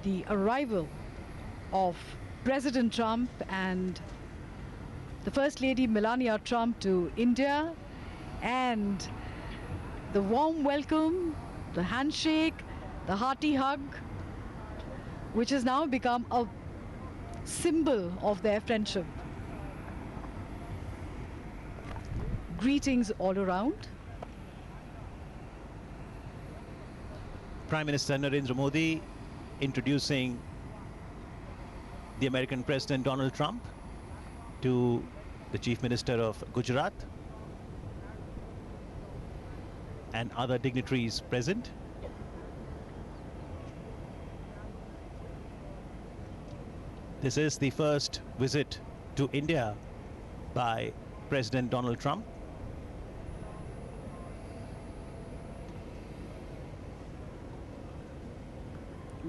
the arrival of President Trump and the First Lady Melania Trump to India, and the warm welcome, the handshake, the hearty hug, which has now become a symbol of their friendship. Greetings all around. Prime Minister Narendra Modi introducing the American President Donald Trump to the Chief Minister of Gujarat and other dignitaries present. This is the first visit to India by President Donald Trump.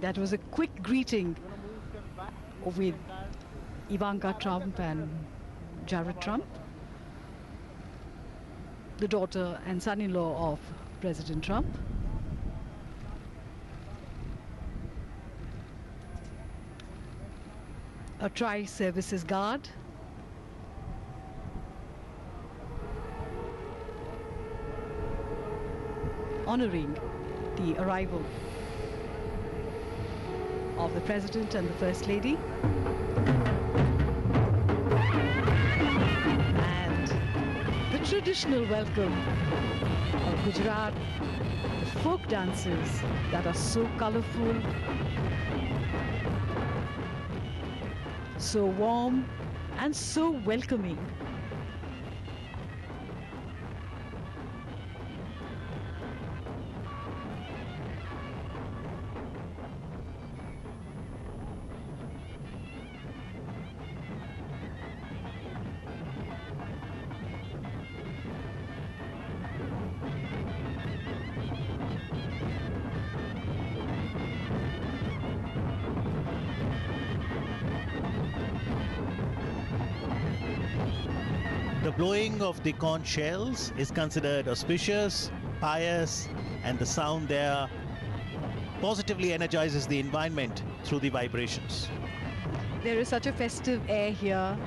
That was a quick greeting with Ivanka Trump and Jared Trump, the daughter and son-in-law of President Trump. A tri-services guard. Honoring the arrival of the President and the First Lady. And the traditional welcome of Gujarat, the folk dances that are so colorful, so warm and so welcoming. The blowing of the conch shells is considered auspicious, pious, and the sound there positively energizes the environment through the vibrations. There is such a festive air here.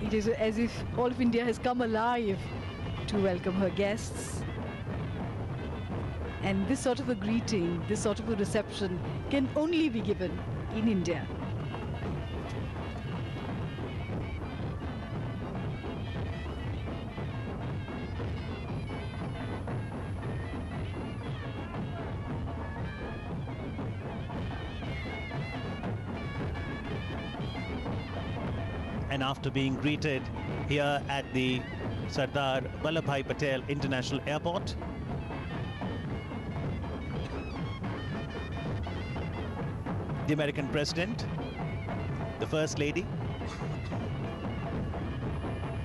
It is as if all of India has come alive to welcome her guests. And this sort of a greeting, this sort of a reception can only be given in India. And after being greeted here at the Sardar Vallabhbhai Patel International Airport, the American President, the First Lady,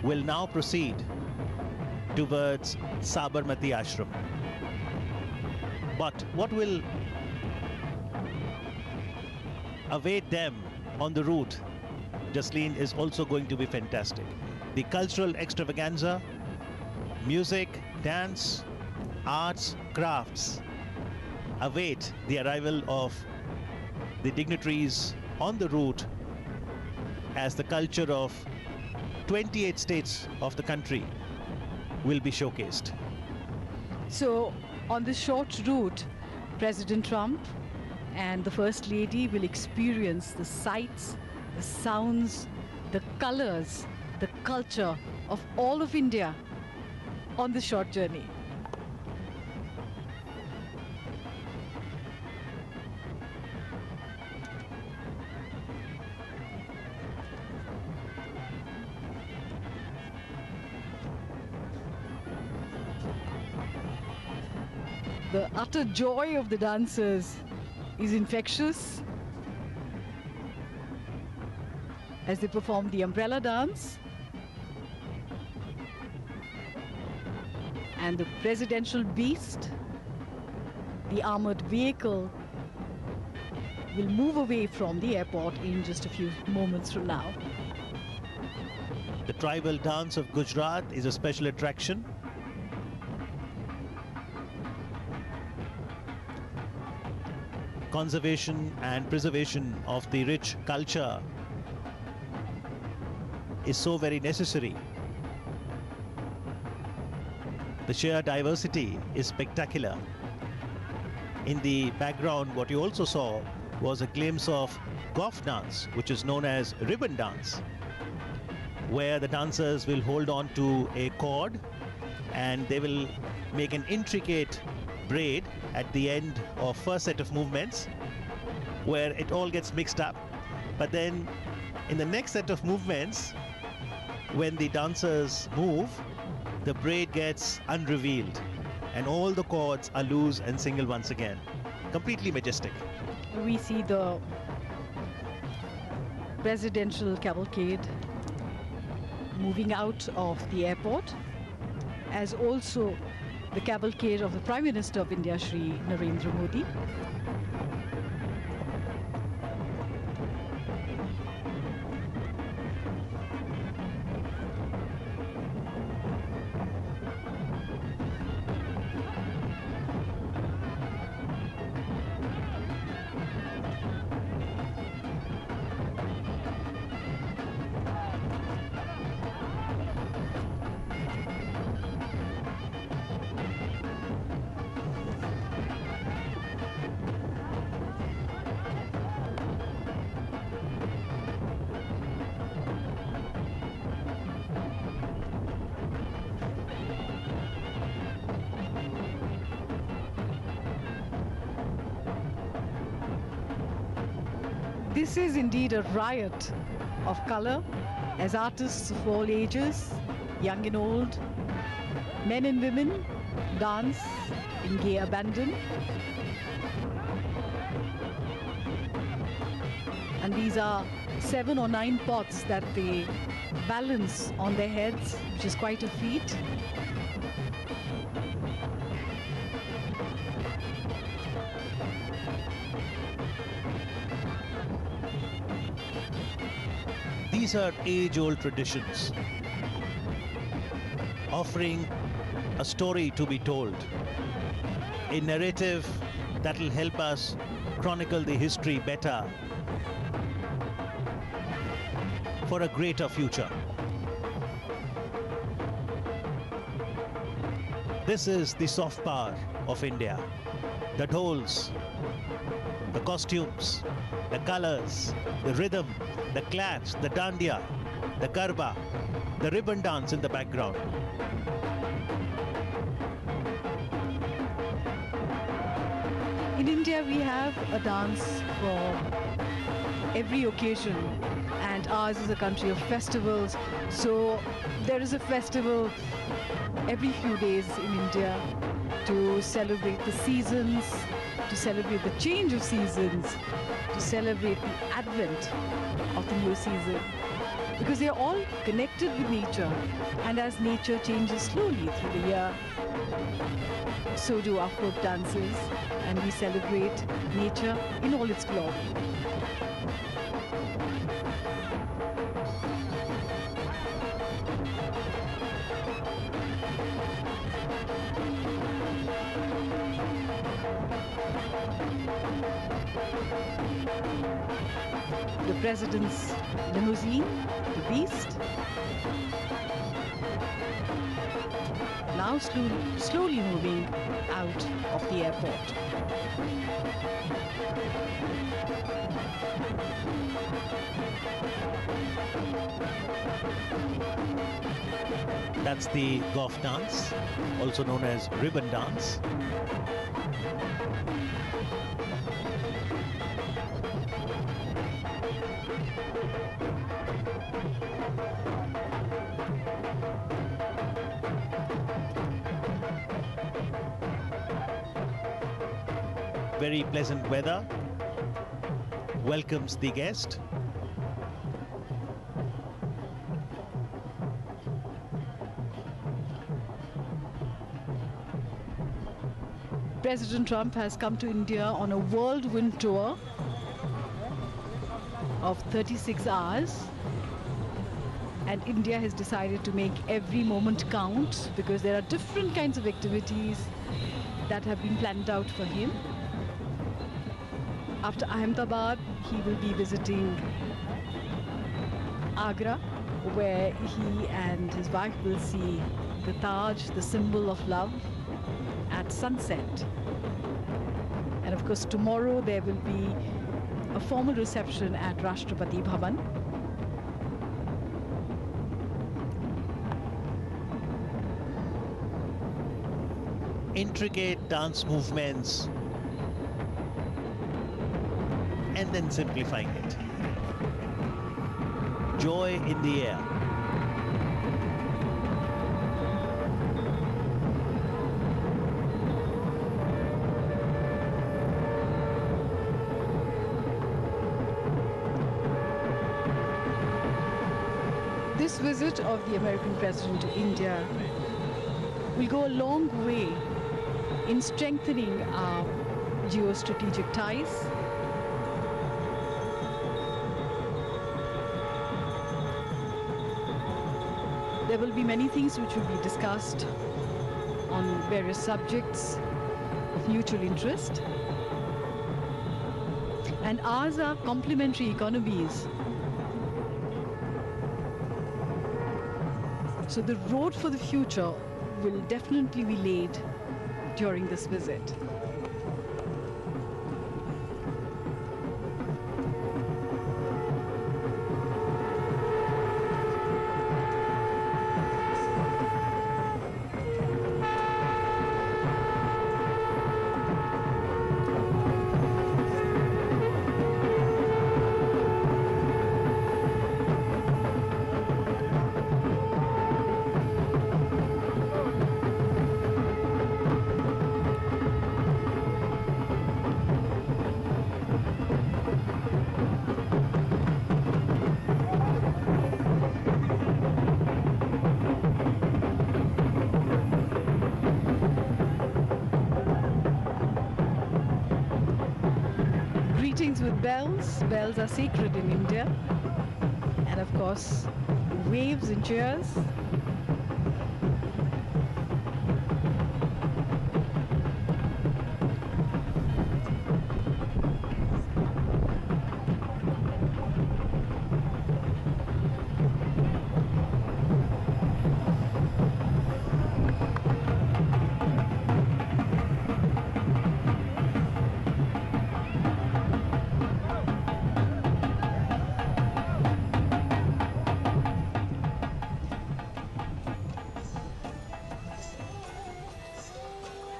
will now proceed towards Sabarmati Ashram. But what will await them on the route, Jasleen, is also going to be fantastic. The cultural extravaganza, music, dance, arts, crafts await the arrival of the dignitaries on the route as the culture of 28 states of the country will be showcased. So on this short route, President Trump and the First Lady will experience the sights, the sounds, the colors, the culture of all of India on this short journey. The utter joy of the dancers is infectious as they perform the umbrella dance. And the presidential beast, the armored vehicle, will move away from the airport in just a few moments from now. The tribal dance of Gujarat is a special attraction. conservation and preservation of the rich culture is so very necessary. The sheer diversity is spectacular. In the background, what you also saw was a glimpse of Goff dance, which is known as ribbon dance, where the dancers will hold on to a cord and they will make an intricate braid at the end of first set of movements, where it all gets mixed up. But then in the next set of movements, when the dancers move, the braid gets unrevealed and all the cords are loose and single once again. Completely majestic. We see the presidential cavalcade moving out of the airport, as also the cavalcade of the Prime Minister of India, Shri Narendra Modi. This is indeed a riot of color, as artists of all ages, young and old, men and women, dance in gay abandon. And these are 7 or 9 pots that they balance on their heads, which is quite a feat. These are age-old traditions, offering a story to be told, a narrative that will help us chronicle the history better for a greater future. This is the soft power of India. The dhols, the costumes, the colors, the rhythm, the clash, the dandiya, the garba, the ribbon dance in the background. In India, we have a dance for every occasion, and ours is a country of festivals. So there is a festival every few days in India to celebrate the seasons, to celebrate the change of seasons, to celebrate the advent of the new season, because they are all connected with nature, and as nature changes slowly through the year, so do our folk dances, and we celebrate nature in all its glory. The President's limousine, the Beast, now slowly moving out of the airport. That's the Goff dance, also known as ribbon dance. Very pleasant weather welcomes the guest. President Trump has come to India on a whirlwind tour of 36 hours, and India has decided to make every moment count, because there are different kinds of activities that have been planned out for him. After Ahmedabad, he will be visiting Agra, where he and his wife will see the Taj, the symbol of love, at sunset. And of course, tomorrow there will be a formal reception at Rashtrapati Bhavan. Intricate dance movements and then simplifying it. Joy in the air. This visit of the American president to India will go a long way in strengthening our geostrategic ties. There will be many things which will be discussed on various subjects of mutual interest. And ours are complementary economies. So the road for the future will definitely be laid during this visit. Greetings with bells. Bells are sacred in India. And of course, waves and cheers.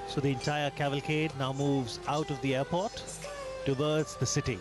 So the entire cavalcade now moves out of the airport towards the city.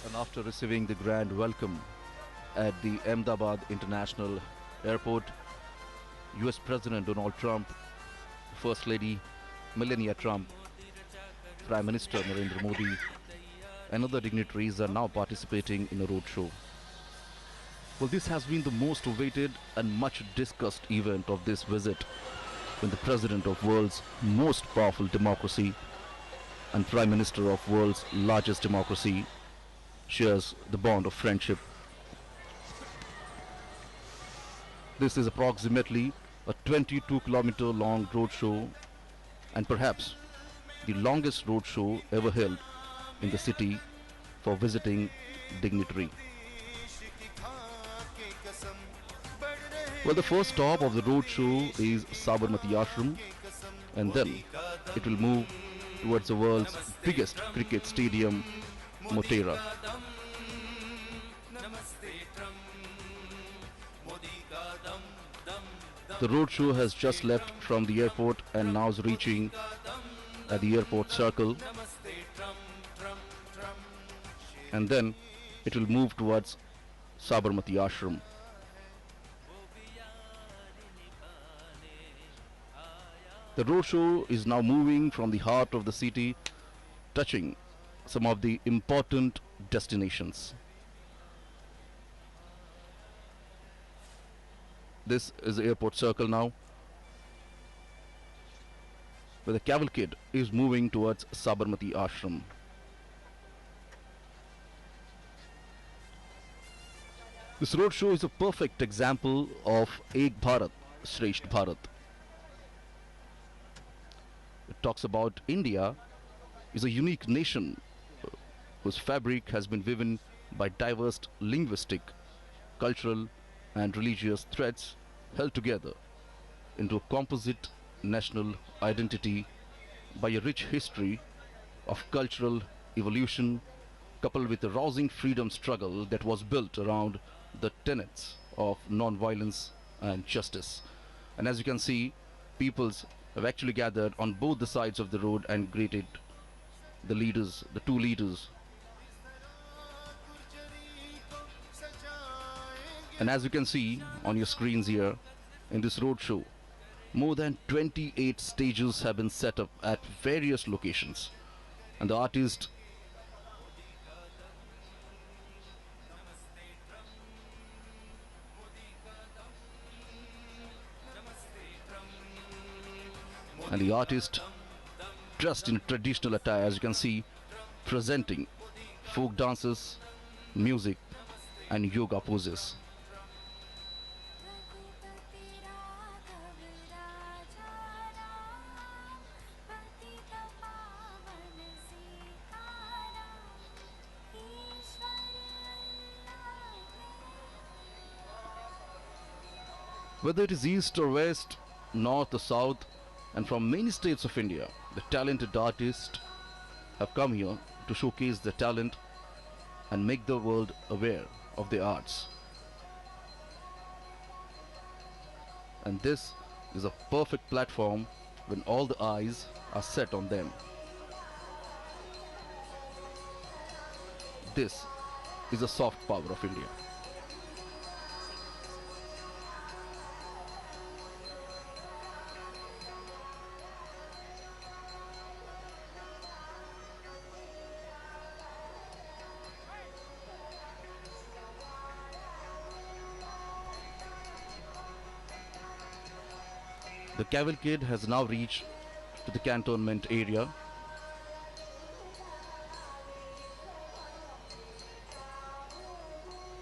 And after receiving the grand welcome at the Ahmedabad International Airport, US President Donald Trump, First Lady Melania Trump, Prime Minister Narendra Modi, and other dignitaries are now participating in a roadshow. Well, this has been the most awaited and much discussed event of this visit. when the president of world's most powerful democracy and prime minister of world's largest democracy shares the bond of friendship. This is approximately a 22-kilometer long roadshow and perhaps the longest roadshow ever held in the city for visiting dignitary. Well, the first stop of the roadshow is Sabarmati Ashram, and then it will move towards the world's biggest cricket stadium, Motera. The roadshow has just left from the airport and now is reaching at the airport circle, and then it will move towards Sabarmati Ashram. The roadshow is now moving from the heart of the city, touching some of the important destinations. This is the airport circle now, where the cavalcade is moving towards Sabarmati Ashram. This roadshow is a perfect example of Ek Bharat, Shresht Bharat. It talks about India is a unique nation whose fabric has been woven by diverse linguistic, cultural and religious threads held together into a composite national identity by a rich history of cultural evolution coupled with a rousing freedom struggle that was built around the tenets of non-violence and justice. And as you can see, peoples have actually gathered on both the sides of the road and greeted the leaders, the two leaders. And as you can see on your screens here, in this roadshow, more than 28 stages have been set up at various locations. And the artist dressed in traditional attire, as you can see, presenting folk dances, music and yoga poses. Whether it is east or west, north or south, and from many states of India, the talented artists have come here to showcase their talent and make the world aware of their arts. And this is a perfect platform when all the eyes are set on them. This is the soft power of India. The cavalcade has now reached to the cantonment area.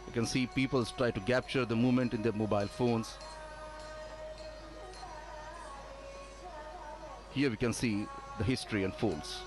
You can see people try to capture the movement in their mobile phones. Here we can see the history unfolds.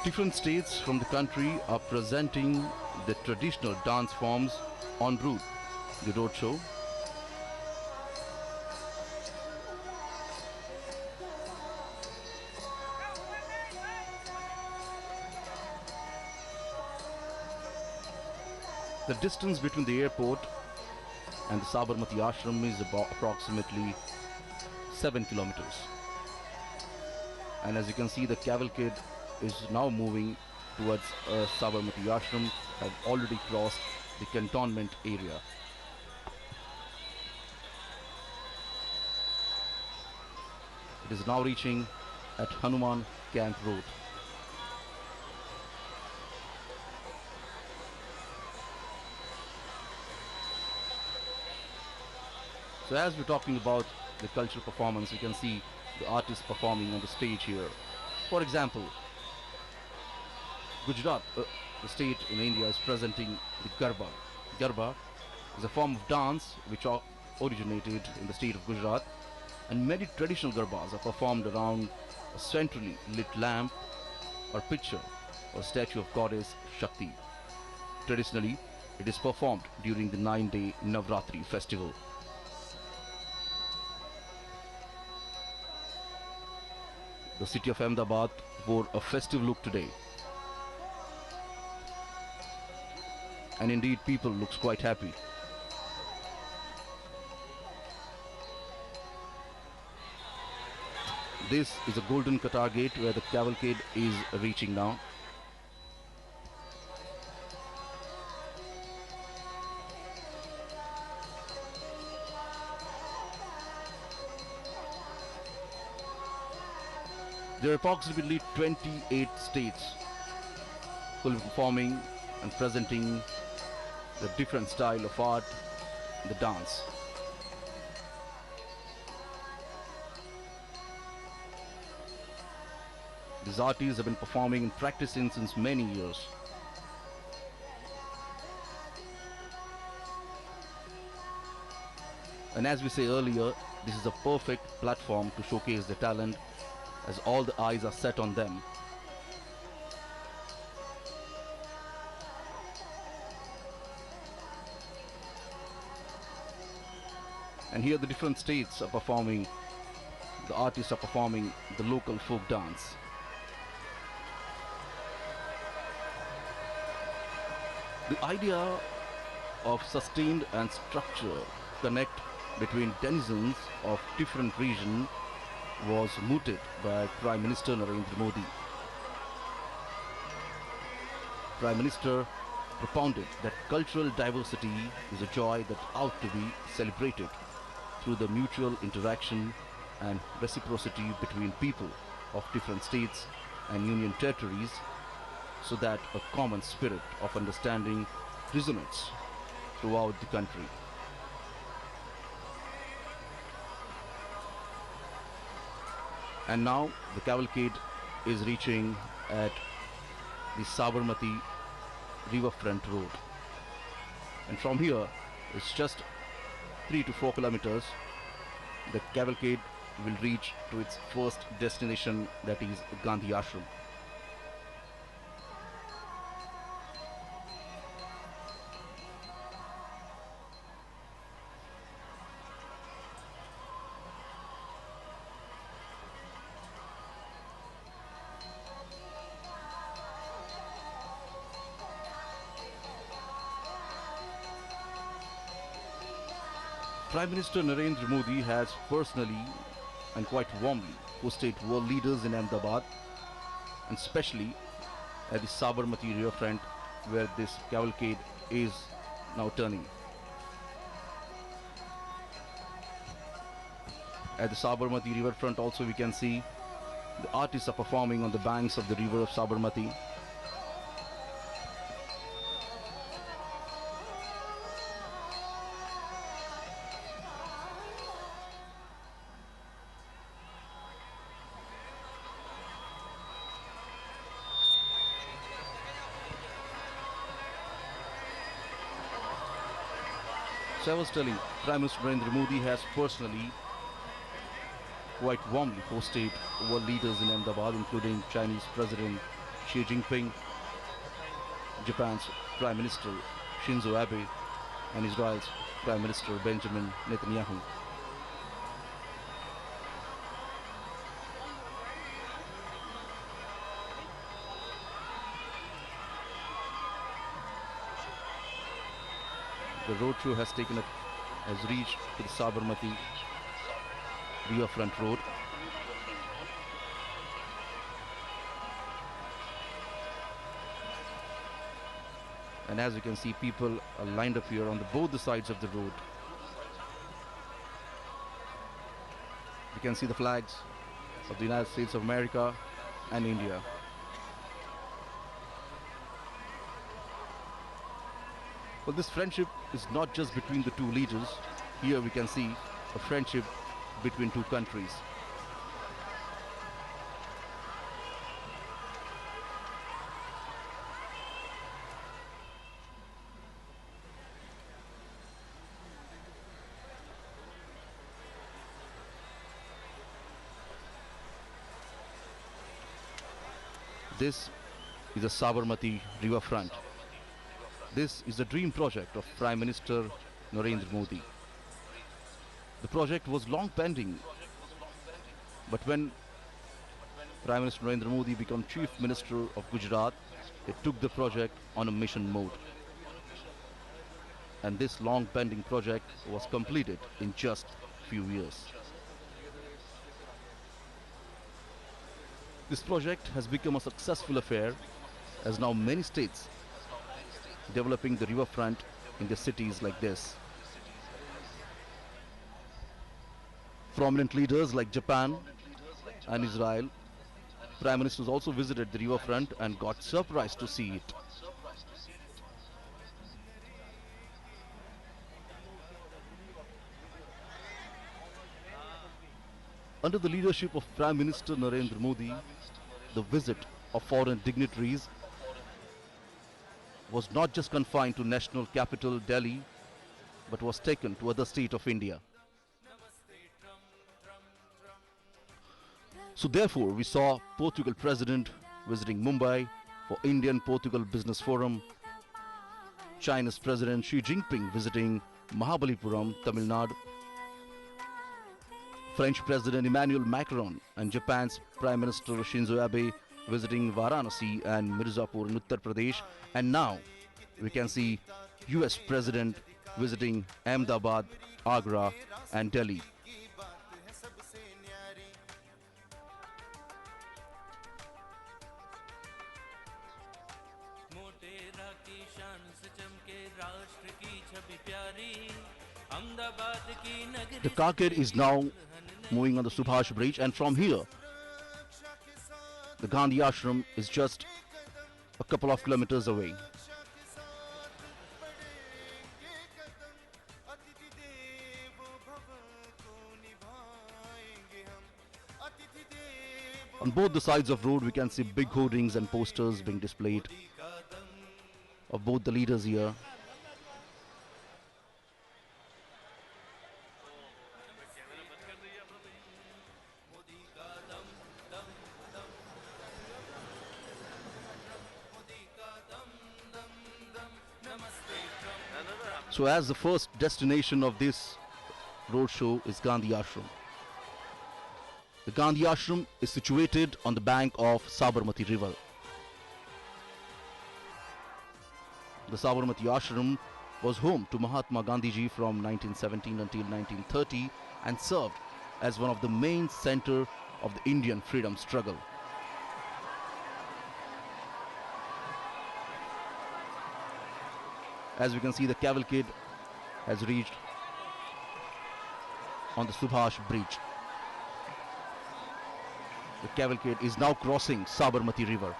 Different states from the country are presenting the traditional dance forms en route the roadshow. The distance between the airport and the Sabarmati Ashram is about approximately 7 kilometers. And as you can see, the cavalcade is now moving towards Sabarmati Ashram, have already crossed the cantonment area. It is now reaching at Hanuman Camp Road. So as we're talking about the cultural performance, you can see the artists performing on the stage here. For example, Gujarat, the state in India, is presenting the Garba. Garba is a form of dance which originated in the state of Gujarat, and many traditional Garbas are performed around a centrally lit lamp or picture or statue of goddess Shakti. Traditionally, it is performed during the 9-day Navratri festival. The city of Ahmedabad wore a festive look today. And indeed, people looks quite happy. This is a golden Qatar gate where the cavalcade is reaching now. There are approximately 28 states who will be performing and presenting the different style of art, the dance. These artists have been performing and practicing since many years. And as we say earlier, this is a perfect platform to showcase their talent, as all the eyes are set on them. And here the different states are performing, the artists are performing the local folk dance. The idea of sustained and structured connect between denizens of different regions was mooted by Prime Minister Narendra Modi. Prime Minister propounded that cultural diversity is a joy that ought to be celebrated through the mutual interaction and reciprocity between people of different states and union territories, so that a common spirit of understanding resonates throughout the country. And now the cavalcade is reaching at the Sabarmati riverfront road. And from here, it's just 3 to 4 kilometers. The cavalcade will reach to its first destination, that is Gandhi Ashram. Prime Minister Narendra Modi has personally and quite warmly hosted world leaders in Ahmedabad, and especially at the Sabarmati riverfront where this cavalcade is now turning. At the Sabarmati riverfront also we can see the artists are performing on the banks of the river of Sabarmati. So I was telling, Prime Minister Narendra Modi has personally quite warmly hosted world leaders in Ahmedabad, including Chinese President Xi Jinping, Japan's Prime Minister Shinzo Abe, and Israel's Prime Minister Benjamin Netanyahu. The roadshow has reached to the Sabarmati Riverfront Road. And as you can see, people are lined up here on both the sides of the road. You can see the flags of the United States of America and India. But this friendship is not just between the two leaders. Here we can see a friendship between two countries. This is the Sabarmati riverfront. This is the dream project of Prime Minister Narendra Modi. The project was long pending, but when Prime Minister Narendra Modi became Chief Minister of Gujarat, he took the project on a mission mode. And this long pending project was completed in just few years. This project has become a successful affair, as now many states developing the riverfront in their cities like this. Prominent leaders like Japan and Israel, Prime Ministers also visited the riverfront and got surprised to see it. Under the leadership of Prime Minister Narendra Modi, the visit of foreign dignitaries was not just confined to national capital Delhi, but was taken to other states of India. So therefore, we saw Portugal President visiting Mumbai for Indian-Portugal Business Forum, China's President Xi Jinping visiting Mahabalipuram, Tamil Nadu, French President Emmanuel Macron and Japan's Prime Minister Shinzo Abe visiting Varanasi and Mirzapur in Uttar Pradesh, and now we can see US President visiting Ahmedabad, Agra and Delhi. The carcade is now moving on the Subhash Bridge, and from here the Gandhi Ashram is just a couple of kilometers away. On both the sides of the road we can see big hoardings and posters being displayed of both the leaders here. So as the first destination of this roadshow is Gandhi Ashram. The Gandhi Ashram is situated on the bank of Sabarmati river. The Sabarmati Ashram was home to Mahatma Gandhiji from 1917 until 1930 and served as one of the main center of the Indian freedom struggle. As we can see, the cavalcade has reached on the Subhash Bridge. The cavalcade is now crossing Sabarmati river.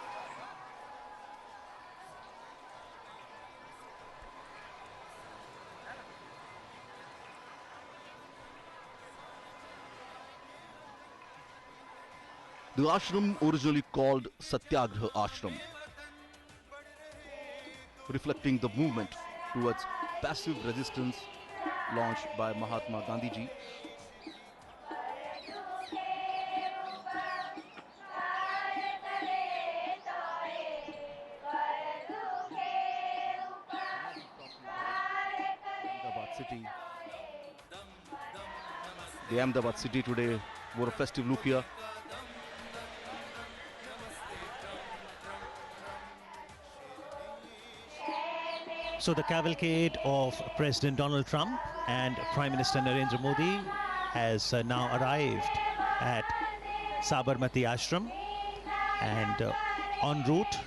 The ashram originally called Satyagraha Ashram, reflecting the movement towards passive resistance launched by Mahatma Gandhiji. Ahmedabad city. The Ahmedabad city today wore a festive look here. So the cavalcade of President Donald Trump and Prime Minister Narendra Modi has now arrived at Sabarmati Ashram, and en route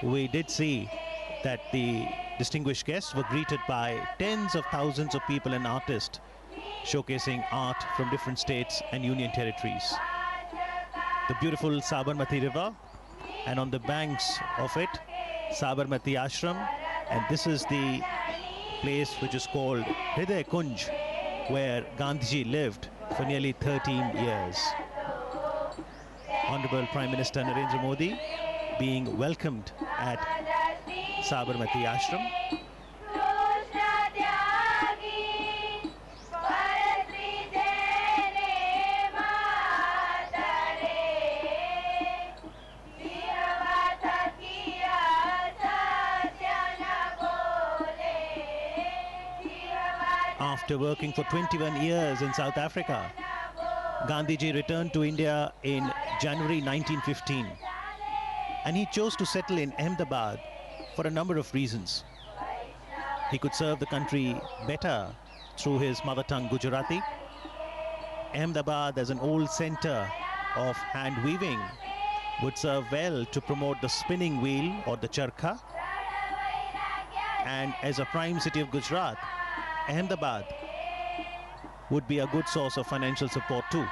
we did see that the distinguished guests were greeted by tens of thousands of people and artists showcasing art from different states and union territories. The beautiful Sabarmati river, and on the banks of it, Sabarmati Ashram, and this is the place which is called Hriday Kunj, where Gandhiji lived for nearly 13 years. Honorable Prime Minister Narendra Modi being welcomed at Sabarmati Ashram. After working for 21 years in South Africa, Gandhiji returned to India in January 1915, and he chose to settle in Ahmedabad for a number of reasons. He could serve the country better through his mother tongue Gujarati. Ahmedabad, as an old center of hand weaving, would serve well to promote the spinning wheel or the charkha. And as a prime city of Gujarat, Ahmedabad would be a good source of financial support too.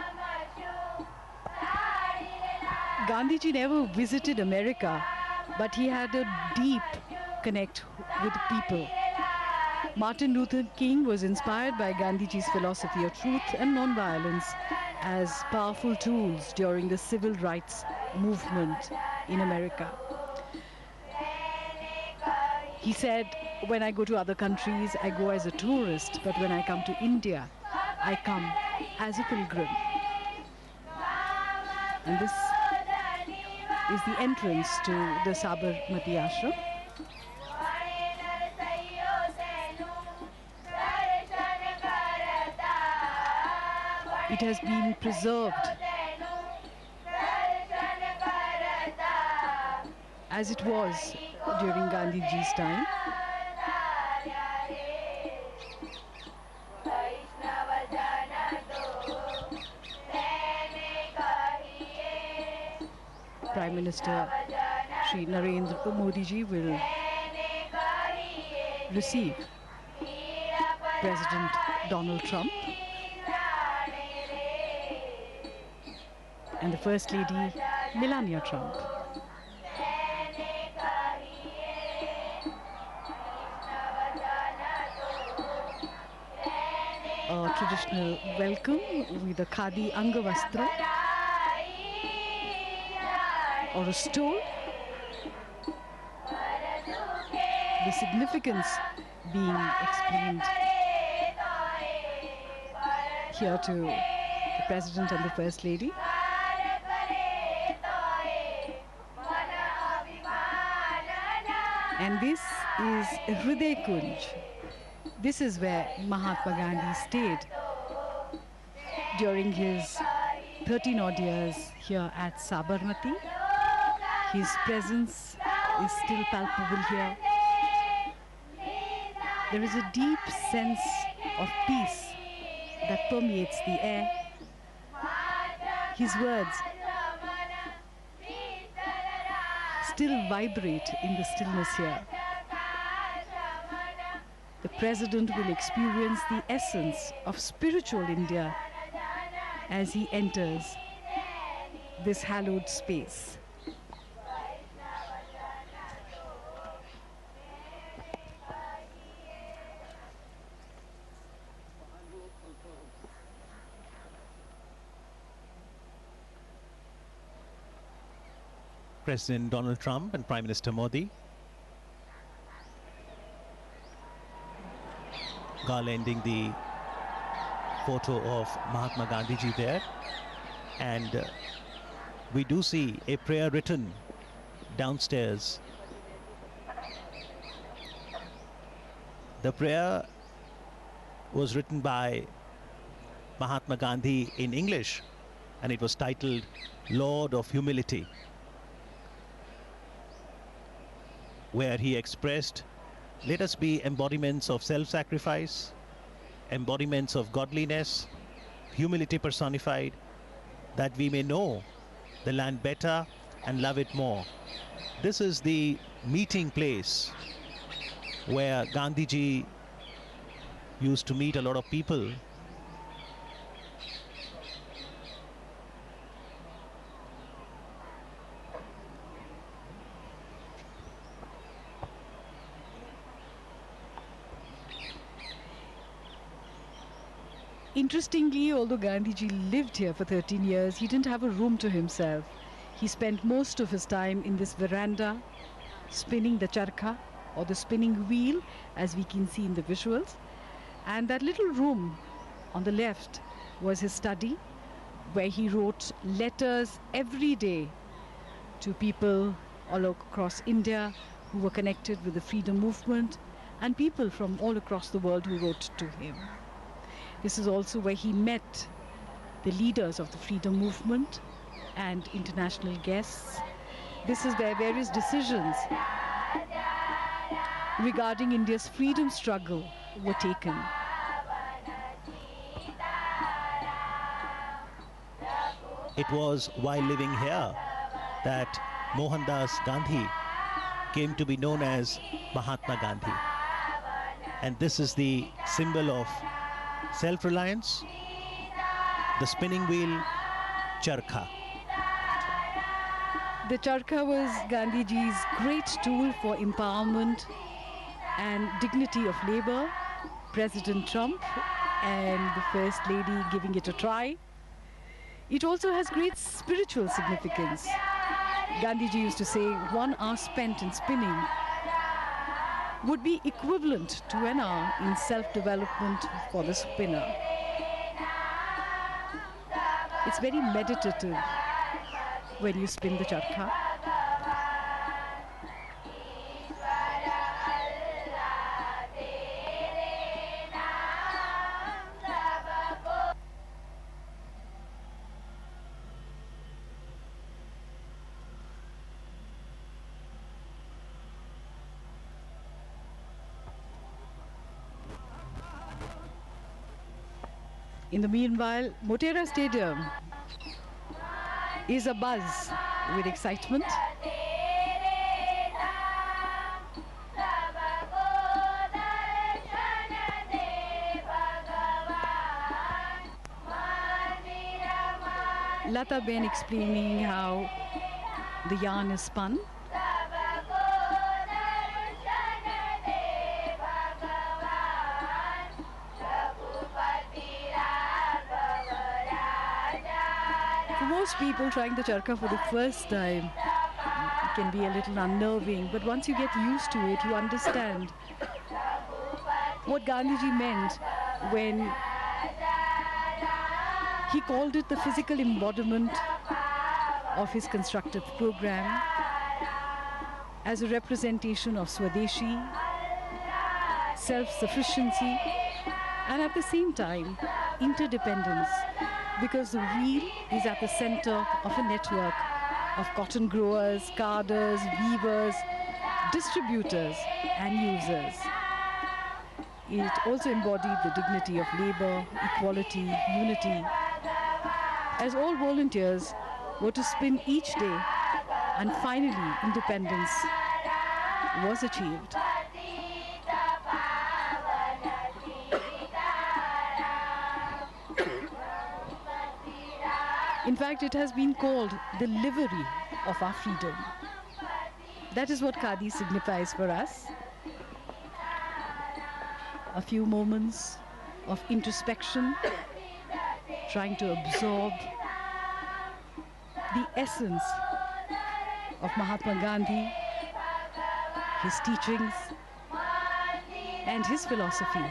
Gandhiji never visited America, but he had a deep connect with people. Martin Luther King was inspired by Gandhiji's philosophy of truth and non-violence as powerful tools during the civil rights movement in America. He said, when I go to other countries, I go as a tourist, but when I come to India, I come as a pilgrim. And this is the entrance to the Sabarmati Ashram. It has been preserved as it was during Gandhiji's time. Prime Minister Shri Narendra Modi ji will receive President Donald Trump and the First Lady Melania Trump. A traditional welcome with a khadi angavastra or a stole. The significance being explained here to the President and the First Lady. And this is Hriday Kunj. This is where Mahatma Gandhi stayed during his 13 odd years here at Sabarmati. His presence is still palpable here. There is a deep sense of peace that permeates the air. His words still vibrate in the stillness here. The President will experience the essence of spiritual India as he enters this hallowed space. President Donald Trump and Prime Minister Modi garlanding the photo of Mahatma Gandhi ji there, and we do see a prayer written downstairs. The prayer was written by Mahatma Gandhi in English, and it was titled Lord of Humility, where he expressed, let us be embodiments of self-sacrifice, embodiments of godliness, humility personified, that we may know the land better and love it more. This is the meeting place where Gandhiji used to meet a lot of people. Interestingly, although Gandhiji lived here for 13 years, he didn't have a room to himself. He spent most of his time in this veranda, spinning the charkha, or the spinning wheel, as we can see in the visuals. And that little room on the left was his study, where he wrote letters every day to people all across India who were connected with the freedom movement, and people from all across the world who wrote to him. This is also where he met the leaders of the freedom movement and international guests. This is where various decisions regarding India's freedom struggle were taken. It was while living here that Mohandas Gandhi came to be known as Mahatma Gandhi. And this is the symbol of self-reliance, the spinning wheel, charkha. The charkha was Gandhiji's great tool for empowerment and dignity of labor. President Trump and the First Lady giving it a try. It also has great spiritual significance. Gandhiji used to say 1 hour spent in spinning would be equivalent to an hour in self-development for the spinner. It's very meditative when you spin the charkha. In the meanwhile, Motera Stadium is abuzz with excitement. Lata Ben explaining how the yarn is spun. For most people, trying the charkha for the first time can be a little unnerving, but once you get used to it, you understand what Gandhiji meant when he called it the physical embodiment of his constructive program as a representation of Swadeshi, self-sufficiency, and at the same time, interdependence, because the wheel is at the center of a network of cotton growers, carders, weavers, distributors, and users. It also embodied the dignity of labor, equality, unity, as all volunteers were to spin each day, and finally independence was achieved. In fact, it has been called the livery of our freedom. That is what Khadi signifies for us. A few moments of introspection, trying to absorb the essence of Mahatma Gandhi, his teachings, and his philosophy.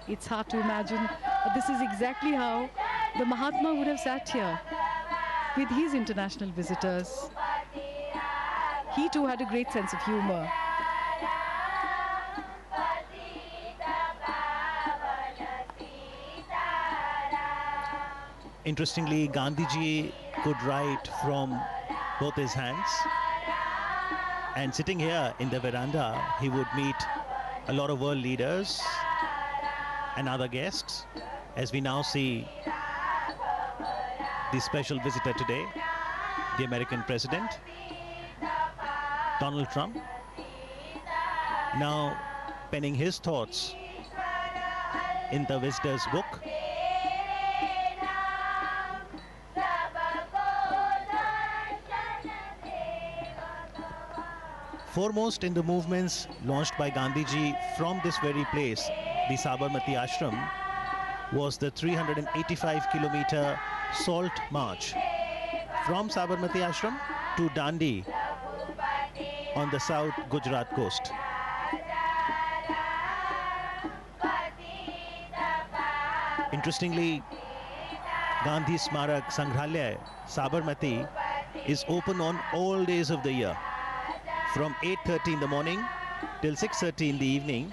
It's hard to imagine, but this is exactly how the Mahatma would have sat here with his international visitors. He too had a great sense of humor. Interestingly, Gandhiji could write from both his hands, and sitting here in the veranda, he would meet a lot of world leaders and other guests as we now see the special visitor today, the American President, Donald Trump, now penning his thoughts in the visitor's book. Foremost in the movements launched by Gandhiji from this very place, the Sabarmati Ashram, was the 385-kilometer Salt March from Sabarmati Ashram to Dandi on the south Gujarat coast. Interestingly, Gandhi Smarak Sangrahalaya, Sabarmati, is open on all days of the year, from 8:30 in the morning till 6:30 in the evening.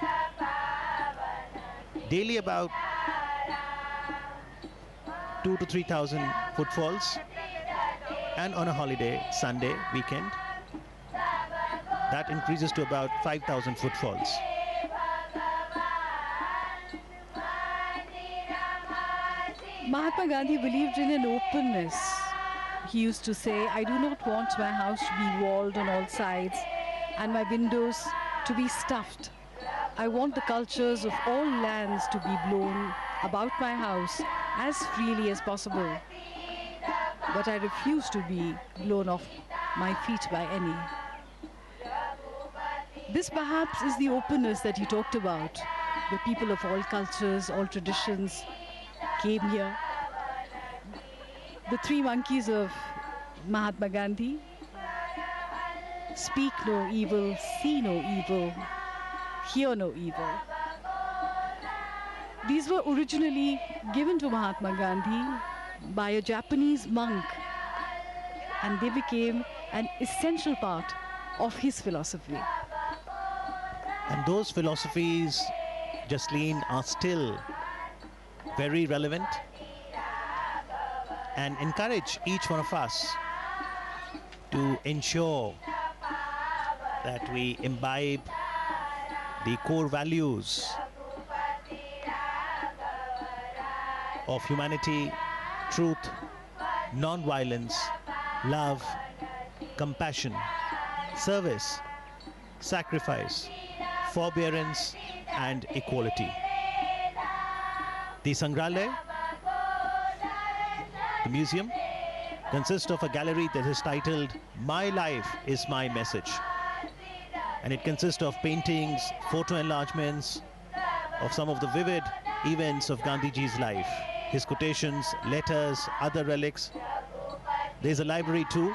Daily about 2,000 to 3,000 footfalls, and on a holiday, Sunday, weekend, that increases to about 5,000 footfalls. Mahatma Gandhi believed in an openness. He used to say, I do not want my house to be walled on all sides and my windows to be stuffed. I want the cultures of all lands to be blown about my house as freely as possible. But I refuse to be blown off my feet by any. This perhaps is the openness that he talked about. The people of all cultures, all traditions came here. The three monkeys of Mahatma Gandhi: speak no evil, see no evil, hear no evil. These were originally given to Mahatma Gandhi by a Japanese monk, and they became an essential part of his philosophy. And those philosophies, Jasleen, are still very relevant and encourage each one of us to ensure that we imbibe the core values of humanity, truth, non-violence, love, compassion, service, sacrifice, forbearance, and equality. The Sangrahalaya, the museum, consists of a gallery that is titled My Life is My Message. And it consists of paintings, photo enlargements of some of the vivid events of Gandhiji's life, his quotations, letters, other relics. There's a library too.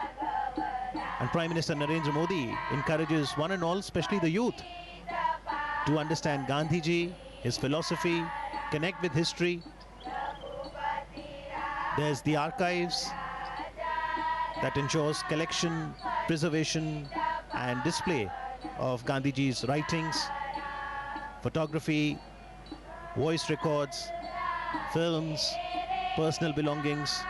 And Prime Minister Narendra Modi encourages one and all, especially the youth, to understand Gandhiji, his philosophy, connect with history. There's the archives that ensures collection, preservation, and display of Gandhiji's writings, photography, voice records, films, personal belongings.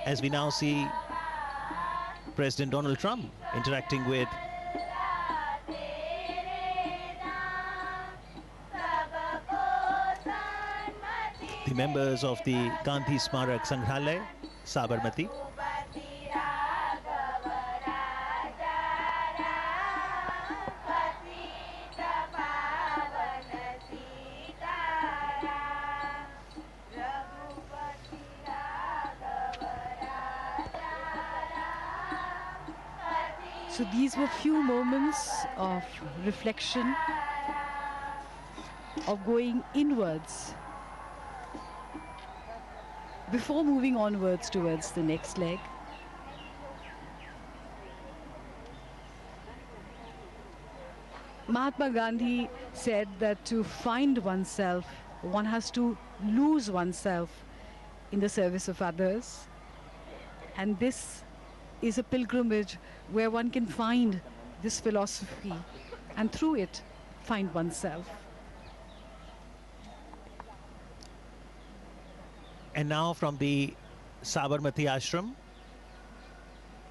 As we now see President Donald Trump interacting with the members of the Gandhi Smarak Sangrahalaya, Sabarmati. So these were few moments of reflection, of going inwards before moving onwards towards the next leg. Mahatma Gandhi said that to find oneself, one has to lose oneself in the service of others. And this is a pilgrimage where one can find this philosophy and through it find oneself. And now from the Sabarmati Ashram,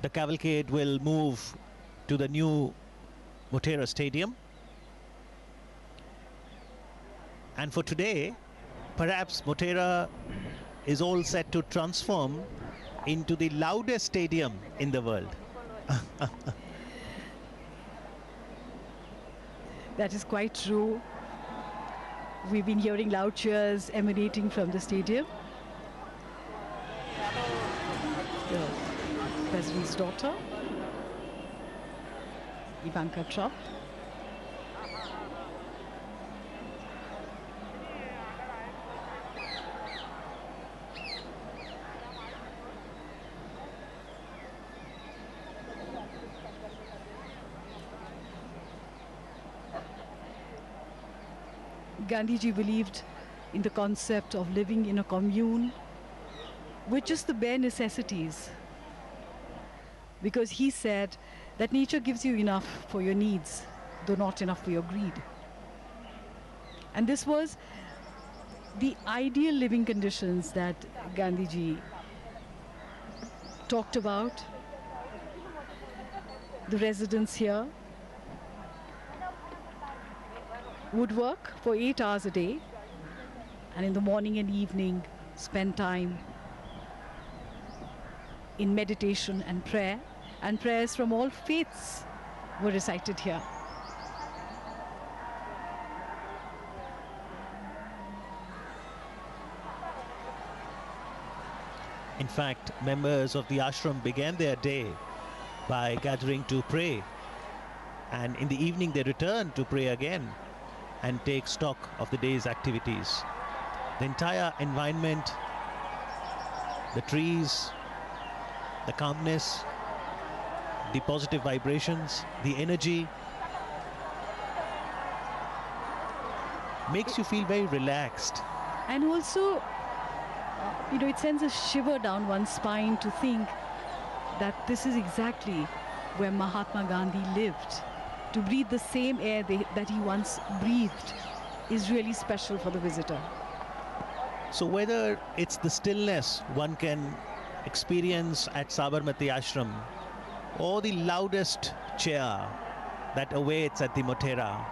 the cavalcade will move to the new Motera Stadium, And for today, perhaps Motera is all set to transform into the loudest stadium in the world. That is quite true. We've been hearing loud cheers emanating from the stadium. The president's daughter, Ivanka Trump. Gandhiji believed in the concept of living in a commune with just the bare necessities, because he said that nature gives you enough for your needs, though not enough for your greed. And this was the ideal living conditions that Gandhiji talked about. The residents here would work for 8 hours a day, and in the morning and evening spend time in meditation and prayer, and prayers from all faiths were recited here. In fact, members of the ashram began their day by gathering to pray, and in the evening they returned to pray again and take stock of the day's activities. The entire environment, the trees, the calmness, the positive vibrations, the energy makes you feel very relaxed. And also, it sends a shiver down one's spine to think that this is exactly where Mahatma Gandhi lived. To breathe the same air that he once breathed is really special for the visitor. So whether it's the stillness one can experience at Sabarmati Ashram, or the loudest cheer that awaits at the Motera,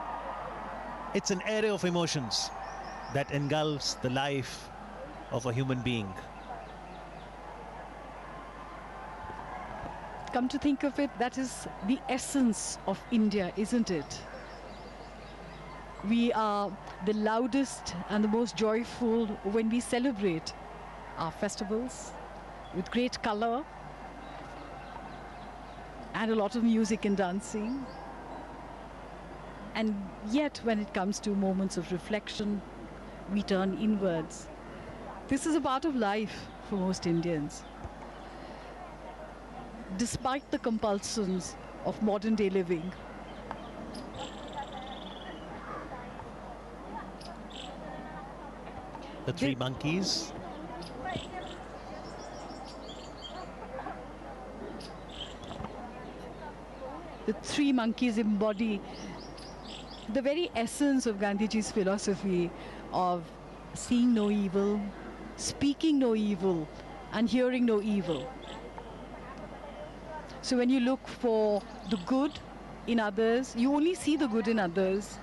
it's an array of emotions that engulfs the life of a human being. Come to think of it, that is the essence of India, isn't it? We are the loudest and the most joyful when we celebrate our festivals with great color and a lot of music and dancing. And yet, when it comes to moments of reflection, we turn inwards. This is a part of life for most Indians. Despite the compulsions of modern day living. The three monkeys. The three monkeys embody the very essence of Gandhiji's philosophy of seeing no evil, speaking no evil, and hearing no evil. So when you look for the good in others, you only see the good in others,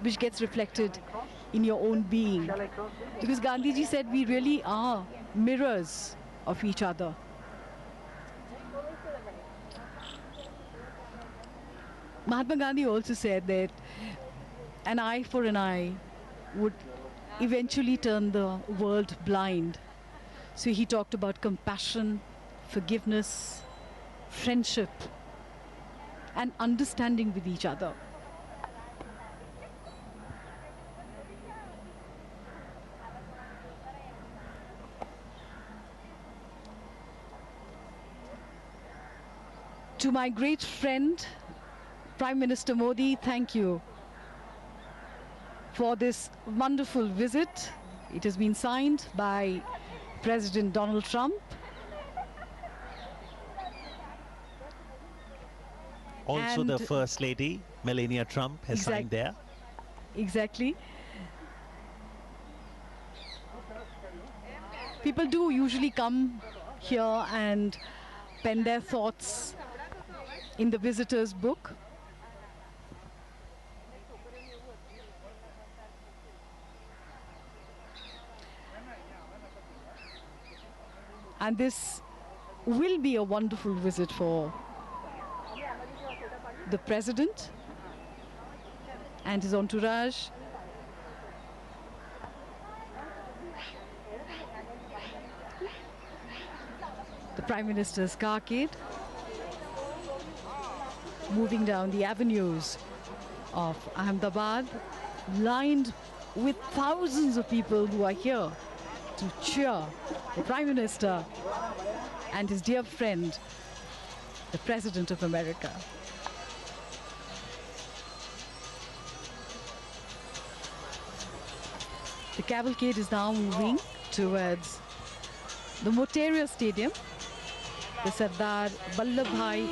which gets reflected in your own being. Because Gandhiji said we really are mirrors of each other. Mahatma Gandhi also said that an eye for an eye would eventually turn the world blind. So he talked about compassion, forgiveness, friendship, and understanding with each other. To my great friend, Prime Minister Modi, thank you for this wonderful visit. It has been signed by President Donald Trump. Also the First Lady, Melania Trump, has signed there. Exactly. People do usually come here and pen their thoughts in the visitor's book. And this will be a wonderful visit for the president and his entourage. The Prime Minister's carcade moving down the avenues of Ahmedabad, lined with thousands of people who are here to cheer the Prime Minister and his dear friend, the President of America. The cavalcade is now moving towards the Motera Stadium, the Sardar Vallabhbhai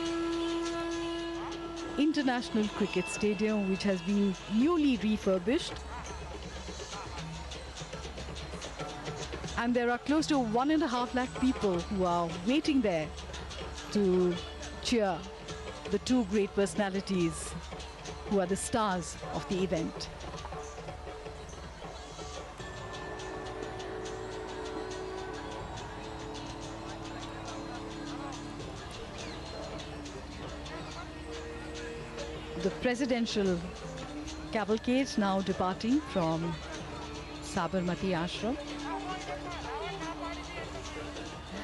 International Cricket Stadium, which has been newly refurbished. And there are close to 1.5 lakh people who are waiting there to cheer the two great personalities who are the stars of the event. The presidential cavalcade now departing from Sabarmati Ashram.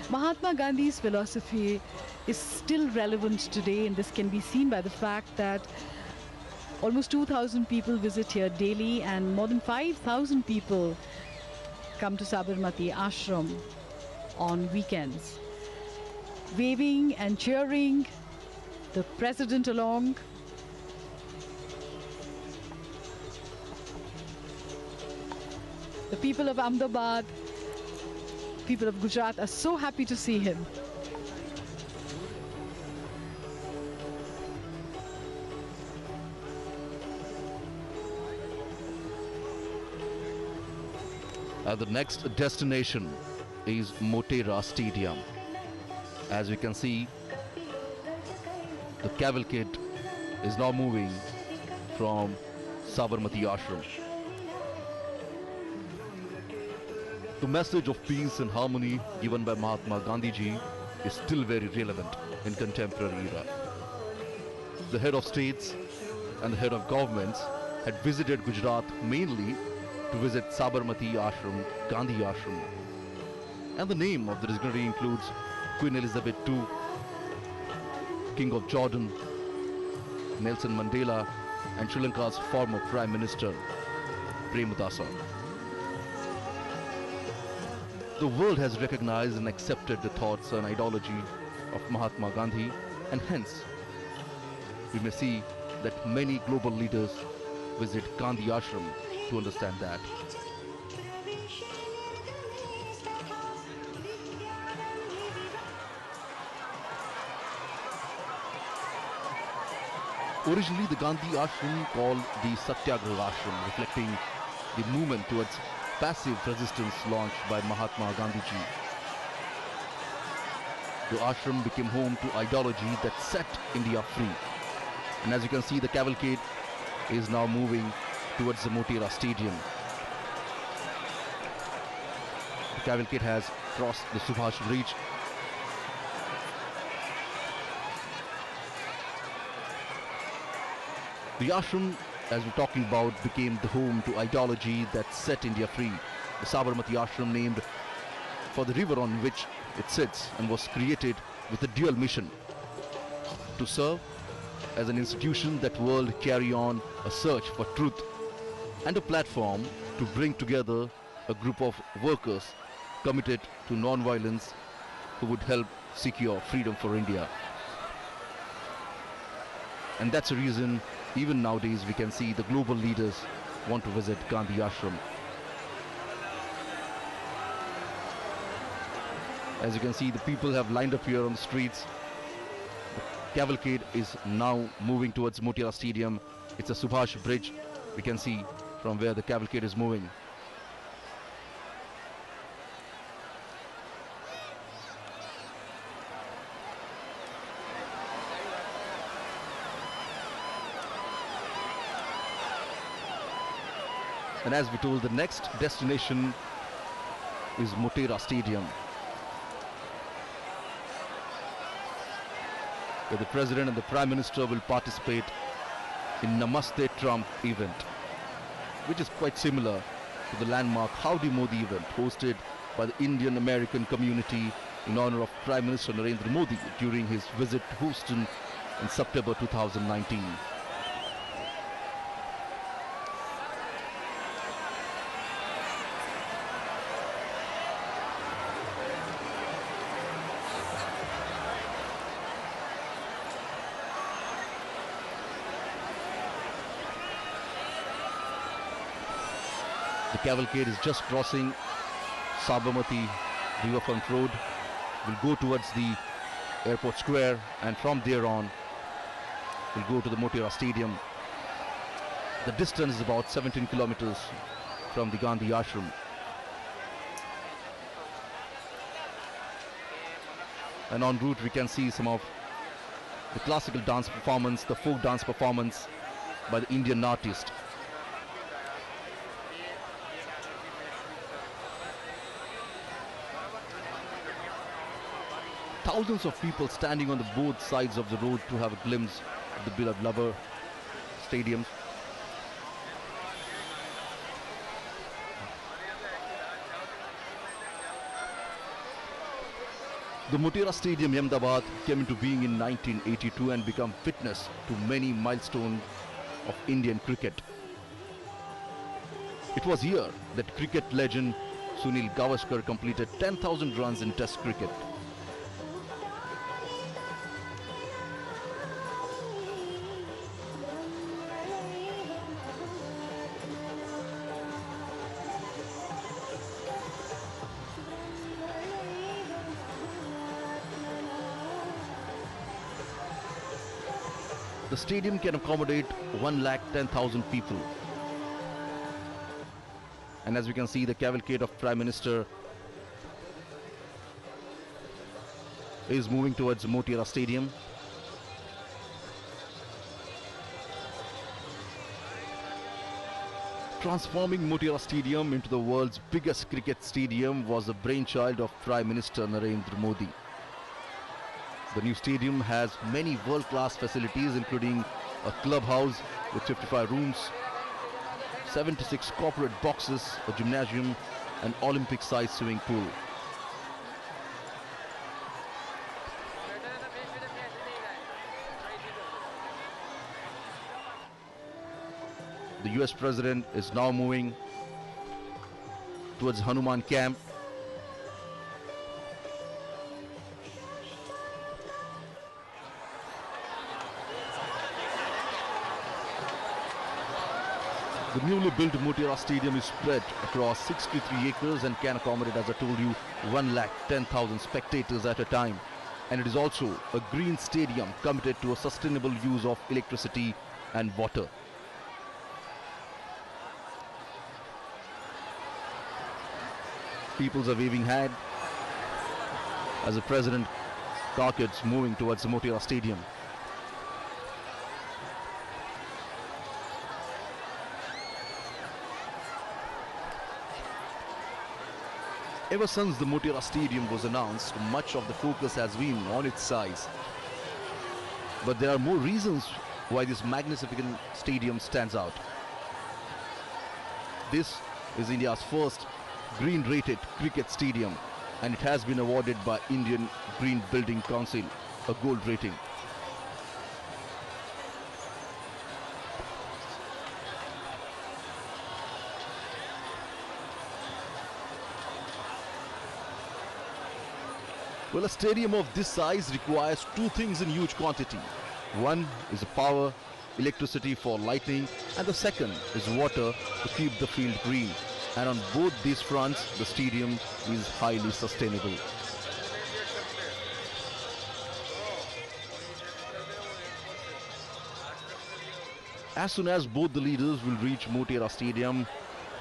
Mahatma Gandhi's philosophy is still relevant today, and this can be seen by the fact that almost 2,000 people visit here daily and more than 5,000 people come to Sabarmati Ashram on weekends, waving and cheering the president along. The people of Ahmedabad, people of Gujarat are so happy to see him. The next destination is Motera Stadium. As we can see, the cavalcade is now moving from Sabarmati Ashram. The message of peace and harmony given by Mahatma Gandhiji is still very relevant in contemporary era. The head of states and the head of governments had visited Gujarat mainly to visit Sabarmati Ashram, Gandhi Ashram. And the name of the dignitary includes Queen Elizabeth II, King of Jordan, Nelson Mandela, and Sri Lanka's former Prime Minister, Premadasa. The world has recognized and accepted the thoughts and ideology of Mahatma Gandhi, and hence we may see that many global leaders visit Gandhi Ashram to understand that. Originally, the Gandhi Ashram called the Satyagraha Ashram, reflecting the movement towards passive resistance launched by Mahatma Gandhiji. The ashram became home to ideology that set India free. And as you can see, the cavalcade is now moving towards the Motera Stadium. The cavalcade has crossed the Subhash Bridge. The ashram, as we're talking about, became the home to ideology that set India free. The Sabarmati Ashram, named for the river on which it sits, and was created with a dual mission: to serve as an institution that world carry on a search for truth, and a platform to bring together a group of workers committed to non-violence who would help secure freedom for India. And that's the reason even nowadays we can see the global leaders want to visit Gandhi Ashram. As you can see, the people have lined up here on the streets. The cavalcade is now moving towards Motera Stadium. It's a Subhash Bridge. We can see from where the cavalcade is moving. And as we told, the next destination is Motera Stadium. where the President and the Prime Minister will participate in Namaste Trump event, which is quite similar to the landmark Howdy Modi event hosted by the Indian American community in honor of Prime Minister Narendra Modi during his visit to Houston in September 2019. The cavalcade is just crossing Sabarmati Riverfront Road, will go towards the airport square, and from there on will go to the Motera Stadium. The distance is about 17 kilometers from the Gandhi Ashram. And en route we can see some of the classical dance performance, the folk dance performance by the Indian artist. Thousands of people standing on the both sides of the road to have a glimpse of the beloved lover stadium. The Motera Stadium, Ahmedabad, came into being in 1982 and became witness to many milestones of Indian cricket. It was here that cricket legend Sunil Gavaskar completed 10,000 runs in Test cricket. The stadium can accommodate 110,000 people. And as we can see, the cavalcade of Prime Minister is moving towards Motera Stadium. Transforming Motera Stadium into the world's biggest cricket stadium was the brainchild of Prime Minister Narendra Modi. The new stadium has many world-class facilities, including a clubhouse with 55 rooms, 76 corporate boxes, a gymnasium, and Olympic-sized swimming pool. The US President is now moving towards Hanuman Camp. The newly built Motera Stadium is spread across 63 acres and can accommodate, as I told you, 110,000 spectators at a time. And it is also a green stadium committed to a sustainable use of electricity and water. Peoples are waving hand as the President carcass moving towards the Motera Stadium. Ever since the Motera Stadium was announced, much of the focus has been on its size. But there are more reasons why this magnificent stadium stands out. This is India's first green-rated cricket stadium, and it has been awarded by Indian Green Building Council a gold rating. Well, a stadium of this size requires two things in huge quantity. One is the power, electricity for lighting, and the second is water to keep the field green. And on both these fronts, the stadium is highly sustainable. As soon as both the leaders will reach Motera Stadium,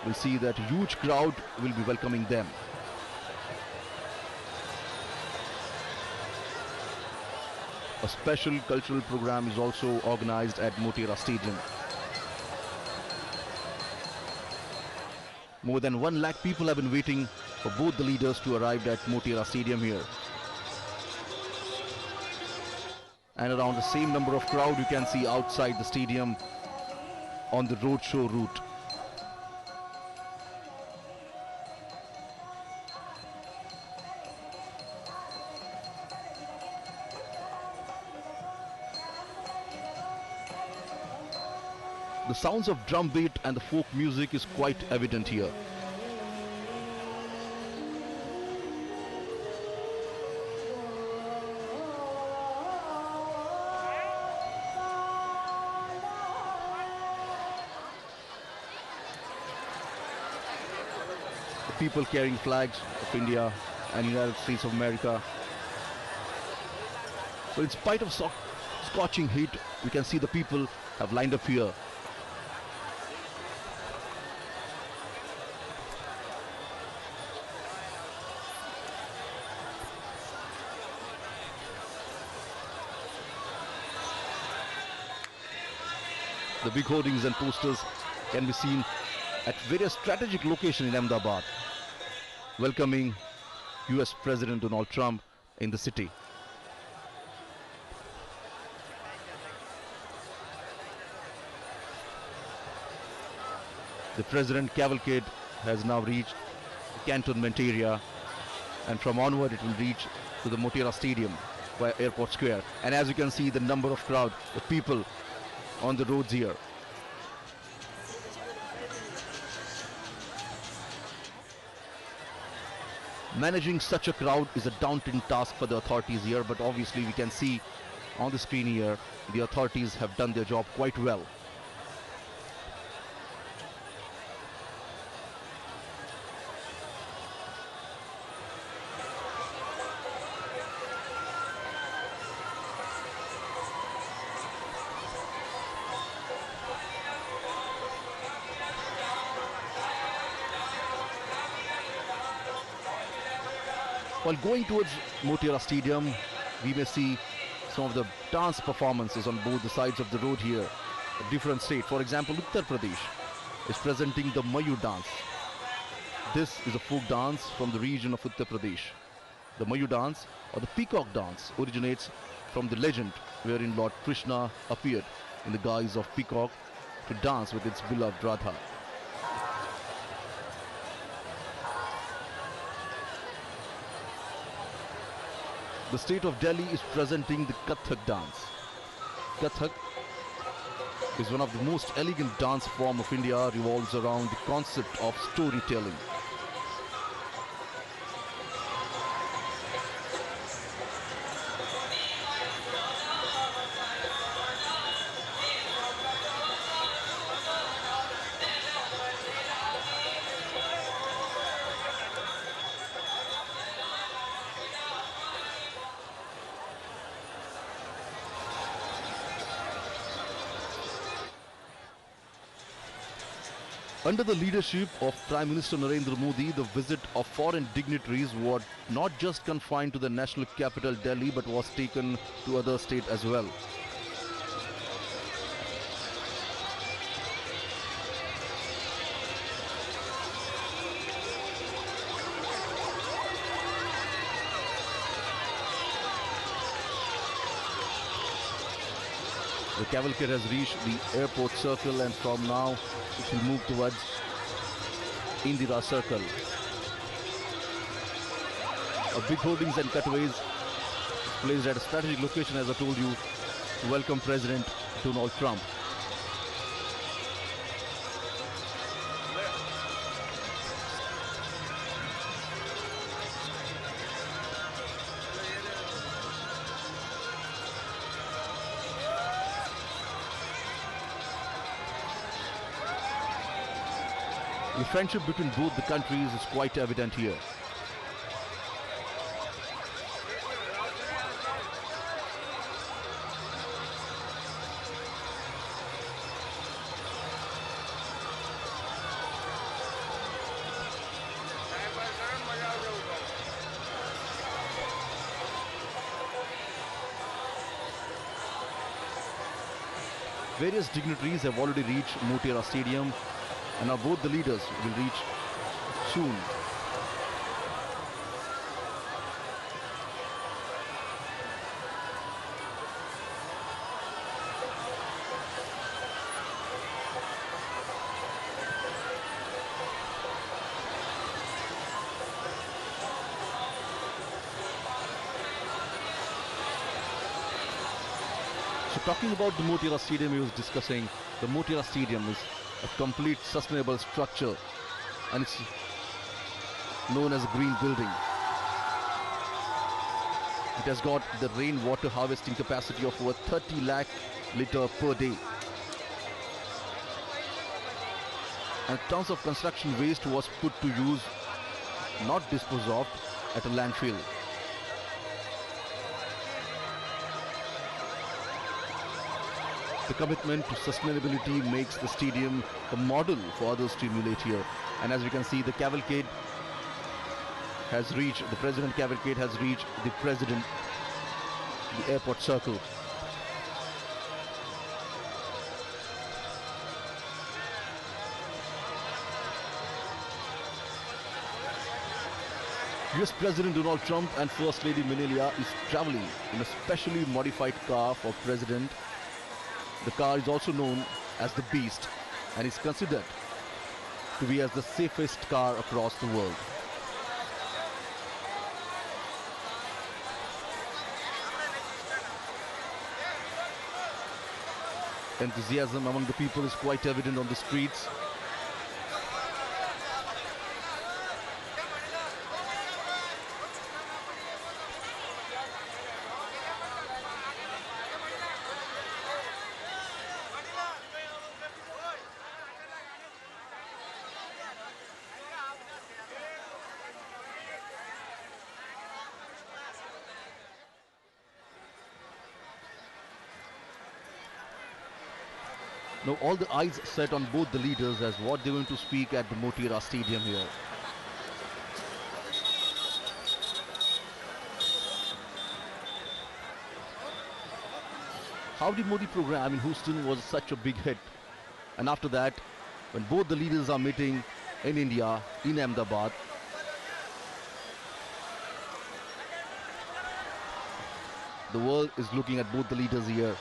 we'll see that a huge crowd will be welcoming them. A special cultural program is also organized at Motera Stadium. More than 1 lakh people have been waiting for both the leaders to arrive at Motera Stadium here. and around the same number of crowd you can see outside the stadium on the roadshow route. The sounds of drum beat and the folk music is quite evident here. The people carrying flags of India and United States of America. So in spite of scorching heat, we can see the people have lined up here. The big hoardings and posters can be seen at various strategic locations in Ahmedabad, welcoming US President Donald Trump in the city. The President cavalcade has now reached the cantonment area, and from onward it will reach to the Motera Stadium via Airport Square. And as you can see, the number of crowd, the people on the roads here. Managing such a crowd is a daunting task for the authorities here, but obviously we can see on the screen here the authorities have done their job quite well. While going towards Motera Stadium, we may see some of the dance performances on both the sides of the road here. A different state, for example, Uttar Pradesh is presenting the Mayur dance. This is a folk dance from the region of Uttar Pradesh. The Mayur dance, or the peacock dance, originates from the legend wherein Lord Krishna appeared in the guise of peacock to dance with its beloved Radha. The state of Delhi is presenting the Kathak dance. Kathak is one of the most elegant dance form of India, revolves around the concept of storytelling. Under the leadership of Prime Minister Narendra Modi, the visit of foreign dignitaries was not just confined to the national capital Delhi but was taken to other states as well. The cavalcade has reached the airport circle, and from now it will move towards Indira Circle. Big hoardings and cutaways placed at a strategic location, as I told you, to welcome President Donald Trump. The friendship between both the countries is quite evident here. Various dignitaries have already reached Motera Stadium, and now both the leaders will reach soon. So talking about the Motera Stadium, he was discussing the Motera Stadium is a complete sustainable structure and it's known as a green building. It has got the rainwater harvesting capacity of over 30 lakh litre per day. And tons of construction waste was put to use, not disposed of, at a landfill. The commitment to sustainability makes the stadium a model for others to emulate here. And as we can see, the cavalcade has reached, the President cavalcade has reached the President, the airport circle. US President Donald Trump and First Lady Melania is traveling in a specially modified car for President. The car is also known as the Beast and is considered to be as the safest car across the world. Enthusiasm among the people is quite evident on the streets. Now all the eyes set on both the leaders as what they're going to speak at the Motera Stadium here. Howdy Modi program in Houston was such a big hit. And after that, when both the leaders are meeting in India, in Ahmedabad, the world is looking at both the leaders here.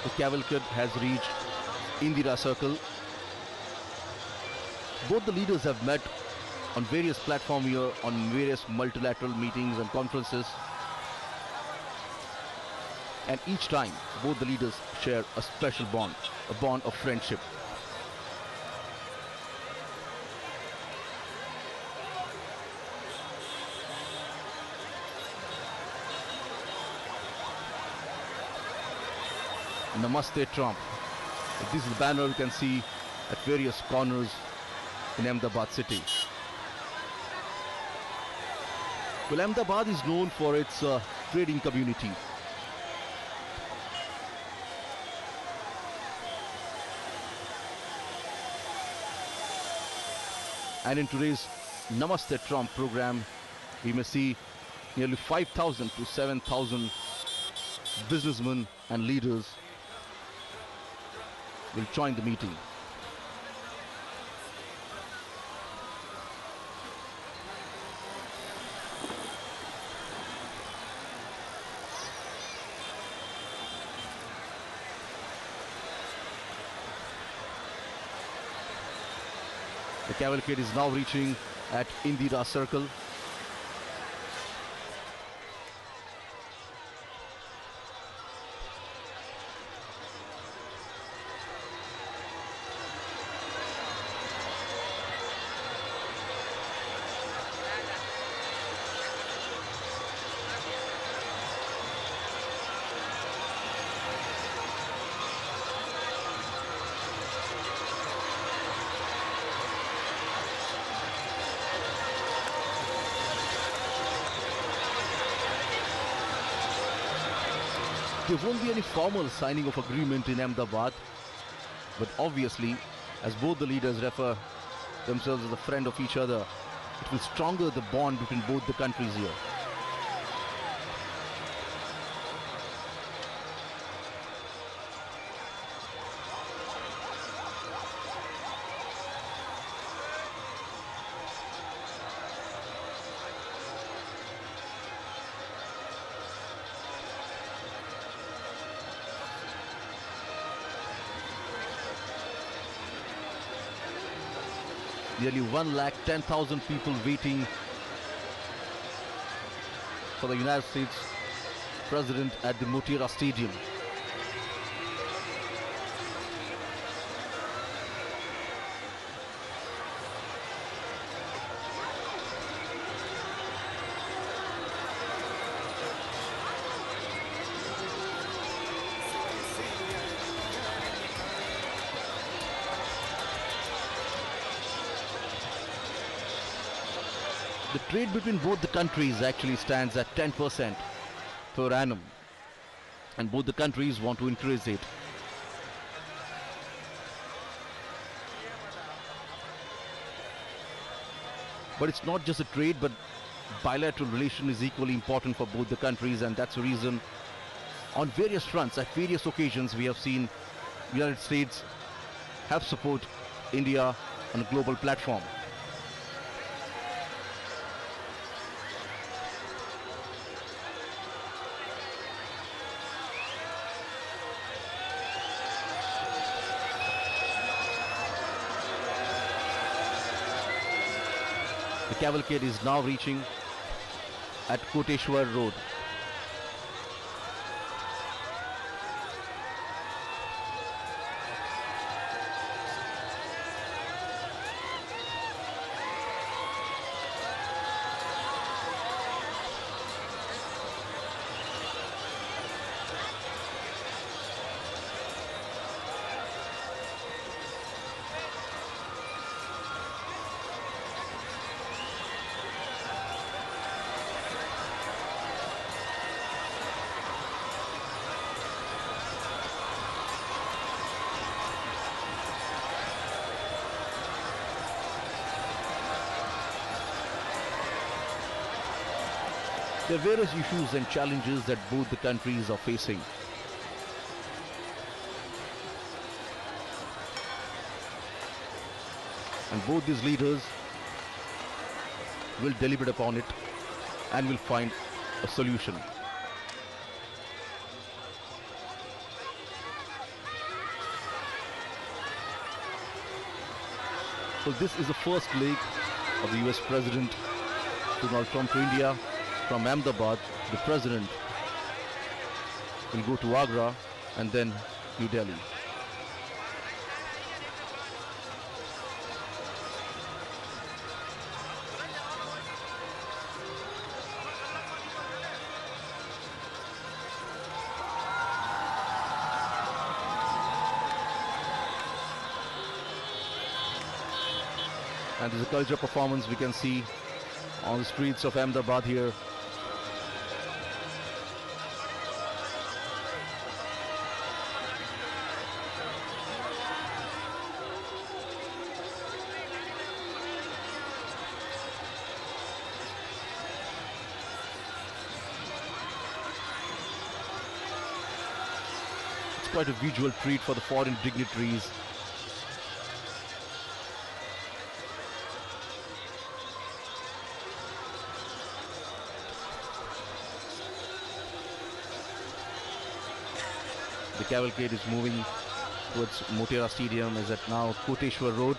The cavalcade has reached Indira Circle. Both the leaders have met on various platforms here, on various multilateral meetings and conferences. And each time, both the leaders share a special bond, a bond of friendship. Namaste Trump. This is the banner you can see at various corners in Ahmedabad city. Well, Ahmedabad is known for its trading community. And in today's Namaste Trump program, we may see nearly 5,000 to 7,000 businessmen and leaders will join the meeting. The cavalcade is now reaching at Indira Circle. There won't be any formal signing of agreement in Ahmedabad, but obviously, as both the leaders refer themselves as a friend of each other, it will stronger the bond between both the countries here. Nearly 110,000 people waiting for the United States President at the Motera Stadium. The trade between both the countries actually stands at 10% per annum, and both the countries want to increase it. But it's not just a trade, but bilateral relation is equally important for both the countries, and that's the reason on various fronts, at various occasions, we have seen United States help support India on a global platform. The cavalcade is now reaching at Koteshwar Road. There are various issues and challenges that both the countries are facing. And both these leaders will deliberate upon it and will find a solution. So this is the first leg of the US President Donald Trump to India. From Ahmedabad, the President will go to Agra and then New Delhi. And there's a cultural performance we can see on the streets of Ahmedabad here. It's quite a visual treat for the foreign dignitaries. The cavalcade is moving towards Motera Stadium, is at now Koteshwar Road.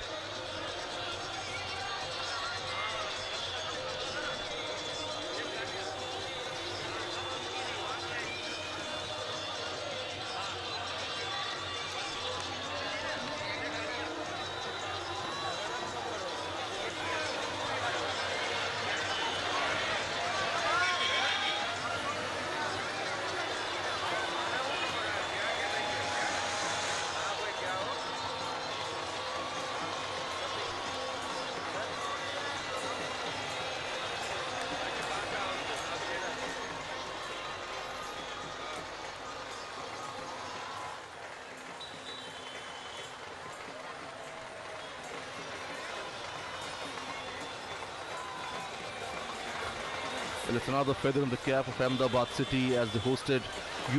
Well, it's another feather in the cap of Ahmedabad city as they hosted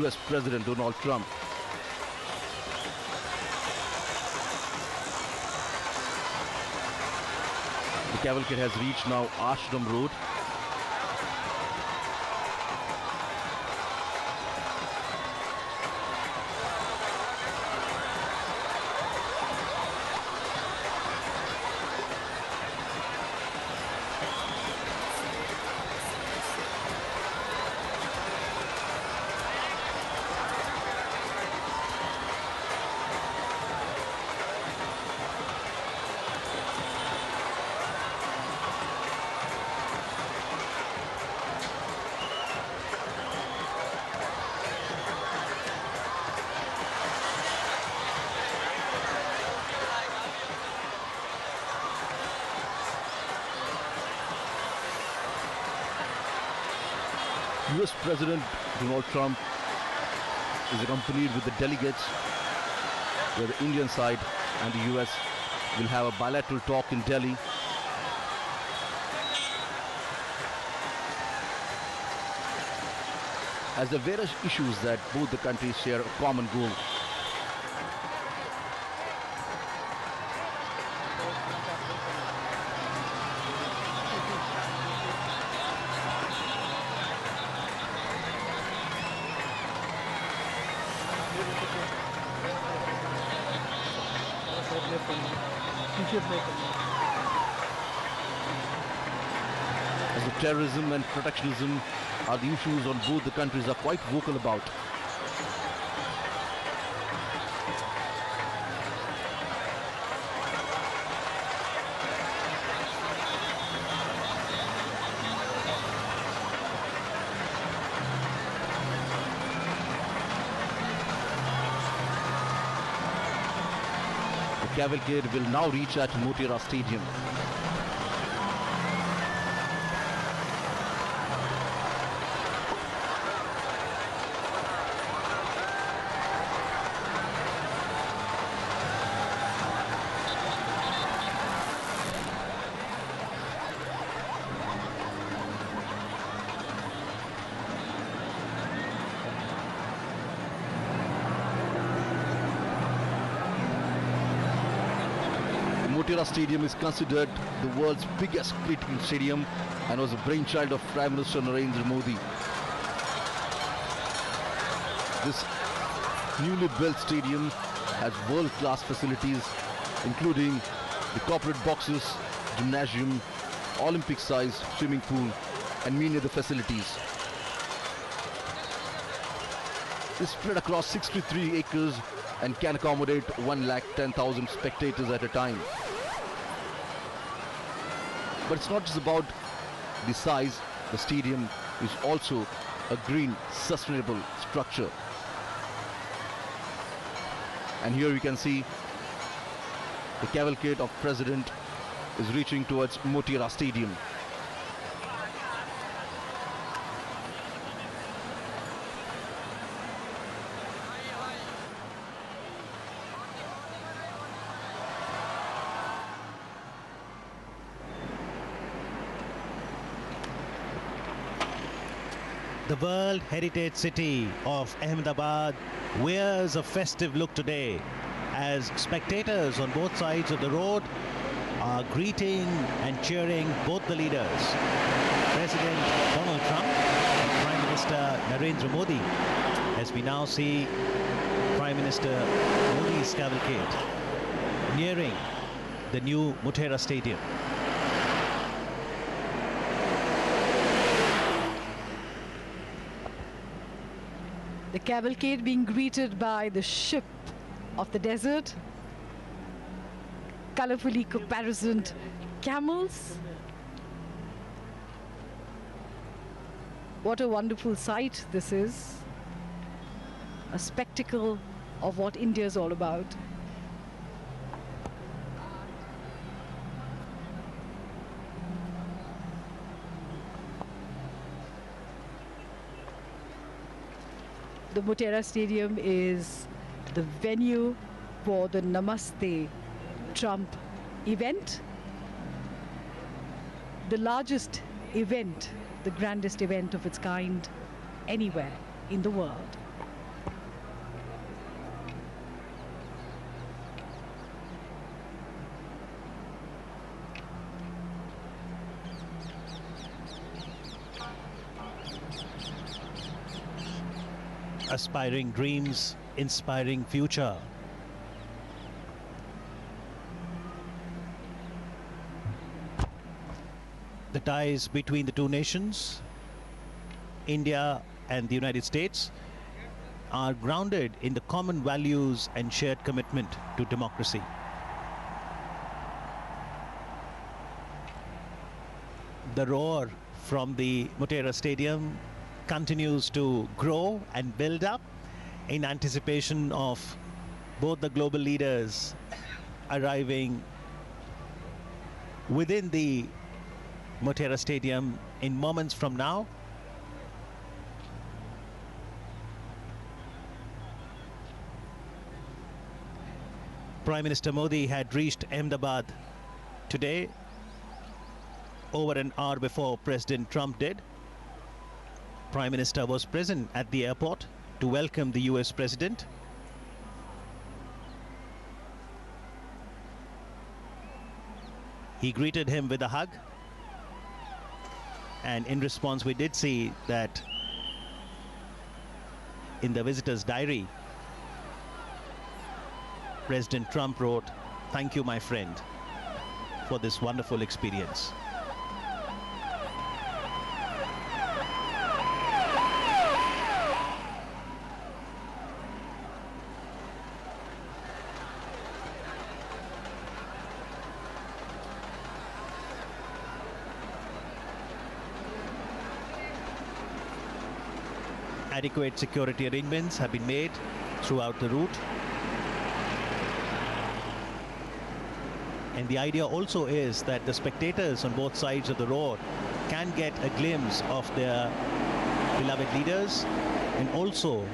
US President Donald Trump. The cavalcade has reached now Ashram Road. US President Donald Trump is accompanied with the delegates, where the Indian side and the US will have a bilateral talk in Delhi. As there are various issues that both the countries share a common goal. As the terrorism and protectionism are the issues on both the countries are quite vocal about. The cavalcade will now reach at Motera Stadium. Motera Stadium is considered the world's biggest cricketing stadium and was a brainchild of Prime Minister Narendra Modi. This newly built stadium has world-class facilities, including the corporate boxes, gymnasium, Olympic-sized swimming pool, and many other facilities. It's spread across 63 acres and can accommodate 110,000 spectators at a time. But it's not just about the size. The stadium is also a green, sustainable structure. And here you can see the cavalcade of President is reaching towards Motera Stadium. The World Heritage City of Ahmedabad wears a festive look today as spectators on both sides of the road are greeting and cheering both the leaders, President Donald Trump and Prime Minister Narendra Modi, as we now see Prime Minister Modi's cavalcade nearing the new Motera Stadium. The cavalcade being greeted by the ship of the desert, colorfully caparisoned camels. What a wonderful sight this is. A spectacle of what India is all about. The Motera Stadium is the venue for the Namaste Trump event. The largest event, the grandest event of its kind anywhere in the world. Aspiring dreams, inspiring future. The ties between the two nations, India and the United States, are grounded in the common values and shared commitment to democracy. The roar from the Motera Stadium continues to grow and build up in anticipation of both the global leaders arriving within the Motera Stadium in moments from now. Prime Minister Modi had reached Ahmedabad today, over an hour before President Trump did. Prime Minister was present at the airport to welcome the US President. He greeted him with a hug. And in response, we did see that in the visitor's diary, President Trump wrote, "Thank you, my friend, for this wonderful experience." Adequate security arrangements have been made throughout the route. And the idea also is that the spectators on both sides of the road can get a glimpse of their beloved leaders and also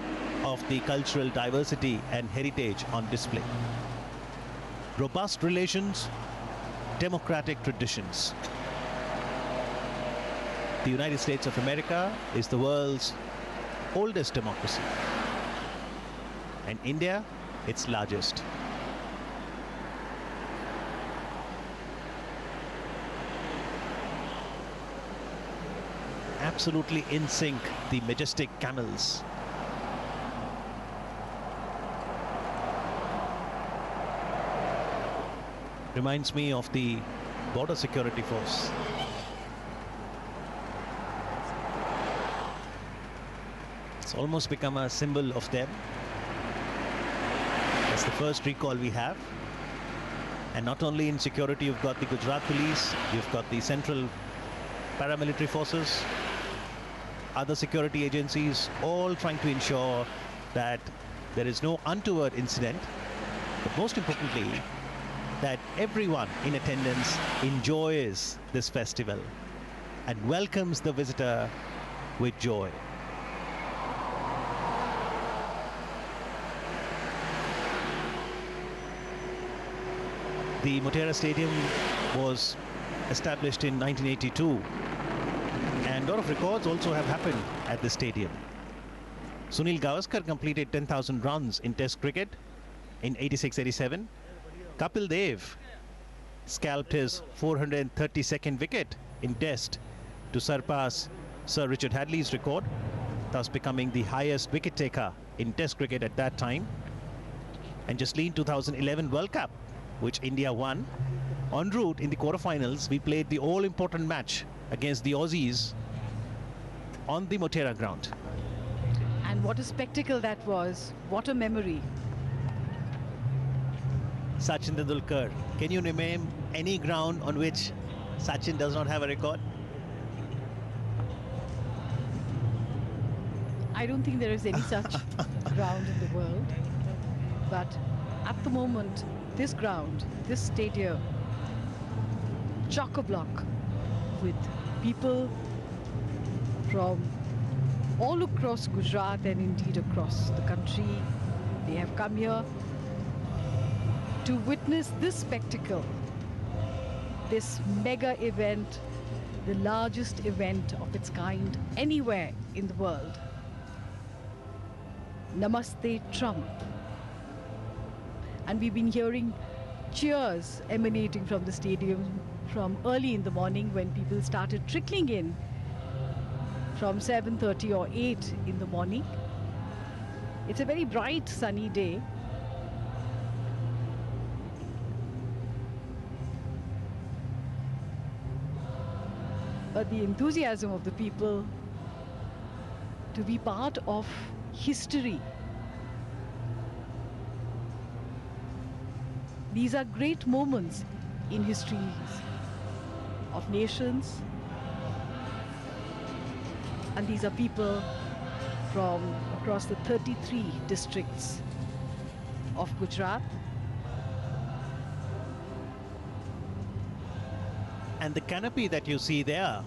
of the cultural diversity and heritage on display. Robust relations, democratic traditions. The United States of America is the world's oldest democracy, and India its largest. Absolutely in sync, the majestic camels. Reminds me of the border security force. It's almost become a symbol of them. That's the first recall we have. And not only in security, you've got the Gujarat police, you've got the central paramilitary forces, other security agencies, all trying to ensure that there is no untoward incident, but most importantly, that everyone in attendance enjoys this festival and welcomes the visitor with joy. The Motera Stadium was established in 1982, and a lot of records also have happened at the stadium. Sunil Gavaskar completed 10,000 runs in Test cricket in 86-87. Kapil Dev scalped his 432nd wicket in Test to surpass Sir Richard Hadley's record, thus becoming the highest wicket taker in Test cricket at that time. And Jasleen 2011 World Cup, which India won. En route in the quarterfinals, we played the all-important match against the Aussies on the Motera ground. And what a spectacle that was. What a memory. Sachin Tendulkar. Can you name any ground on which Sachin does not have a record? I don't think there is any such ground in the world. But at the moment, this ground, this stadium, chock-a-block with people from all across Gujarat and indeed across the country. They have come here to witness this spectacle, this mega event, the largest event of its kind anywhere in the world. Namaste Trump. And we've been hearing cheers emanating from the stadium from early in the morning when people started trickling in from 7:30 or 8 in the morning. It's a very bright, sunny day. But the enthusiasm of the people to be part of history. These are great moments in histories of nations, and these are people from across the 33 districts of Gujarat. And the canopy that you see there,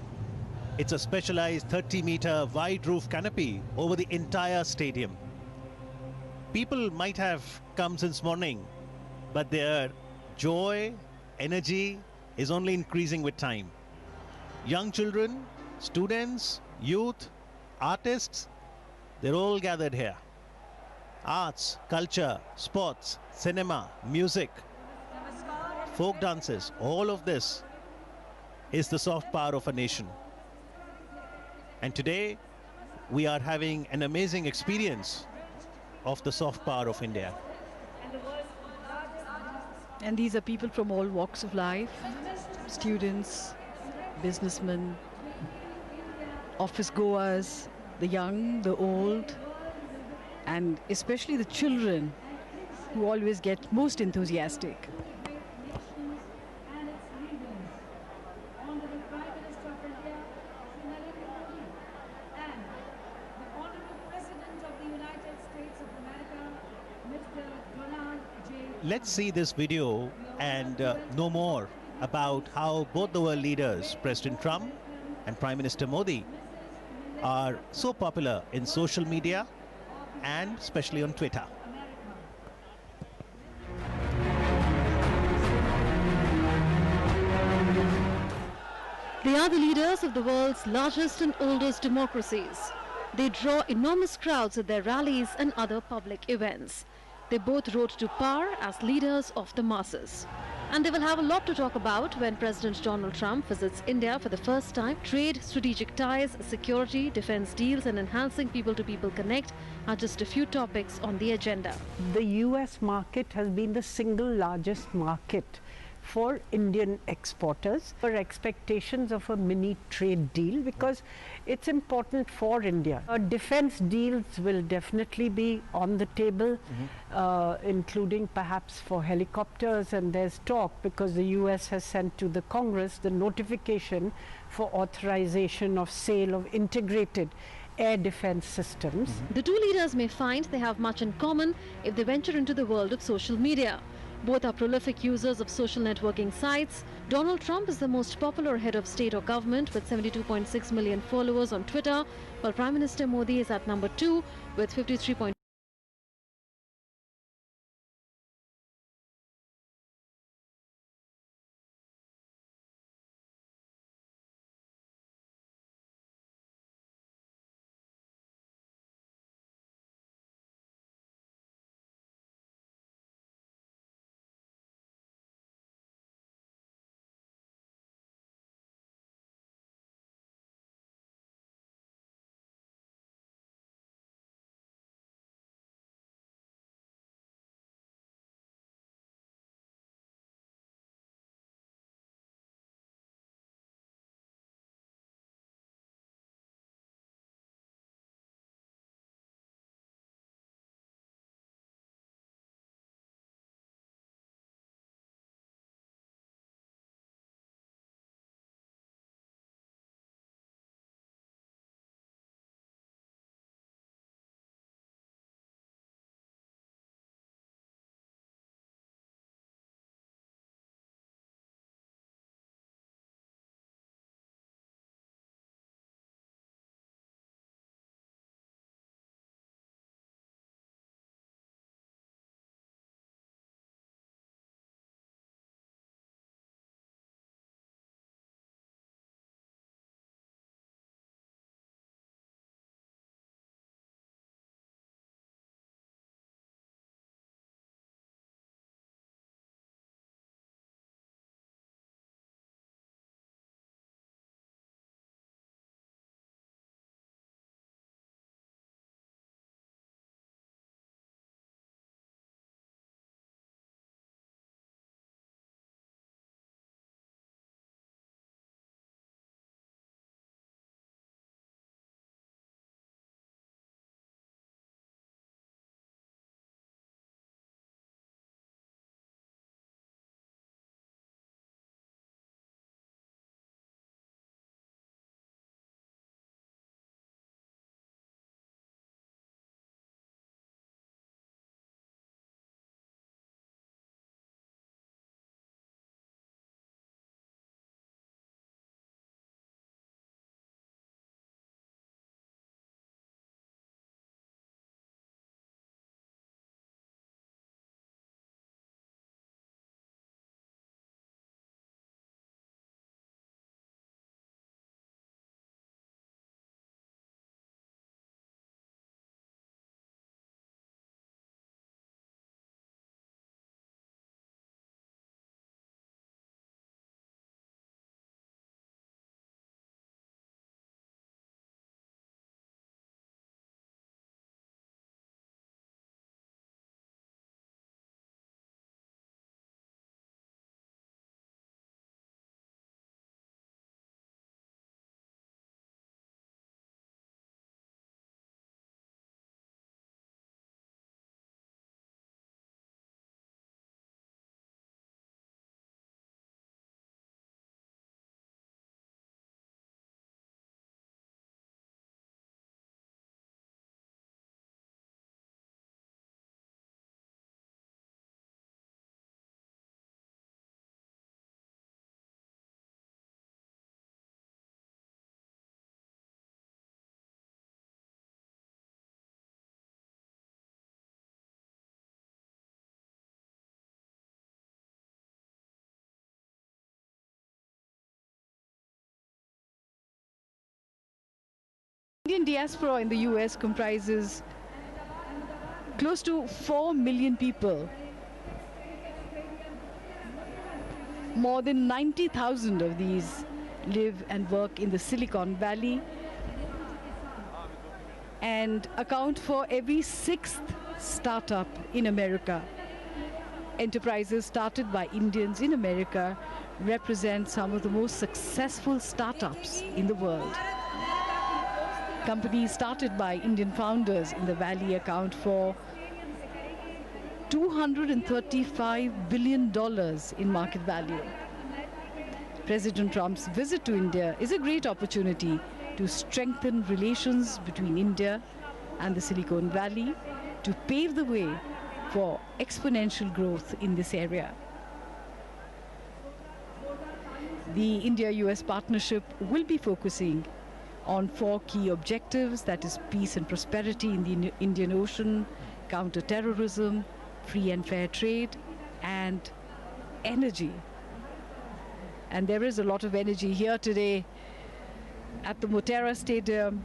it's a specialized 30-meter wide roof canopy over the entire stadium. People might have come since morning but their joy, energy is only increasing with time. Young children, students, youth, artists, they're all gathered here. Arts, culture, sports, cinema, music, folk dances, all of this is the soft power of a nation. And today, we are having an amazing experience of the soft power of India. And these are people from all walks of life, students, businessmen, office goers, the young, the old, and especially the children who always get most enthusiastic. Let's see this video and know more about how both the world leaders, President Trump and Prime Minister Modi, are so popular in social media and especially on Twitter. They are the leaders of the world's largest and oldest democracies. They draw enormous crowds at their rallies and other public events. They both rose to power as leaders of the masses. And they will have a lot to talk about when President Donald Trump visits India for the first time. Trade, strategic ties, security, defense deals and enhancing people-to-people connect are just a few topics on the agenda. The US market has been the single largest market for Indian exporters. For expectations of a mini trade deal because it's important for India. Defense deals will definitely be on the table, including perhaps for helicopters, and there's talk because the US has sent to the Congress the notification for authorization of sale of integrated air defense systems. The two leaders may find they have much in common if they venture into the world of social media. Both are prolific users of social networking sites. Donald Trump is the most popular head of state or government with 72.6 million followers on Twitter, while Prime Minister Modi is at number 2 with 53. Indian diaspora in the US comprises close to 4 million people. More than 90,000 of these live and work in the Silicon Valley and account for every sixth startup in America. Enterprises started by Indians in America represent some of the most successful startups in the world. Companies started by Indian founders in the Valley account for $235 billion in market value. President Trump's visit to India is a great opportunity to strengthen relations between India and the Silicon Valley to pave the way for exponential growth in this area. The India-US partnership will be focusing on 4 key objectives, that is peace and prosperity in the Indian Ocean, counter-terrorism, free and fair trade, and energy. And there is a lot of energy here today at the Motera Stadium.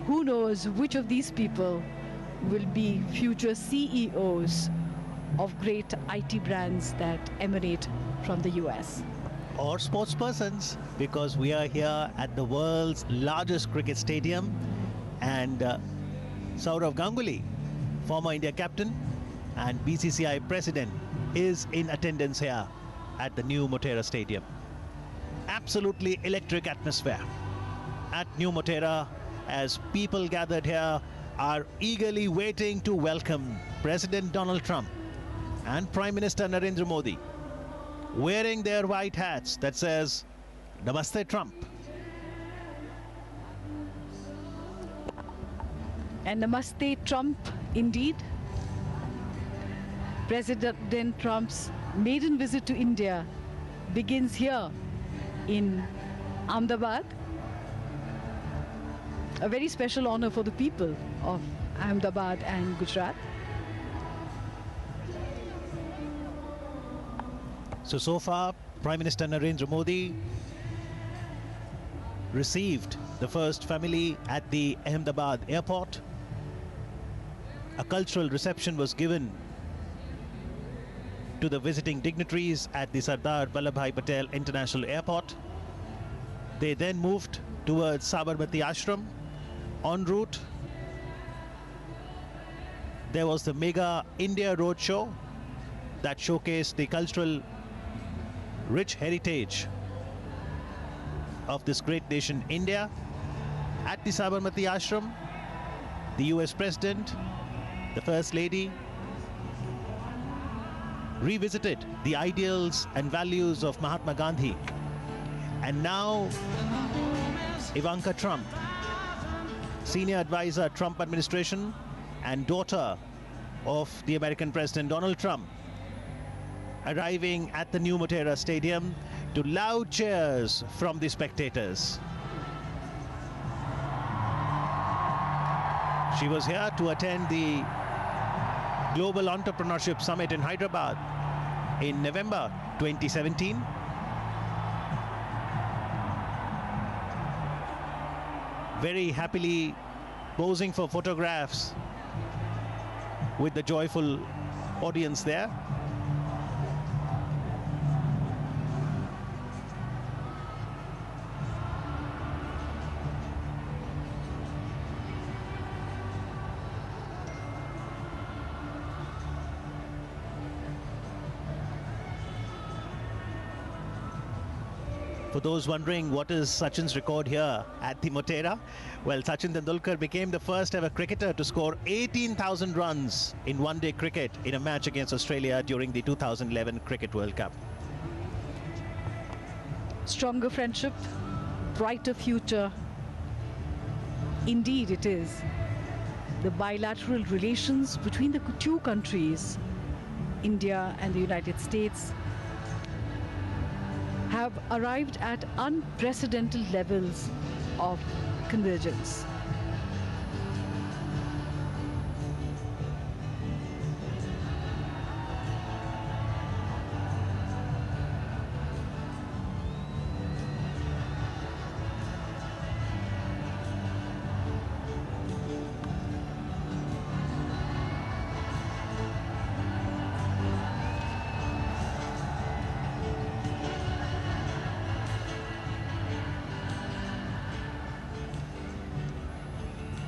Who knows which of these people will be future CEOs of great IT brands that emanate from the US. Or sports persons, because we are here at the world's largest cricket stadium, and Sourav Ganguly, former India captain and BCCI president, is in attendance here at the new Motera Stadium. Absolutely electric atmosphere at New Motera as people gathered here are eagerly waiting to welcome President Donald Trump and Prime Minister Narendra Modi, wearing their white hats that says Namaste Trump. And Namaste Trump indeed. President Trump's maiden visit to India begins here in Ahmedabad. A very special honor for the people of Ahmedabad and Gujarat. So far, Prime Minister Narendra Modi received the first family at the Ahmedabad airport. A cultural reception was given to the visiting dignitaries at the Sardar Vallabhbhai Patel International Airport. They then moved towards Sabarmati Ashram. En route, there was the Mega India Roadshow that showcased the cultural rich heritage of this great nation, India. At the Sabarmati Ashram, the US President, the First Lady, revisited the ideals and values of Mahatma Gandhi. And now, Ivanka Trump, senior advisor, Trump administration, and daughter of the American President Donald Trump, arriving at the new Motera Stadium to loud cheers from the spectators. She was here to attend the Global Entrepreneurship Summit in Hyderabad in November 2017. Very happily posing for photographs with the joyful audience there. For those wondering what is Sachin's record here at the Motera, well, Sachin Tendulkar became the first ever cricketer to score 18,000 runs in one-day cricket in a match against Australia during the 2011 Cricket World Cup. Stronger friendship, brighter future. Indeed it is. The bilateral relations between the two countries, India and the United States, have arrived at unprecedented levels of convergence.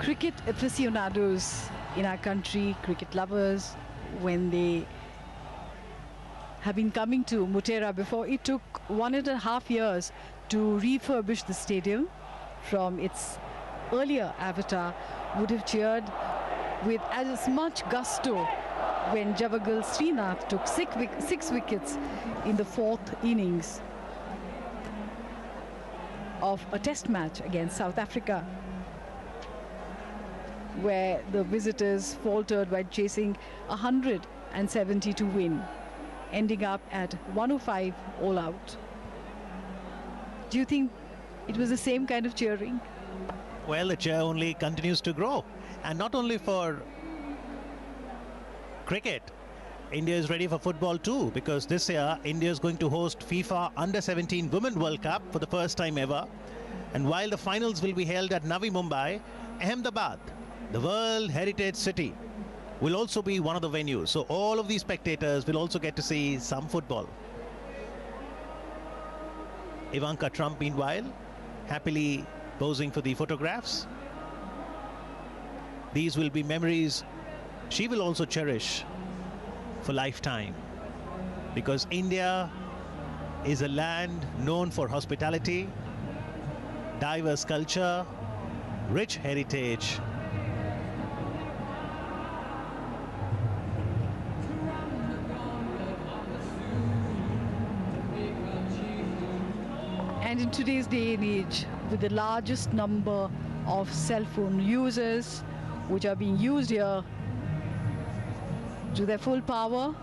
cricket aficionados in our country, cricket lovers, when they have been coming to Motera before, it took 1.5 years to refurbish the stadium from its earlier avatar, would have cheered with as much gusto when Javagal Srinath took 6 wickets in the 4th innings of a test match against South Africa, where the visitors faltered while chasing 170 to win, ending up at 105 all out. Do you think it was the same kind of cheering? Well, the cheer only continues to grow, and not only for cricket. India is ready for football too, because this year India is going to host FIFA Under-17 Women World Cup for the first time ever. And while the finals will be held at Navi Mumbai, Ahmedabad, the World Heritage City, will also be one of the venues. So all of these spectators will also get to see some football. Ivanka Trump, meanwhile, happily posing for the photographs. These will be memories she will also cherish for lifetime, because India is a land known for hospitality, diverse culture, rich heritage. And in today's day and age, with the largest number of cell phone users which are being used here to their full power,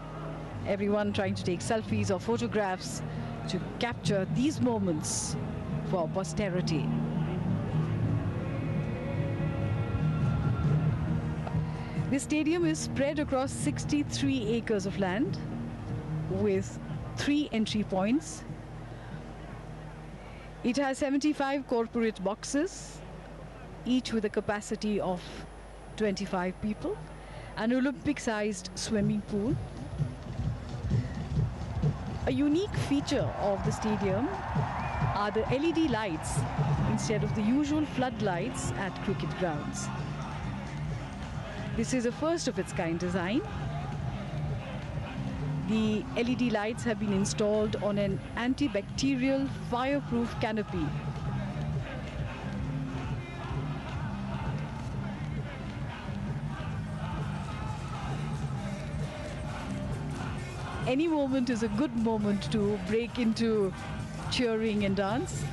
everyone trying to take selfies or photographs to capture these moments for posterity. This stadium is spread across 63 acres of land with 3 entry points. It has 75 corporate boxes, each with a capacity of 25 people, an Olympic-sized swimming pool. A unique feature of the stadium are the LED lights instead of the usual floodlights at cricket grounds. This is a first of its kind design. The LED lights have been installed on an antibacterial fireproof canopy. Any moment is a good moment to break into cheering and dance.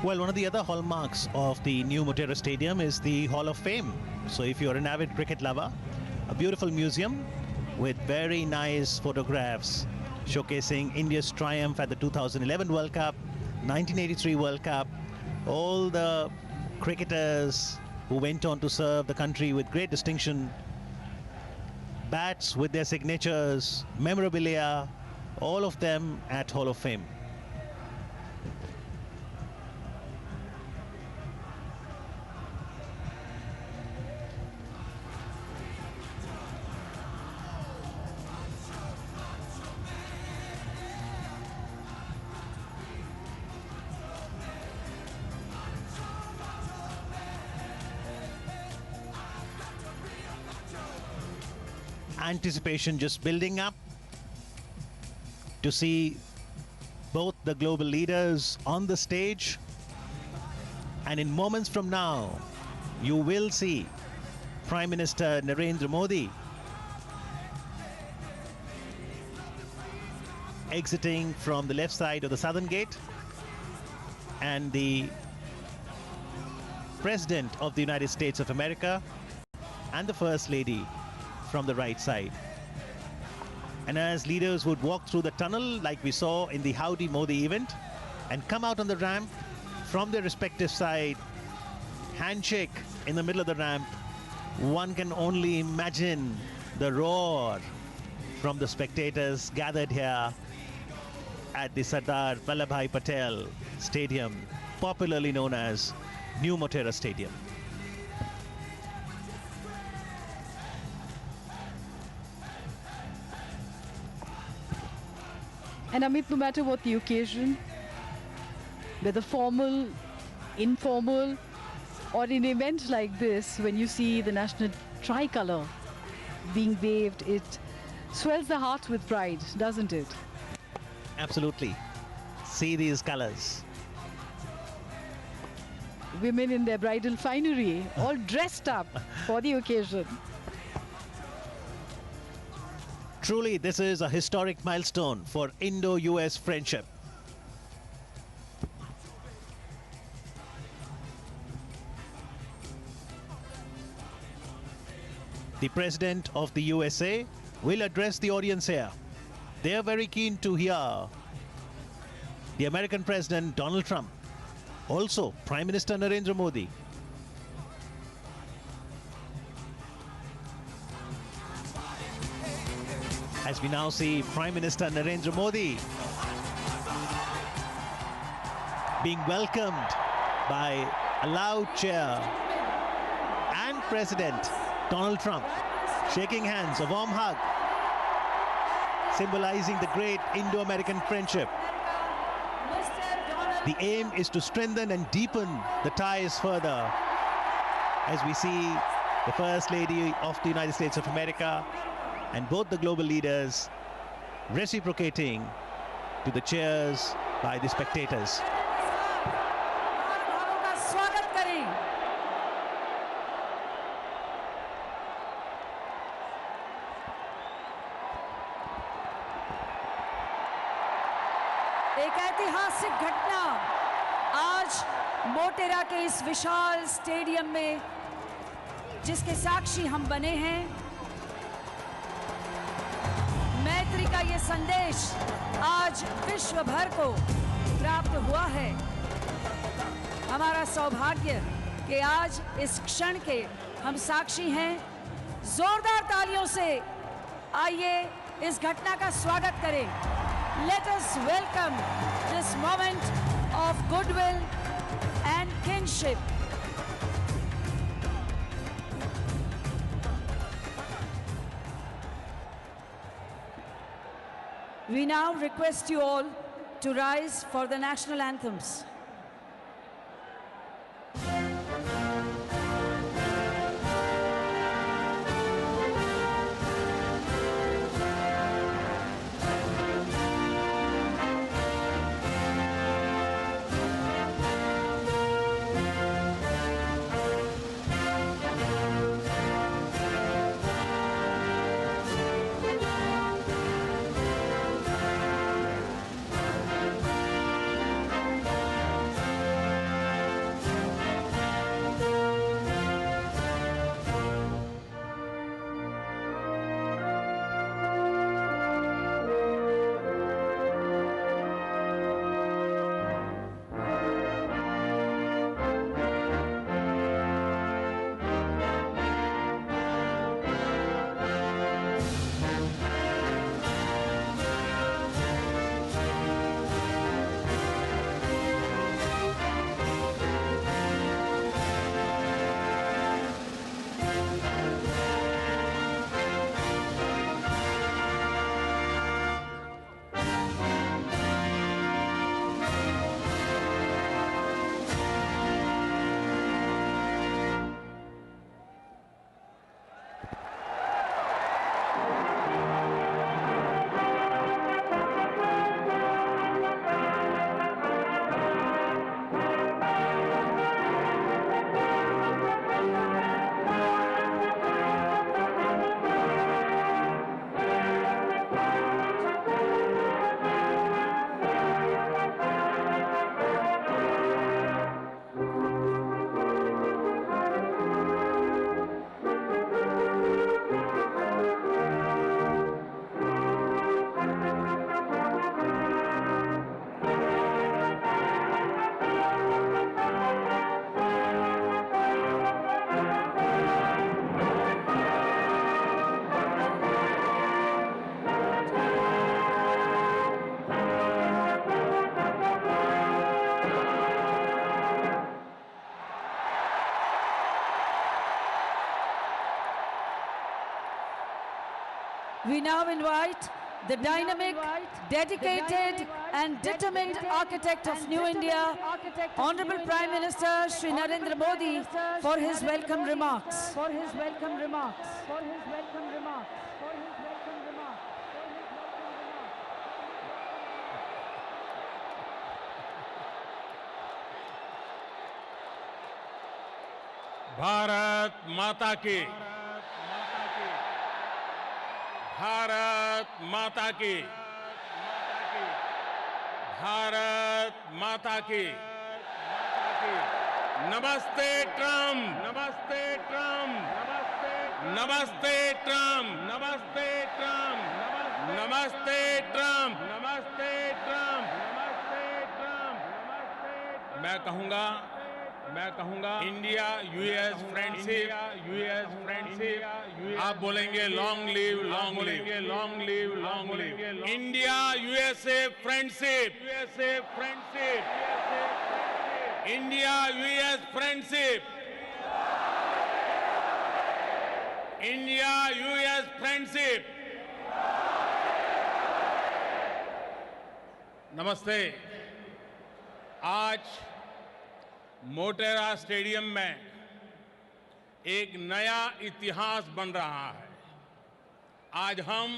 Well, one of the other hallmarks of the new Motera Stadium is the Hall of Fame. So if you're an avid cricket lover, a beautiful museum with very nice photographs showcasing India's triumph at the 2011 World Cup, 1983 World Cup, all the cricketers who went on to serve the country with great distinction, bats with their signatures, memorabilia, all of them at Hall of Fame. Anticipation just building up to see both the global leaders on the stage, and in moments from now you will see Prime Minister Narendra Modi exiting from the left side of the southern gate, and the President of the United States of America and the First Lady from the right side. And as leaders would walk through the tunnel like we saw in the Howdy Modi event and come out on the ramp from their respective side, handshake in the middle of the ramp, one can only imagine the roar from the spectators gathered here at the Sardar Vallabhbhai Patel Stadium, popularly known as New Motera Stadium. And Amit, no matter what the occasion, whether formal, informal, or in events like this, when you see the national tricolor being waved, it swells the heart with pride, doesn't it? Absolutely. See these colors. Women in their bridal finery, all dressed up for the occasion. Truly, this is a historic milestone for Indo-US friendship. The President of the USA will address the audience here. They are very keen to hear the American President Donald Trump, also Prime Minister Narendra Modi. As we now see Prime Minister Narendra Modi being welcomed by a loud cheer, and President Donald Trump shaking hands, a warm hug, symbolizing the great Indo-American friendship. The aim is to strengthen and deepen the ties further, as we see the First Lady of the United States of America and both the global leaders reciprocating to the cheers by the spectators. एक ऐतिहासिक घटना आज मोटेरा के इस विशाल stadium में जिसके साक्षी हम बने हैं। मैत्री का ये संदेश आज विश्व भर को प्राप्त हुआ है। हमारा सौभाग्य कि आज इस क्षण के हम साक्षी हैं। जोरदार तालियों से आइए इस घटना का स्वागत करें। Let us welcome this moment of goodwill and kinship. We now request you all to rise for the national anthems. We now invite the dynamic, dedicated and determined architect of New India, Honorable Prime Minister Shri Narendra Modi, for his welcome remarks. Bharat माता की, भारत माता की, भारत माता की। नमस्ते Trump, नमस्ते Trump, नमस्ते Trump, नमस्ते ट्रम्प, नमस्ते ट्रम्प, नमस्ते ट्रम्प, नमस्ते ट्रम्प। मैं कहूंगा इंडिया यूएस फ्रेंडशिप, आप बोलेंगे long live, long live, long live, long live. India USA friendship, India US friendship, India US friendship. नमस्ते। आज मोटेरा स्टेडियम में एक नया इतिहास बन रहा है। आज हम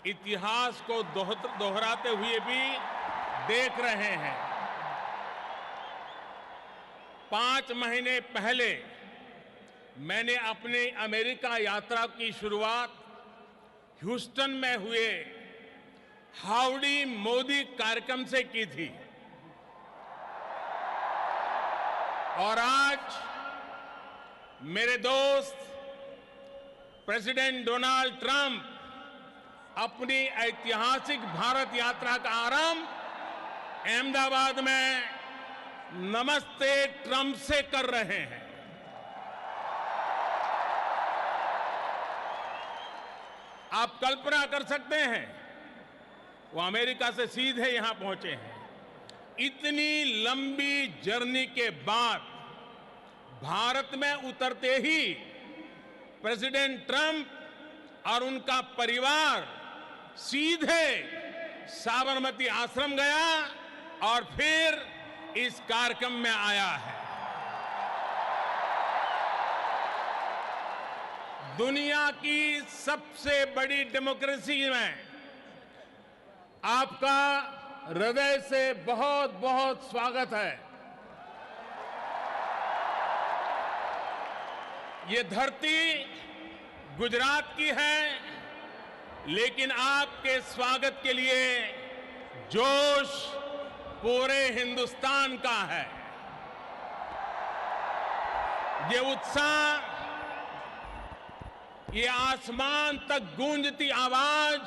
इतिहास को दोहराते हुए भी देख रहे हैं। 5 महीने पहले मैंने अपनी अमेरिका यात्रा की शुरुआत ह्यूस्टन में हुए हाउडी मोदी कार्यक्रम से की थी और आज मेरे दोस्त प्रेसिडेंट डोनाल्ड ट्रंप अपनी ऐतिहासिक भारत यात्रा का आरंभ अहमदाबाद में नमस्ते ट्रंप से कर रहे हैं। आप कल्पना कर सकते हैं, वो अमेरिका से सीधे यहां पहुंचे हैं। इतनी लंबी जर्नी के बाद भारत में उतरते ही प्रेसिडेंट ट्रंप और उनका परिवार सीधे साबरमती आश्रम गया और फिर इस कार्यक्रम में आया है। दुनिया की सबसे बड़ी डेमोक्रेसी में आपका हृदय से बहुत बहुत स्वागत है। ये धरती गुजरात की है, लेकिन आपके स्वागत के लिए जोश पूरे हिंदुस्तान का है। ये उत्साह, ये आसमान तक गूंजती आवाज,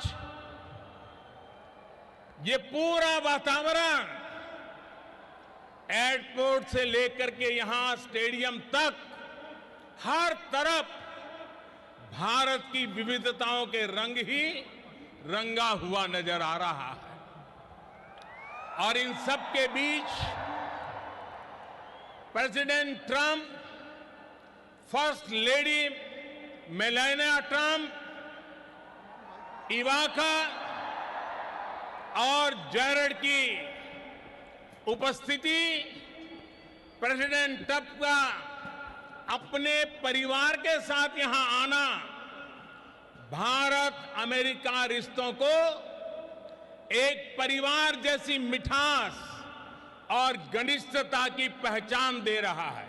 ये पूरा वातावरण एयरपोर्ट से लेकर के यहां स्टेडियम तक हर तरफ भारत की विविधताओं के रंग ही रंगा हुआ नजर आ रहा है। और इन सब के बीच president Trump, first lady Melania Trump, Ivanka और जैरेड की उपस्थिति, प्रेसिडेंट ट्रंप का अपने परिवार के साथ यहां आना भारत अमेरिका रिश्तों को एक परिवार जैसी मिठास और घनिष्ठता की पहचान दे रहा है।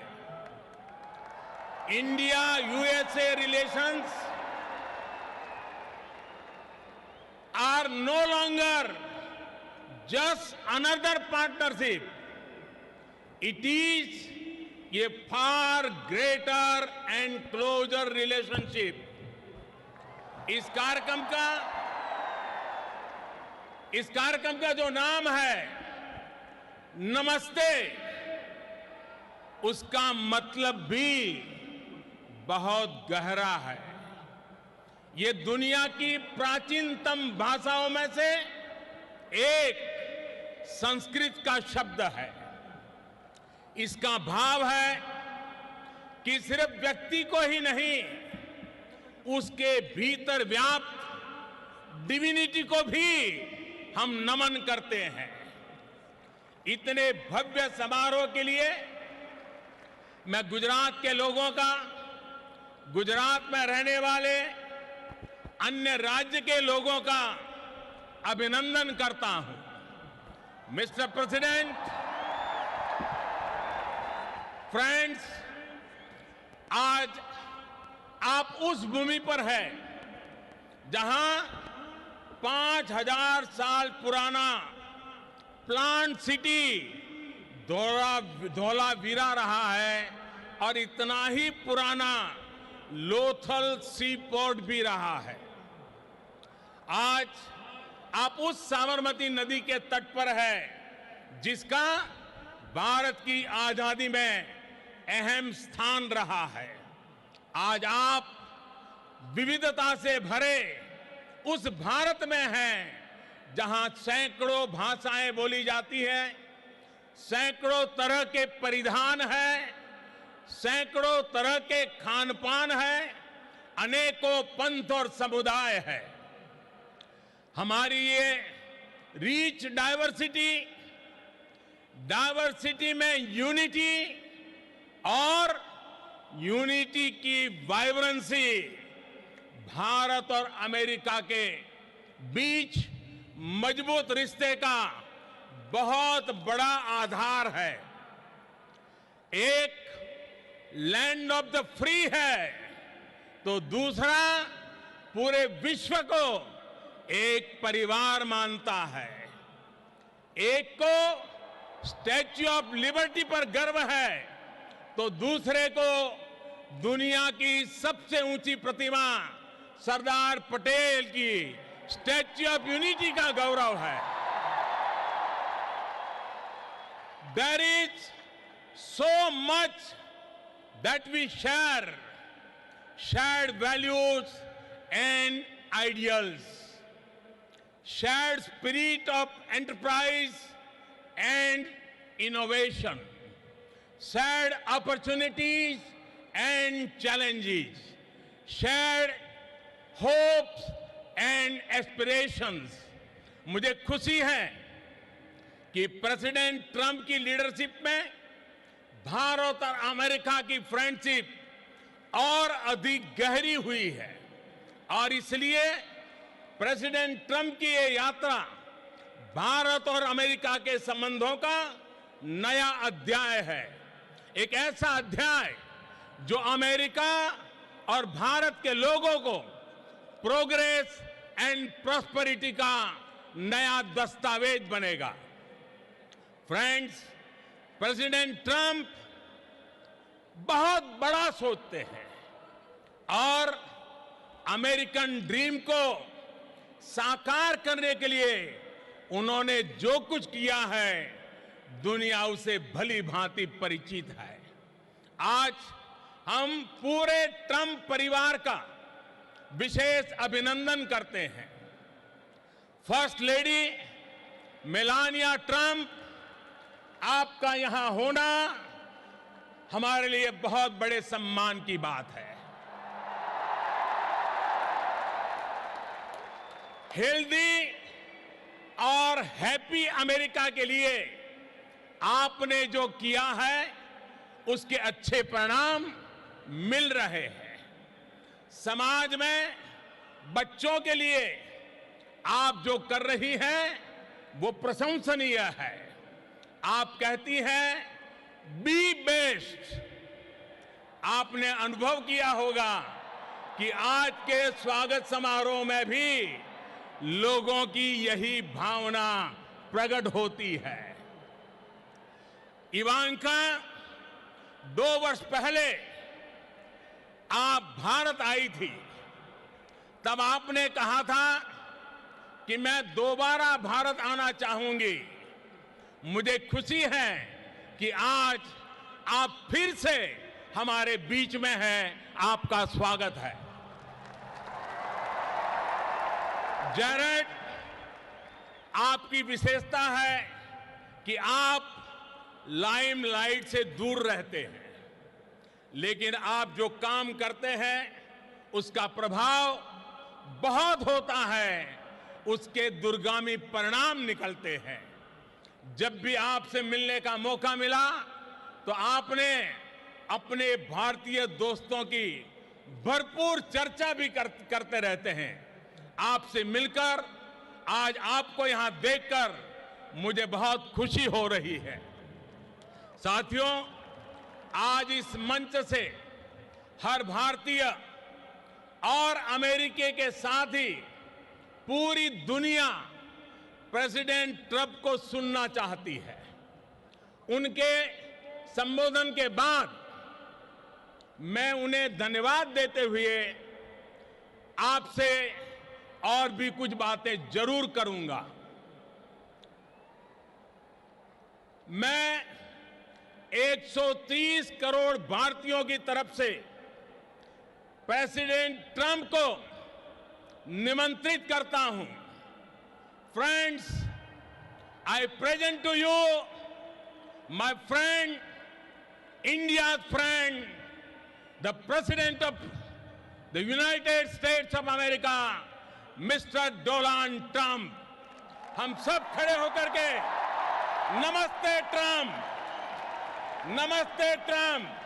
India USA relations are no longer just another partnership. It is a far greater and closer relationship. इस कार्यक्रम का जो नाम है नमस्ते, उसका मतलब भी बहुत गहरा है। ये दुनिया की प्राचीनतम भाषाओं में से एक संस्कृत का शब्द है। इसका भाव है कि सिर्फ व्यक्ति को ही नहीं, उसके भीतर व्याप्त डिविनिटी को भी हम नमन करते हैं। इतने भव्य समारोह के लिए मैं गुजरात के लोगों का, गुजरात में रहने वाले अन्य राज्य के लोगों का अभिनंदन करता हूं। मिस्टर प्रेसिडेंट, फ्रेंड्स, आज आप उस भूमि पर हैं जहां 5000 साल पुराना प्लांट सिटी धौलावीरा रहा है और इतना ही पुराना लोथल सी पोर्ट भी रहा है। आज आप उस साबरमती नदी के तट पर है जिसका भारत की आजादी में अहम स्थान रहा है। आज आप विविधता से भरे उस भारत में हैं जहां सैकड़ों भाषाएं बोली जाती हैं, सैकड़ों तरह के परिधान हैं, सैकड़ों तरह के खान पान है, अनेकों पंथ और समुदाय है। हमारी ये रिच डाइवर्सिटी में यूनिटी और यूनिटी की वाइब्रेंसी भारत और अमेरिका के बीच मजबूत रिश्ते का बहुत बड़ा आधार है। एक लैंड ऑफ द फ्री है तो दूसरा पूरे विश्व को एक परिवार मानता है। एक को स्टैच्यू ऑफ लिबर्टी पर गर्व है तो दूसरे को दुनिया की सबसे ऊंची प्रतिमा सरदार पटेल की स्टैच्यू ऑफ यूनिटी का गौरव है। There is so much that we share, shared values and ideals, shared spirit of enterprise and innovation, shared opportunities and challenges, shared hopes and aspirations. मुझे खुशी है कि प्रेसिडेंट ट्रंप की लीडरशिप में भारत और अमेरिका की फ्रेंडशिप और अधिक गहरी हुई है और इसलिए प्रेसिडेंट ट्रंप की ये यात्रा भारत और अमेरिका के संबंधों का नया अध्याय है। एक ऐसा अध्याय जो अमेरिका और भारत के लोगों को प्रोग्रेस एंड प्रॉस्पेरिटी का नया दस्तावेज बनेगा। फ्रेंड्स, प्रेसिडेंट ट्रंप बहुत बड़ा सोचते हैं और अमेरिकन ड्रीम को साकार करने के लिए उन्होंने जो कुछ किया है दुनिया उसे भली भांति परिचित है। आज हम पूरे ट्रंप परिवार का विशेष अभिनंदन करते हैं। फर्स्ट लेडी मेलानिया ट्रंप, आपका यहां होना हमारे लिए बहुत बड़े सम्मान की बात है। हेल्दी और हैप्पी अमेरिका के लिए आपने जो किया है उसके अच्छे परिणाम मिल रहे हैं। समाज में बच्चों के लिए आप जो कर रही हैं वो प्रशंसनीय है। आप कहती हैं बी बेस्ट। आपने अनुभव किया होगा कि आज के स्वागत समारोह में भी लोगों की यही भावना प्रकट होती है। इवांका 2 वर्ष पहले आप भारत आई थी, तब आपने कहा था कि मैं दोबारा भारत आना चाहूंगी। मुझे खुशी है कि आज आप फिर से हमारे बीच में हैं। आपका स्वागत है। जैरेड, आपकी विशेषता है कि आप लाइमलाइट से दूर रहते हैं, लेकिन आप जो काम करते हैं उसका प्रभाव बहुत होता है उसके दूरगामी परिणाम निकलते हैं। जब भी आपसे मिलने का मौका मिला तो आपने अपने भारतीय दोस्तों की भरपूर चर्चा भी करते रहते हैं। आपसे मिलकर, आज आपको यहां देखकर मुझे बहुत खुशी हो रही है। साथियों, आज इस मंच से हर भारतीय और अमेरिकी के साथ ही पूरी दुनिया प्रेसिडेंट ट्रंप को सुनना चाहती है। उनके संबोधन के बाद मैं उन्हें धन्यवाद देते हुए आपसे और भी कुछ बातें जरूर करूंगा। मैं 130 करोड़ भारतीयों की तरफ से प्रेसिडेंट ट्रंप को निमंत्रित करता हूं। Friends, I present to you my friend, India's friend, the President of the United States of America, Mr. Donald Trump। हम सब खड़े होकर के नमस्ते ट्रंप, नमस्ते Trump.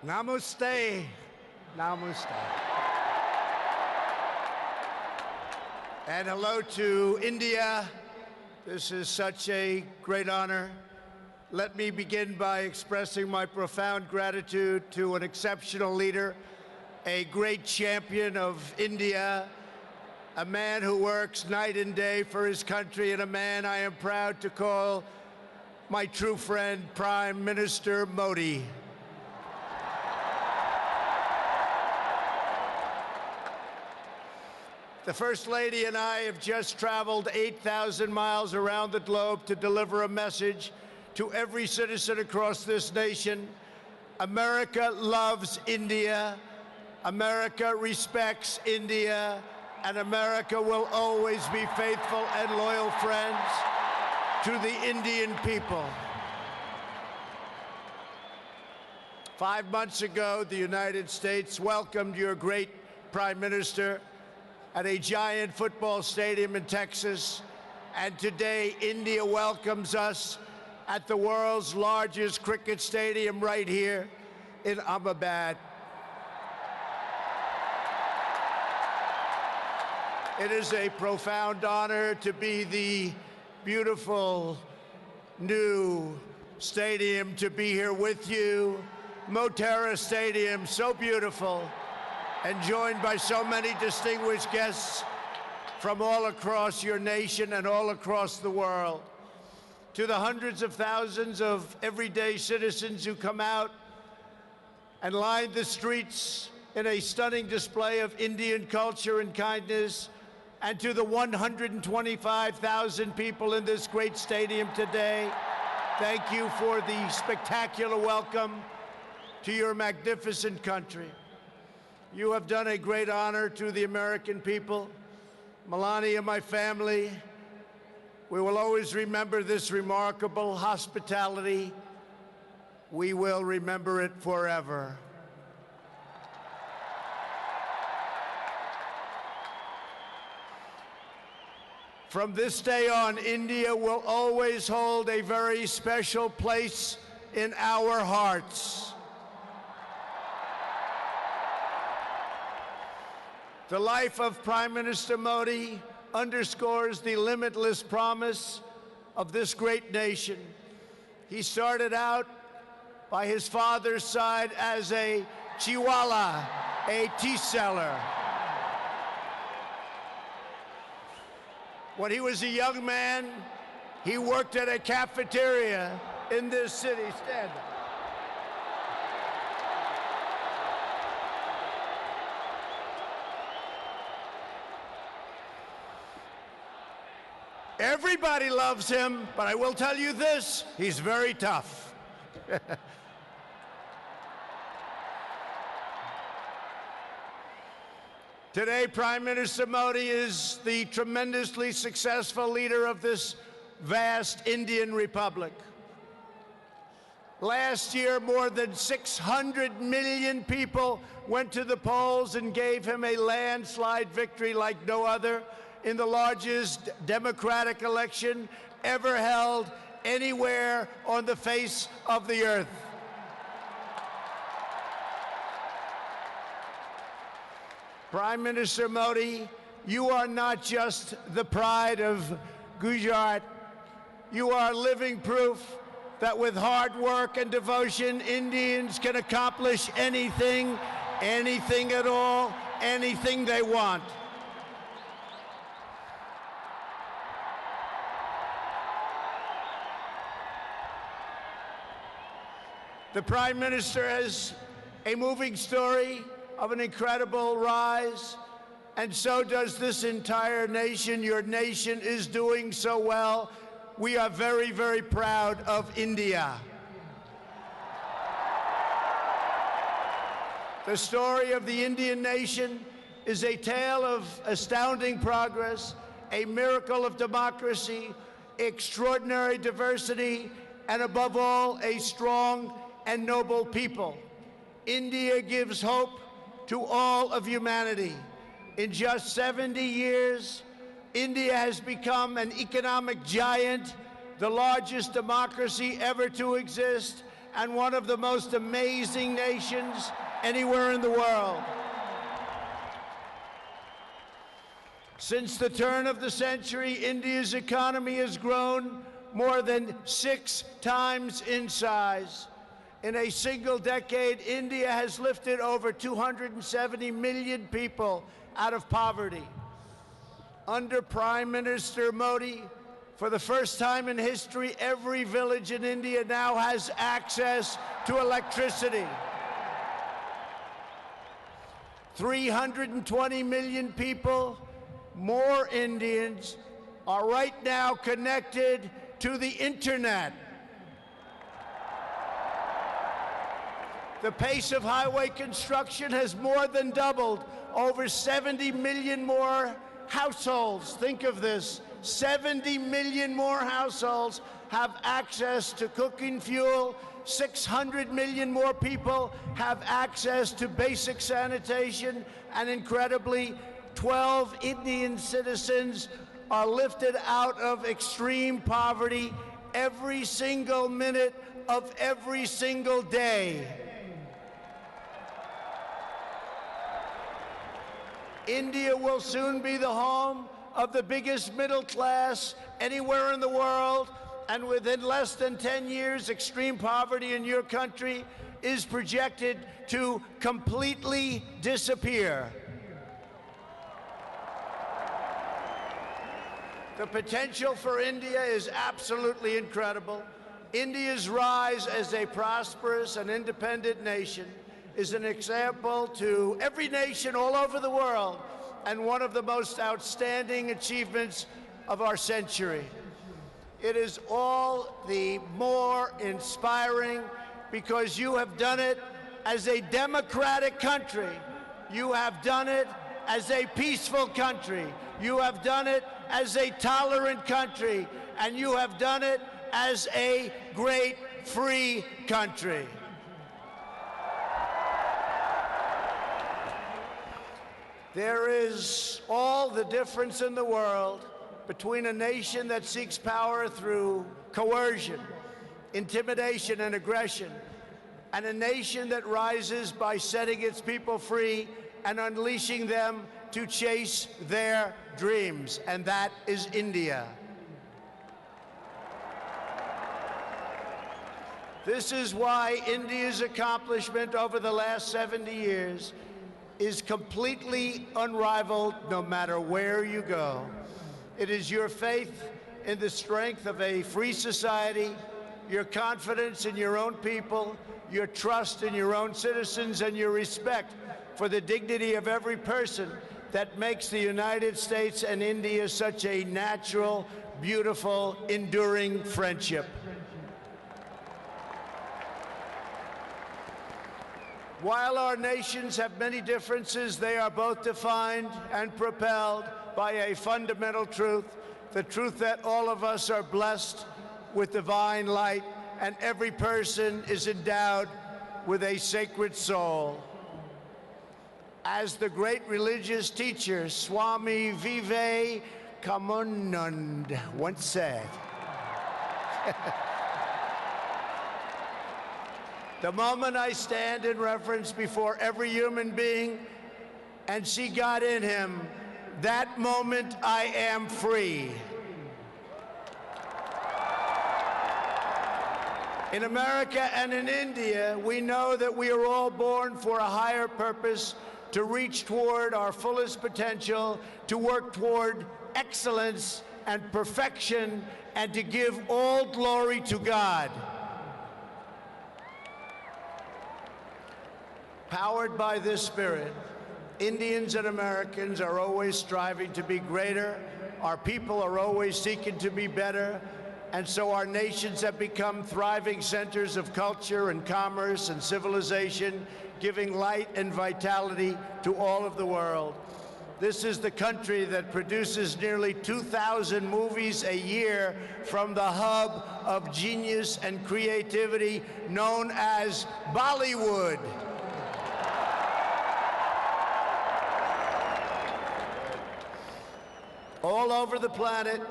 Namaste. Namaste. And hello to India. This is such a great honor. Let me begin by expressing my profound gratitude to an exceptional leader, a great champion of India, a man who works night and day for his country, and a man I am proud to call my true friend, Prime Minister Modi. The First Lady and I have just traveled 8,000 miles around the globe to deliver a message to every citizen across this nation. America loves India, America respects India, and America will always be faithful and loyal friends to the Indian people. 5 months ago, the United States welcomed your great Prime Minister at a giant football stadium in Texas, and today India welcomes us at the world's largest cricket stadium right here in Ahmedabad. It is a profound honor to be the beautiful new stadium, to be here with you. Motera Stadium, so beautiful, and joined by so many distinguished guests from all across your nation and all across the world. To the hundreds of thousands of everyday citizens who come out and line the streets in a stunning display of Indian culture and kindness, and to the 125,000 people in this great stadium today, thank you for the spectacular welcome to your magnificent country. You have done a great honor to the American people. Melania, my family, we will always remember this remarkable hospitality. We will remember it forever. From this day on, India will always hold a very special place in our hearts. The life of Prime Minister Modi underscores the limitless promise of this great nation. He started out by his father's side as a chiwala, a tea seller. When he was a young man, he worked at a cafeteria in this city. Stand up. Everybody loves him, but I will tell you this, he's very tough. Today, Prime Minister Modi is the tremendously successful leader of this vast Indian Republic. Last year, more than 600 million people went to the polls and gave him a landslide victory like no other in the largest democratic election ever held anywhere on the face of the earth. Prime Minister Modi, you are not just the pride of Gujarat. You are living proof that with hard work and devotion, Indians can accomplish anything, anything at all, anything they want. The Prime Minister has a moving story of an incredible rise, and so does this entire nation. Your nation is doing so well. We are very, very proud of India. The story of the Indian nation is a tale of astounding progress, a miracle of democracy, extraordinary diversity, and above all, a strong and noble people. India gives hope to all of humanity. In just 70 years, India has become an economic giant, the largest democracy ever to exist, and one of the most amazing nations anywhere in the world. Since the turn of the century, India's economy has grown more than 6 times in size. In a single decade, India has lifted over 270 million people out of poverty. Under Prime Minister Modi, for the first time in history, every village in India now has access to electricity. 320 million people, more Indians, are right now connected to the internet. The pace of highway construction has more than doubled. Over 70 million more households, think of this, 70 million more households have access to cooking fuel. 600 million more people have access to basic sanitation. And incredibly, 12 Indian citizens are lifted out of extreme poverty every single minute of every single day. India will soon be the home of the biggest middle class anywhere in the world, and within less than 10 years, extreme poverty in your country is projected to completely disappear. The potential for India is absolutely incredible. India's rise as a prosperous and independent nation is an example to every nation all over the world, and one of the most outstanding achievements of our century. It is all the more inspiring because you have done it as a democratic country. You have done it as a peaceful country. You have done it as a tolerant country. And you have done it as a great free country. There is all the difference in the world between a nation that seeks power through coercion, intimidation, and aggression, and a nation that rises by setting its people free and unleashing them to chase their dreams, and that is India. This is why India's accomplishment over the last 70 years is completely unrivaled no matter where you go. It is your faith in the strength of a free society, your confidence in your own people, your trust in your own citizens, and your respect for the dignity of every person that makes the United States and India such a natural, beautiful, enduring friendship. While our nations have many differences, they are both defined and propelled by a fundamental truth, the truth that all of us are blessed with divine light and every person is endowed with a sacred soul. As the great religious teacher Swami Vivekananda once said, the moment I stand in reverence before every human being and see God in him, that moment I am free. In America and in India, we know that we are all born for a higher purpose, to reach toward our fullest potential, to work toward excellence and perfection, and to give all glory to God. Powered by this spirit, Indians and Americans are always striving to be greater. Our people are always seeking to be better. And so our nations have become thriving centers of culture and commerce and civilization, giving light and vitality to all of the world. This is the country that produces nearly 2,000 movies a year from the hub of genius and creativity known as Bollywood. All over the planet,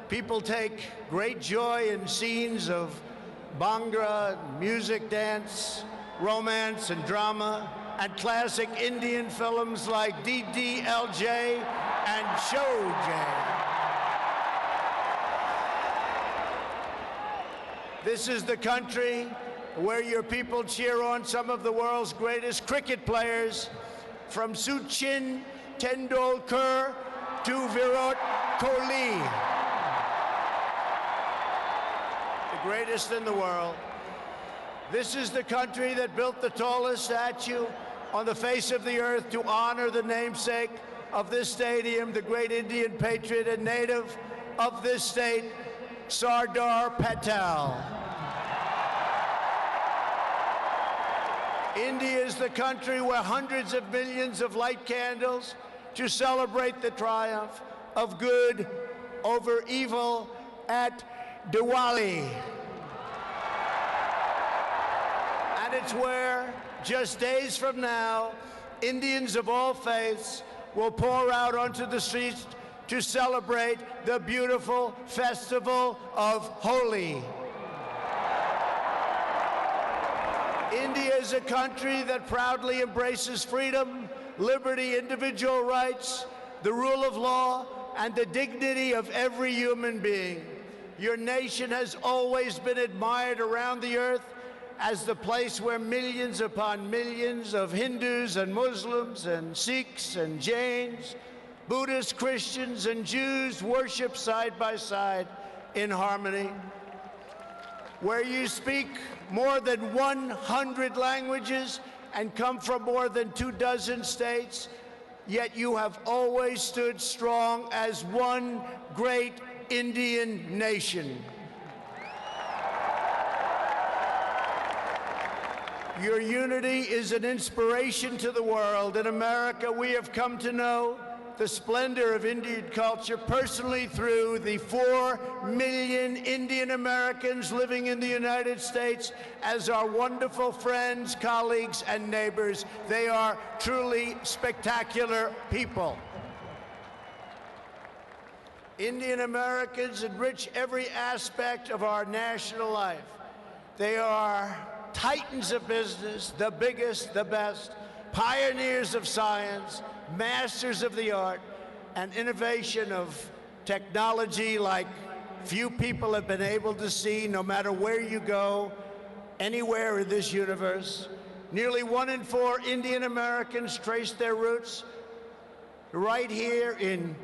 people take great joy in scenes of Bhangra, music, dance, romance, and drama, and classic Indian films like DDLJ and Showjay. This is the country where your people cheer on some of the world's greatest cricket players, from Sachin Tendulkar to Virat Kohli, the greatest in the world. This is the country that built the tallest statue on the face of the earth to honor the namesake of this stadium, the great Indian patriot and native of this state, Sardar Patel. India is the country where hundreds of millions of light candles to celebrate the triumph of good over evil at Diwali. And it's where, just days from now, Indians of all faiths will pour out onto the streets to celebrate the beautiful festival of Holi. India is a country that proudly embraces freedom, liberty, individual rights, the rule of law, and the dignity of every human being. Your nation has always been admired around the earth as the place where millions upon millions of Hindus and Muslims and Sikhs and Jains, Buddhists, Christians, and Jews worship side by side in harmony. Where you speak more than 100 languages and come from more than 24 states, yet you have always stood strong as one great Indian nation. Your unity is an inspiration to the world. In America, we have come to know the splendor of Indian culture personally through the 4 million Indian Americans living in the United States as our wonderful friends, colleagues, and neighbors. They are truly spectacular people. Indian Americans enrich every aspect of our national life. They are titans of business, the biggest, the best, pioneers of science, masters of the art, and innovation of technology like few people have been able to see, no matter where you go, anywhere in this universe. Nearly 1 in 4 Indian Americans trace their roots right here in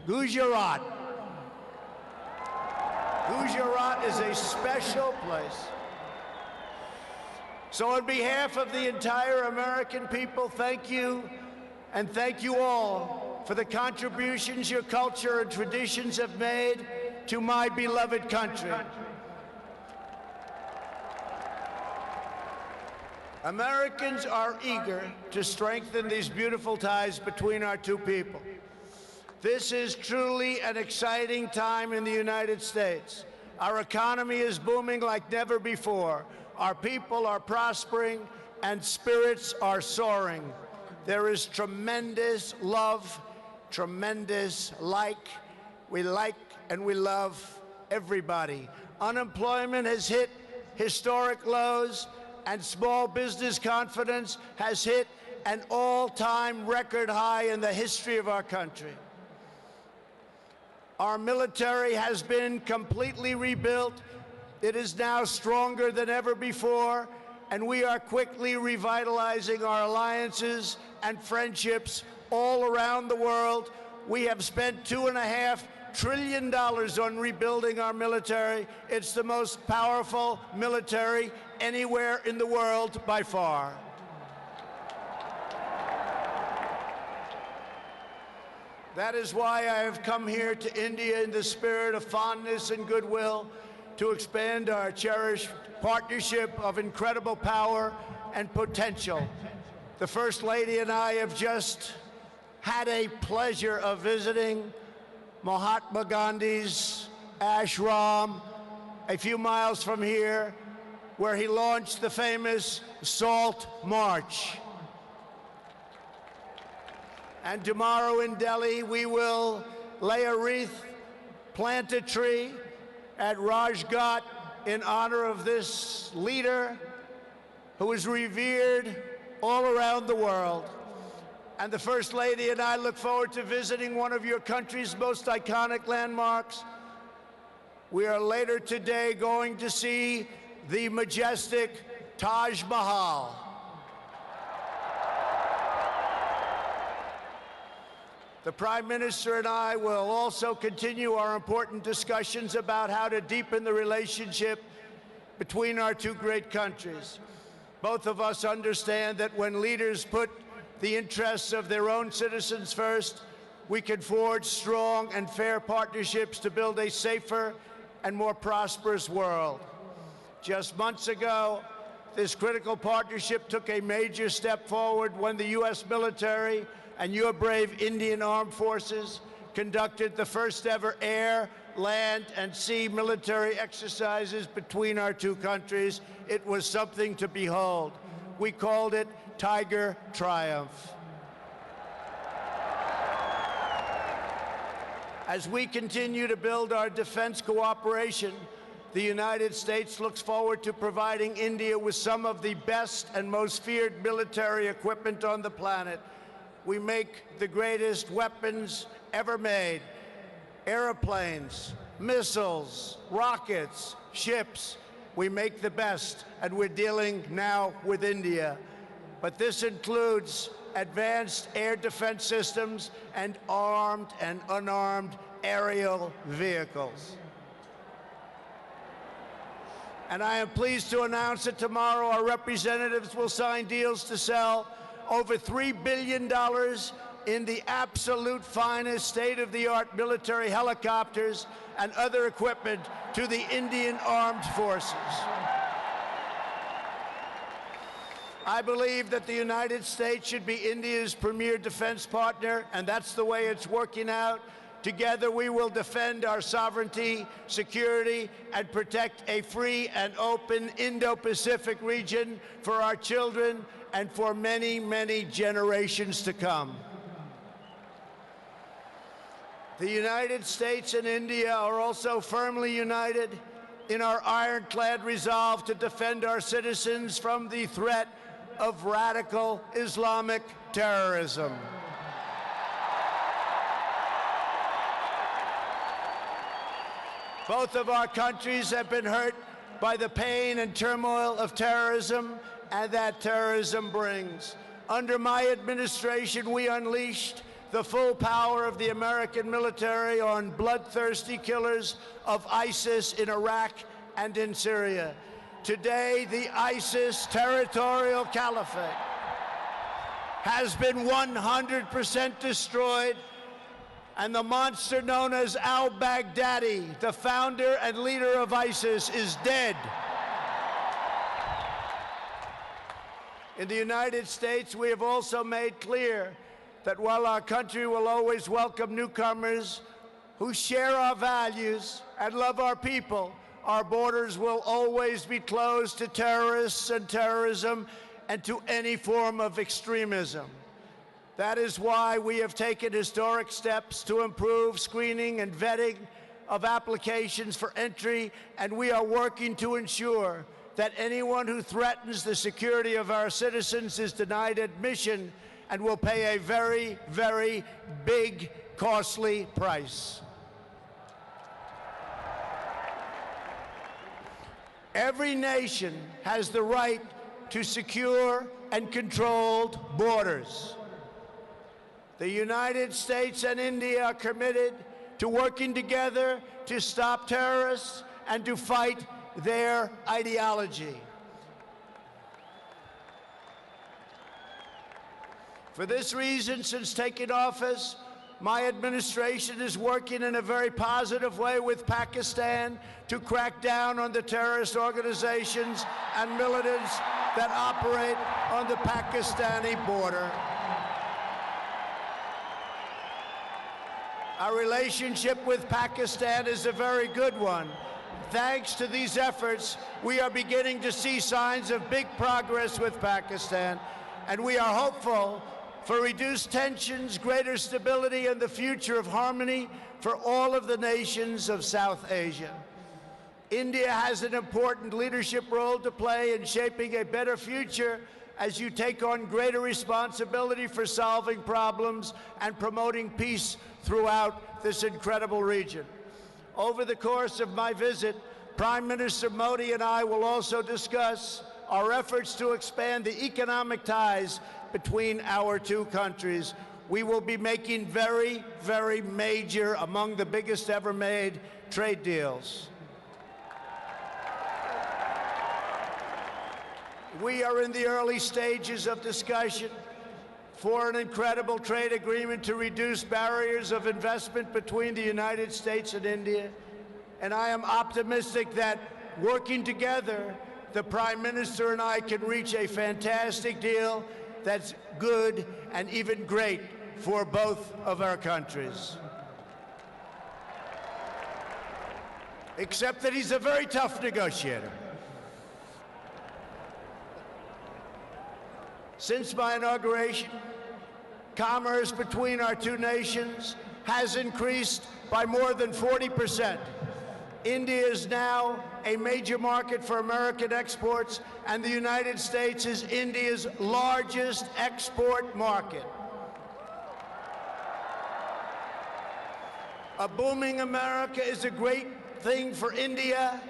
Gujarat. Gujarat is a special place. So on behalf of the entire American people, thank you, and thank you all for the contributions your culture and traditions have made to my beloved country. Americans are eager to strengthen these beautiful ties between our two people. This is truly an exciting time in the United States. Our economy is booming like never before. Our people are prospering and spirits are soaring. There is tremendous love, tremendous we like and we love everybody. Unemployment has hit historic lows, and small business confidence has hit an all-time record high in the history of our country. Our military has been completely rebuilt. It is now stronger than ever before, and we are quickly revitalizing our alliances and friendships all around the world. We have spent $2.5 trillion on rebuilding our military. It's the most powerful military anywhere in the world by far. That is why I have come here to India in the spirit of fondness and goodwill to expand our cherished partnership of incredible power and potential. The First Lady and I have just had a pleasure of visiting Mahatma Gandhi's ashram a few miles from here, where he launched the famous Salt March. And tomorrow in Delhi, we will lay a wreath, plant a tree at Rajghat in honor of this leader who is revered all around the world. And the First Lady and I look forward to visiting one of your country's most iconic landmarks. We are later today going to see the majestic Taj Mahal. The Prime Minister and I will also continue our important discussions about how to deepen the relationship between our two great countries. Both of us understand that when leaders put the interests of their own citizens first, we can forge strong and fair partnerships to build a safer and more prosperous world. Just months ago, this critical partnership took a major step forward when the U.S. military and your brave Indian Armed Forces conducted the first ever air, land, and sea military exercises between our two countries. It was something to behold. We called it Tiger Triumph. As we continue to build our defense cooperation, the United States looks forward to providing India with some of the best and most feared military equipment on the planet. We make the greatest weapons ever made: airplanes, missiles, rockets, ships. We make the best, and we're dealing now with India. But this includes advanced air defense systems and armed and unarmed aerial vehicles. And I am pleased to announce that tomorrow our representatives will sign deals to sell over $3 billion in the absolute finest state-of-the-art military helicopters and other equipment to the Indian Armed Forces. I believe that the United States should be India's premier defense partner, and that's the way it's working out. Together, we will defend our sovereignty, security, and protect a free and open Indo-Pacific region for our children and for many, many generations to come. The United States and India are also firmly united in our ironclad resolve to defend our citizens from the threat of radical Islamic terrorism. Both of our countries have been hurt by the pain and turmoil of terrorism and that terrorism brings. Under my administration, we unleashed the full power of the American military on bloodthirsty killers of ISIS in Iraq and in Syria. Today, the ISIS territorial caliphate has been 100% destroyed, and the monster known as al-Baghdadi, the founder and leader of ISIS, is dead. In the United States, we have also made clear that while our country will always welcome newcomers who share our values and love our people, our borders will always be closed to terrorists and terrorism and to any form of extremism. That is why we have taken historic steps to improve screening and vetting of applications for entry, and we are working to ensure that anyone who threatens the security of our citizens is denied admission and will pay a very, very big, costly price. Every nation has the right to secure and controlled borders. The United States and India are committed to working together to stop terrorists and to fight their ideology. For this reason, since taking office, my administration is working in a very positive way with Pakistan to crack down on the terrorist organizations and militants that operate on the Pakistani border. Our relationship with Pakistan is a very good one. Thanks to these efforts, we are beginning to see signs of big progress with Pakistan, and we are hopeful for reduced tensions, greater stability, and the future of harmony for all of the nations of South Asia. India has an important leadership role to play in shaping a better future as you take on greater responsibility for solving problems and promoting peace throughout this incredible region. Over the course of my visit, Prime Minister Modi and I will also discuss our efforts to expand the economic ties between our two countries. We will be making very, very major, among the biggest ever made, trade deals. We are in the early stages of discussion for an incredible trade agreement to reduce barriers of investment between the United States and India. And I am optimistic that working together, the Prime Minister and I can reach a fantastic deal that's good and even great for both of our countries. Except that he's a very tough negotiator. Since my inauguration, commerce between our two nations has increased by more than 40%. India is now a major market for American exports, and the United States is India's largest export market. A booming America is a great thing for India,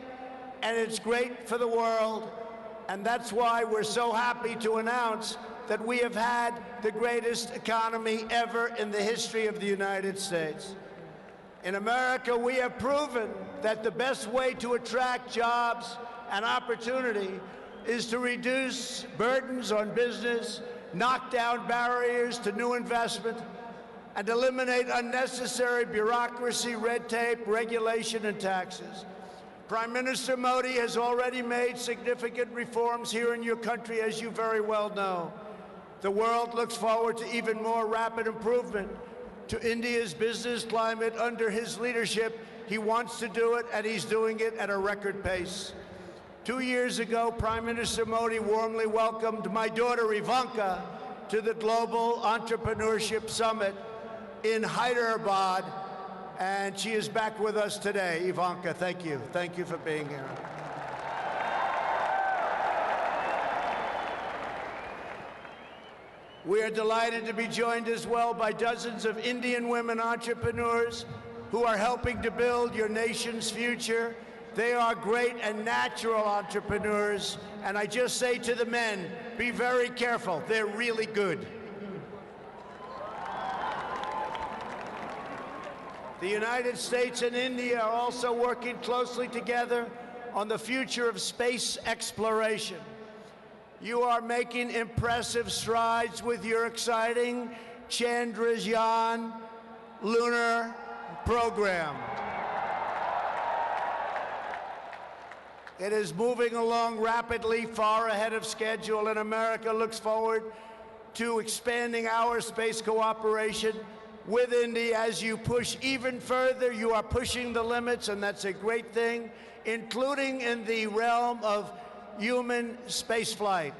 and it's great for the world, and that's why we're so happy to announce that we have had the greatest economy ever in the history of the United States. In America, we have proven that the best way to attract jobs and opportunity is to reduce burdens on business, knock down barriers to new investment, and eliminate unnecessary bureaucracy, red tape, regulation, and taxes. Prime Minister Modi has already made significant reforms here in your country, as you very well know. The world looks forward to even more rapid improvement to India's business climate under his leadership. He wants to do it, and he's doing it at a record pace. 2 years ago, Prime Minister Modi warmly welcomed my daughter Ivanka to the Global Entrepreneurship Summit in Hyderabad, and she is back with us today. Ivanka, thank you. Thank you for being here. We are delighted to be joined as well by dozens of Indian women entrepreneurs who are helping to build your nation's future. They are great and natural entrepreneurs, and I just say to the men, be very careful. They're really good. The United States and India are also working closely together on the future of space exploration. You are making impressive strides with your exciting Chandrayaan lunar program. It is moving along rapidly, far ahead of schedule, and America looks forward to expanding our space cooperation with India. As you push even further, you are pushing the limits, and that's a great thing, including in the realm of human spaceflight.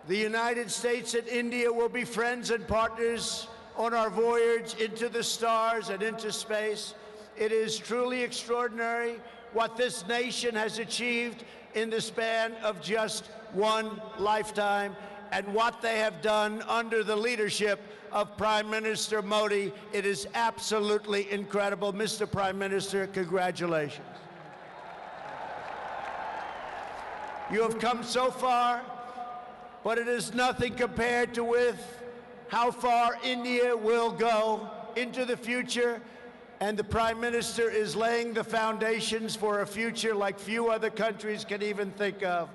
The United States and India will be friends and partners on our voyage into the stars and into space. It is truly extraordinary what this nation has achieved in the span of just one lifetime, and what they have done under the leadership of Prime Minister Modi. It is absolutely incredible. Mr. Prime Minister, congratulations. You have come so far, but it is nothing compared to with how far India will go into the future, and the Prime Minister is laying the foundations for a future like few other countries can even think of.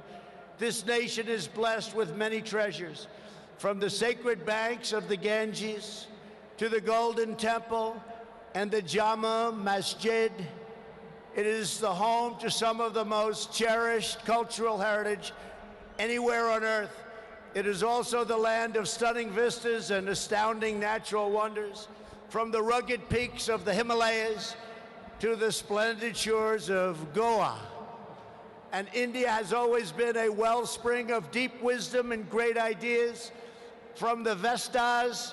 This nation is blessed with many treasures, from the sacred banks of the Ganges to the Golden Temple and the Jama Masjid. It is the home to some of the most cherished cultural heritage anywhere on earth. It is also the land of stunning vistas and astounding natural wonders, from the rugged peaks of the Himalayas to the splendid shores of Goa. And India has always been a wellspring of deep wisdom and great ideas, from the Vestas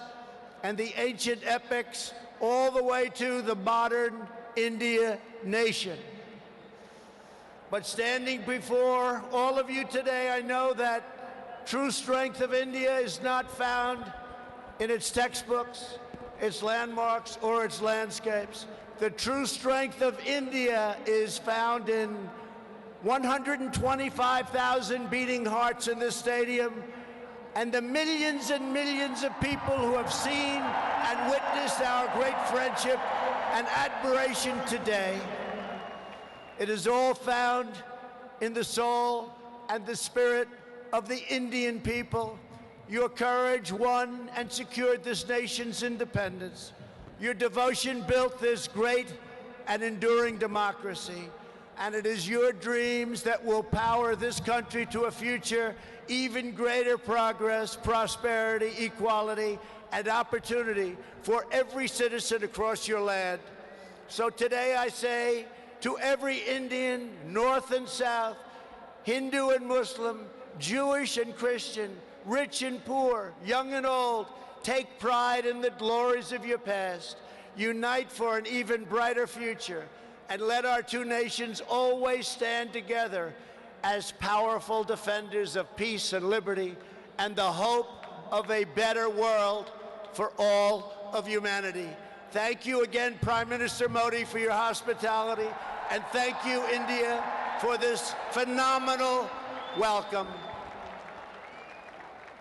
and the ancient epics all the way to the modern India nation. But standing before all of you today, I know that true strength of India is not found in its textbooks, its landmarks, or its landscapes. The true strength of India is found in 125,000 beating hearts in this stadium, and the millions and millions of people who have seen and witnessed our great friendship and admiration today. It is all found in the soul and the spirit of the Indian people. Your courage won and secured this nation's independence. Your devotion built this great and enduring democracy. And it is your dreams that will power this country to a future, even greater progress, prosperity, equality, and opportunity for every citizen across your land. So today I say to every Indian, North and South, Hindu and Muslim, Jewish and Christian, rich and poor, young and old, take pride in the glories of your past. Unite for an even brighter future. And let our two nations always stand together as powerful defenders of peace and liberty and the hope of a better world for all of humanity. Thank you again, Prime Minister Modi, for your hospitality, and thank you, India, for this phenomenal welcome.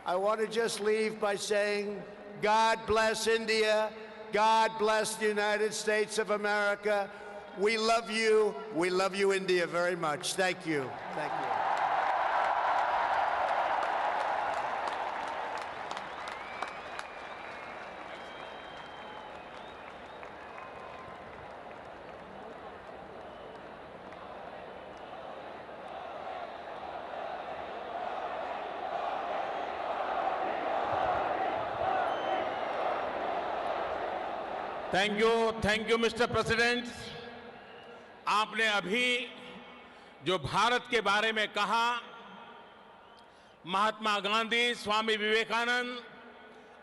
I want to just leave by saying, God bless India, God bless the United States of America. We love you, India, very much. Thank you. Thank you. Thank you, Mr. President. आपने अभी जो भारत के बारे में कहा, महात्मा गांधी, स्वामी विवेकानंद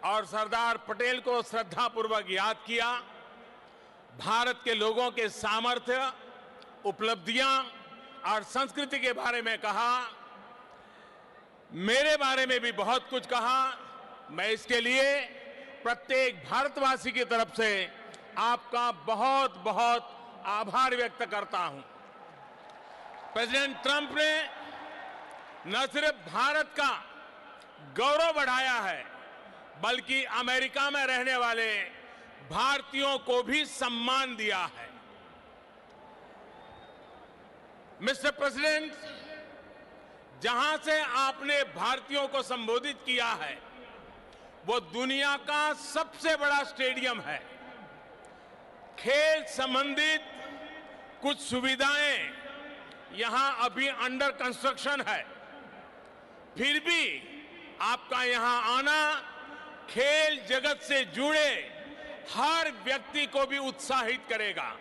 और सरदार पटेल को श्रद्धापूर्वक याद किया। भारत के लोगों के सामर्थ्य, उपलब्धियां और संस्कृति के बारे में कहा। मेरे बारे में भी बहुत कुछ कहा। मैं इसके लिए प्रत्येक भारतवासी की तरफ से आपका बहुत बहुत आभार व्यक्त करता हूं। प्रेसिडेंट ट्रंप ने न सिर्फ भारत का गौरव बढ़ाया है, बल्कि अमेरिका में रहने वाले भारतीयों को भी सम्मान दिया है। मिस्टर प्रेसिडेंट, जहां से आपने भारतीयों को संबोधित किया है, वो दुनिया का सबसे बड़ा स्टेडियम है। खेल संबंधित कुछ सुविधाएं यहां अभी अंडर कंस्ट्रक्शन है, फिर भी आपका यहां आना खेल जगत से जुड़े हर व्यक्ति को भी उत्साहित करेगा।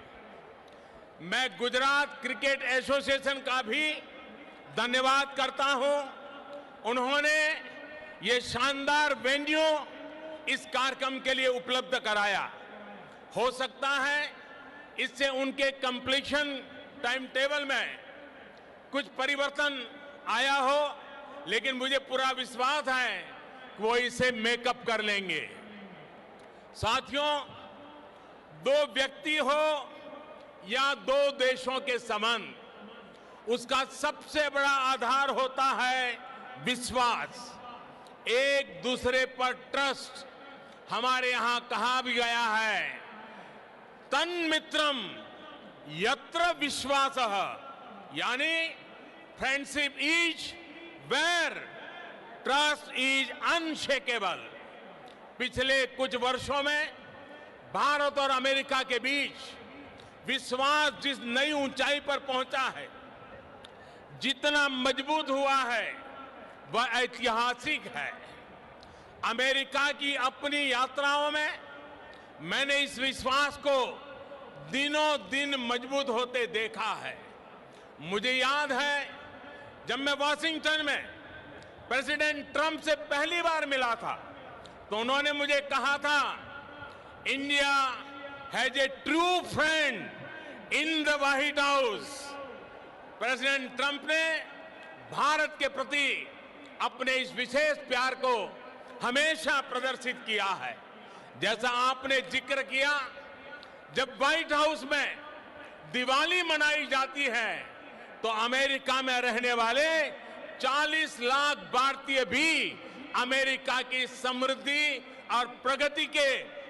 मैं गुजरात क्रिकेट एसोसिएशन का भी धन्यवाद करता हूं। उन्होंने ये शानदार वेन्यू इस कार्यक्रम के लिए उपलब्ध कराया। हो सकता है इससे उनके कंप्लीशन टाइम टेबल में कुछ परिवर्तन आया हो, लेकिन मुझे पूरा विश्वास है कि वो इसे मेकअप कर लेंगे। साथियों, दो व्यक्ति हो या दो देशों के संबंध, उसका सबसे बड़ा आधार होता है विश्वास, एक दूसरे पर ट्रस्ट। हमारे यहां कहा भी गया है, तन्मित्रम यत्र विश्वासः, यानी friendship is where trust is unshakeable. पिछले कुछ वर्षों में भारत और अमेरिका के बीच विश्वास जिस नई ऊंचाई पर पहुंचा है, जितना मजबूत हुआ है, वह ऐतिहासिक है। अमेरिका की अपनी यात्राओं में मैंने इस विश्वास को दिनों दिन मजबूत होते देखा है। मुझे याद है जब मैं वॉशिंगटन में प्रेसिडेंट ट्रंप से पहली बार मिला था, तो उन्होंने मुझे कहा था, India has a true friend in the white house. President Trump ने भारत के प्रति अपने इस विशेष प्यार को हमेशा प्रदर्शित किया है। जैसा आपने जिक्र किया, जब व्हाइट हाउस में दिवाली मनाई जाती है, तो अमेरिका में रहने वाले 40 लाख भारतीय भी अमेरिका की समृद्धि और प्रगति के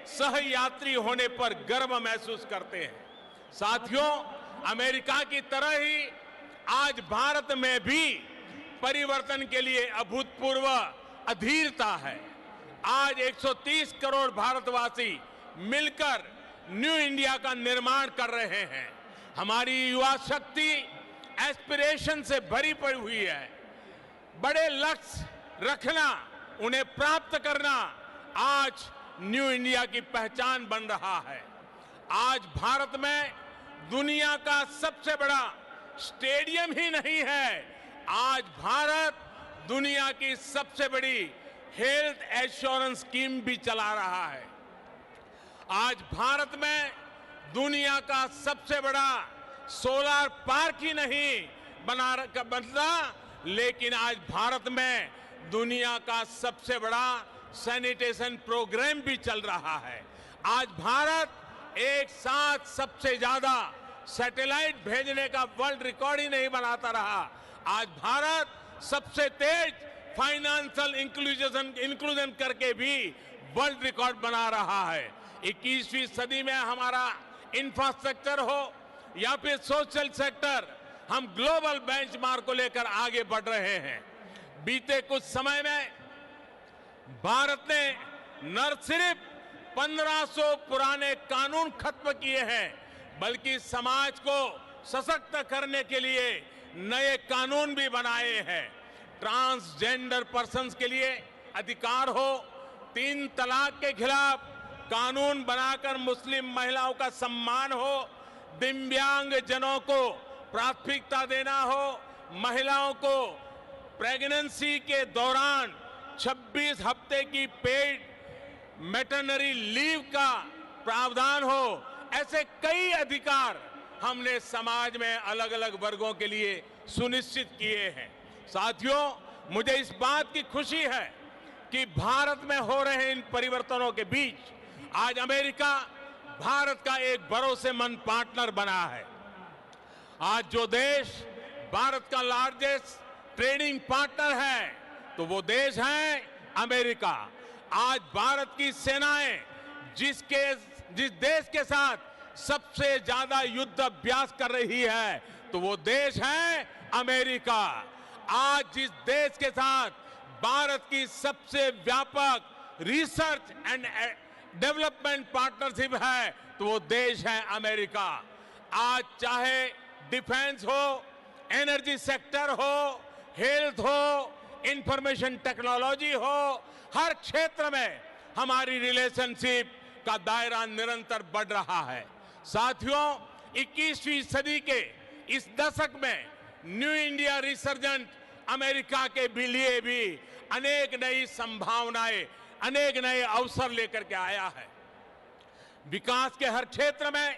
सहयात्री होने पर गर्व महसूस करते हैं। साथियों, अमेरिका की तरह ही आज भारत में भी परिवर्तन के लिए अभूतपूर्व अधीरता है। आज 130 करोड़ भारतवासी मिलकर न्यू इंडिया का निर्माण कर रहे हैं। हमारी युवा शक्ति एस्पिरेशन से भरी पड़ी हुई है। बड़े लक्ष्य रखना, उन्हें प्राप्त करना आज न्यू इंडिया की पहचान बन रहा है। आज भारत में दुनिया का सबसे बड़ा स्टेडियम ही नहीं है, आज भारत दुनिया की सबसे बड़ी हेल्थ एश्योरेंस स्कीम भी चला रहा है। आज भारत में दुनिया का सबसे बड़ा सोलर पार्क ही नहीं बनता, लेकिन आज भारत में दुनिया का सबसे बड़ा सैनिटेशन प्रोग्राम भी चल रहा है। आज भारत एक साथ सबसे ज्यादा सैटेलाइट भेजने का वर्ल्ड रिकॉर्ड ही नहीं बनाता रहा, आज भारत सबसे तेज फाइनेंशियल इंक्लूजन करके भी वर्ल्ड रिकॉर्ड बना रहा है। 21वीं सदी में हमारा इंफ्रास्ट्रक्चर हो या फिर सोशल सेक्टर, हम ग्लोबल बेंचमार्क को लेकर आगे बढ़ रहे हैं। बीते कुछ समय में भारत ने न सिर्फ 1500 पुराने कानून खत्म किए हैं, बल्कि समाज को सशक्त करने के लिए नए कानून भी बनाए हैं। ट्रांसजेंडर पर्सन्स के लिए अधिकार हो, 3 तलाक के खिलाफ कानून बनाकर मुस्लिम महिलाओं का सम्मान हो, दिव्यांग जनों को प्राथमिकता देना हो, महिलाओं को प्रेगनेंसी के दौरान 26 हफ्ते की पेड मैटरनिटी लीव का प्रावधान हो, ऐसे कई अधिकार हमने समाज में अलग अलग वर्गों के लिए सुनिश्चित किए हैं। साथियों, मुझे इस बात की खुशी है कि भारत में हो रहे इन परिवर्तनों के बीच आज अमेरिका भारत का एक भरोसेमंद पार्टनर बना है। आज जो देश भारत का लार्जेस्ट ट्रेडिंग पार्टनर है, तो वो देश है अमेरिका। आज भारत की सेनाएं जिस देश के साथ सबसे ज्यादा युद्ध अभ्यास कर रही है, तो वो देश है अमेरिका। आज जिस देश के साथ भारत की सबसे व्यापक रिसर्च एंड डेवलपमेंट पार्टनरशिप है, तो वो देश है अमेरिका। आज चाहे डिफेंस हो, एनर्जी सेक्टर हो, हेल्थ हो, इंफॉर्मेशन टेक्नोलॉजी हो, हर क्षेत्र में हमारी रिलेशनशिप का दायरा निरंतर बढ़ रहा है। साथियों, 21वीं सदी के इस दशक में न्यू इंडिया रिसर्जेंट अमेरिका के लिए भी अनेक नई संभावनाएं, अनेक नए अवसर लेकर के आया है। विकास के हर क्षेत्र में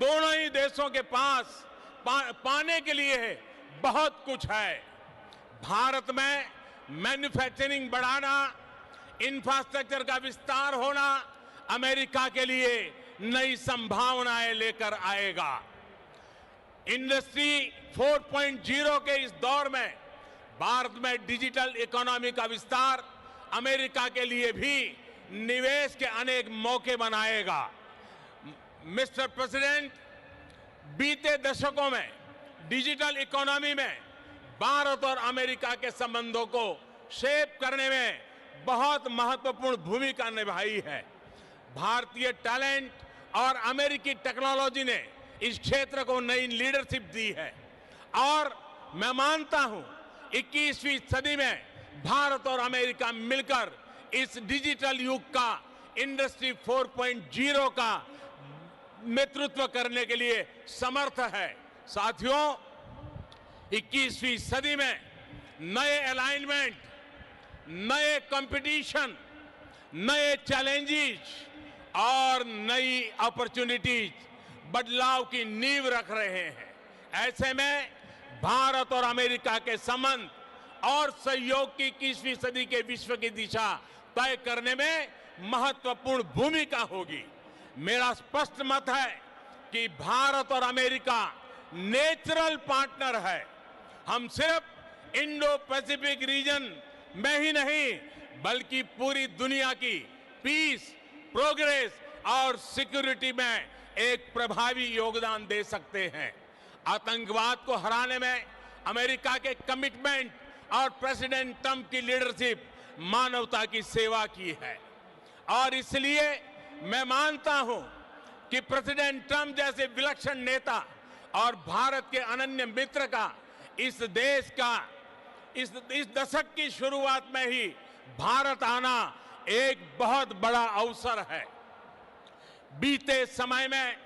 दोनों ही देशों के पास पाने के लिए बहुत कुछ है। भारत में मैन्युफैक्चरिंग बढ़ाना, इंफ्रास्ट्रक्चर का विस्तार होना अमेरिका के लिए नई संभावनाएं लेकर आएगा। इंडस्ट्री 4.0 के इस दौर में भारत में डिजिटल इकोनॉमी का विस्तार अमेरिका के लिए भी निवेश के अनेक मौके बनाएगा। मिस्टर प्रेसिडेंट, बीते दशकों में डिजिटल इकोनॉमी में भारत और अमेरिका के संबंधों को शेप करने में बहुत महत्वपूर्ण भूमिका निभाई है। भारतीय टैलेंट और अमेरिकी टेक्नोलॉजी ने इस क्षेत्र को नई लीडरशिप दी है और मैं मानता हूं 21वीं सदी में भारत और अमेरिका मिलकर इस डिजिटल युग का इंडस्ट्री 4.0 का नेतृत्व करने के लिए समर्थ है। साथियों, 21वीं सदी में नए अलाइनमेंट, नए कंपटीशन, नए चैलेंजेस और नई अपॉर्चुनिटीज बदलाव की नींव रख रहे हैं। ऐसे में भारत और अमेरिका के संबंध और सहयोग की 21वीं सदी के विश्व की दिशा तय करने में महत्वपूर्ण भूमिका होगी। मेरा स्पष्ट मत है कि भारत और अमेरिका नेचुरल पार्टनर है। हम सिर्फ इंडो पैसिफिक रीजन में ही नहीं बल्कि पूरी दुनिया की पीस, प्रोग्रेस और सिक्योरिटी में एक प्रभावी योगदान दे सकते हैं। आतंकवाद को हराने में अमेरिका के कमिटमेंट और प्रेसिडेंट ट्रंप की लीडरशिप मानवता की सेवा की है और इसलिए मैं मानता हूं कि प्रेसिडेंट ट्रंप जैसे विलक्षण नेता और भारत के अनन्य मित्र का इस देश का इस दशक की शुरुआत में ही भारत आना एक बहुत बड़ा अवसर है। बीते समय में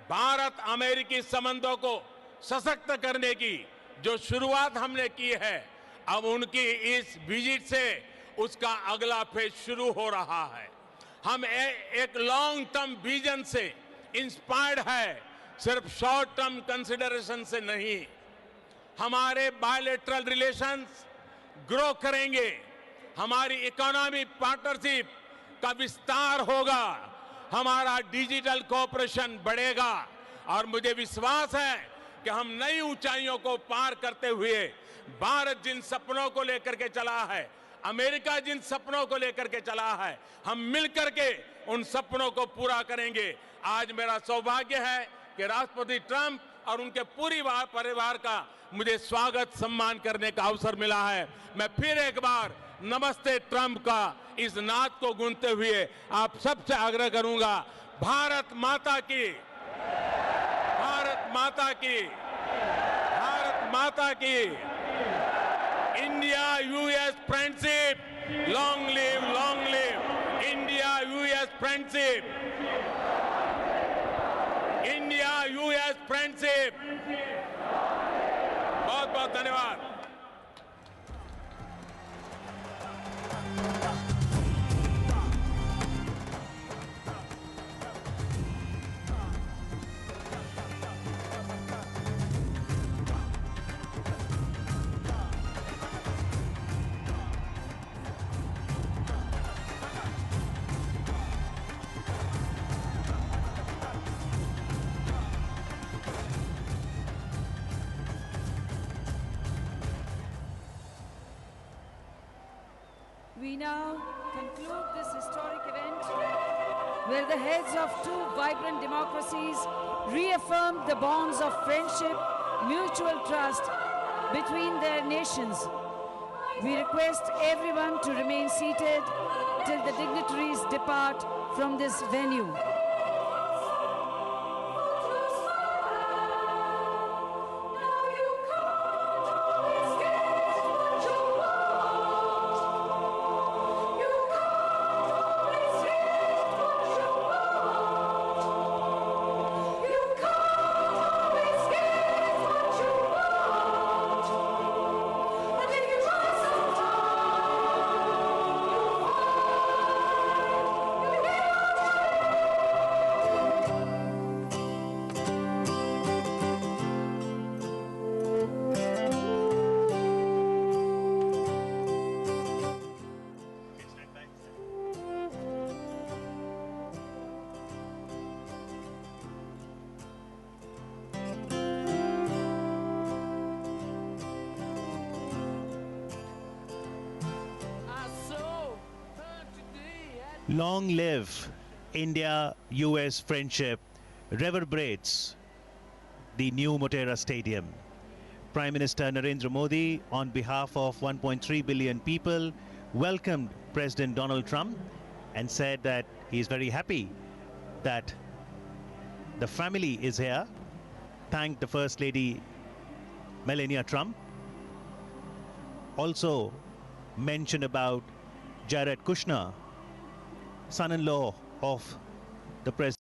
भारत अमेरिकी संबंधों को सशक्त करने की जो शुरुआत हमने की है, अब उनकी इस विजिट से उसका अगला फेज शुरू हो रहा है। हम एक लॉन्ग टर्म विजन से इंस्पायर्ड है, सिर्फ शॉर्ट टर्म कंसिडरेशन से नहीं। हमारे बायलैटरल रिलेशंस ग्रो करेंगे, हमारी इकोनॉमिक पार्टनरशिप का विस्तार होगा, हमारा डिजिटल कोऑपरेशन बढ़ेगा और मुझे विश्वास है कि हम नई ऊंचाइयों को पार करते हुए भारत जिन सपनों को लेकर के चला है, अमेरिका जिन सपनों को लेकर के चला है, हम मिलकर के उन सपनों को पूरा करेंगे। आज मेरा सौभाग्य है कि राष्ट्रपति ट्रंप और उनके पूरी परिवार का मुझे स्वागत सम्मान करने का अवसर मिला है। मैं फिर एक बार नमस्ते ट्रंप का इस नाद को गूंजते हुए आप सबसे आग्रह करूंगा, भारत माता की, भारत माता की, भारत माता की। India US friendship, long live India US friendship, India US friendship. बहुत बहुत धन्यवाद। We now conclude this historic event where the heads of two vibrant democracies reaffirmed the bonds of friendship, mutual trust between their nations. We request everyone to remain seated till the dignitaries depart from this venue. Long live India-US friendship reverberates the new Motera Stadium. Prime Minister Narendra Modi, on behalf of 1.3 billion people, welcomed President Donald Trump and said that he is very happy that the family is here. Thanked the First Lady Melania Trump. Also mentioned about Jared Kushner, son-in-law of the president.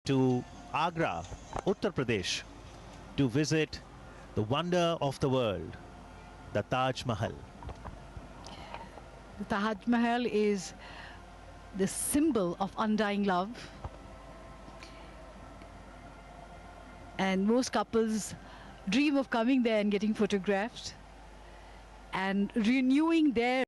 To Agra, Uttar Pradesh. to visit the wonder of the world, the Taj Mahal. The Taj Mahal is the symbol of undying love. And most couples dream of coming there and getting photographed and renewing their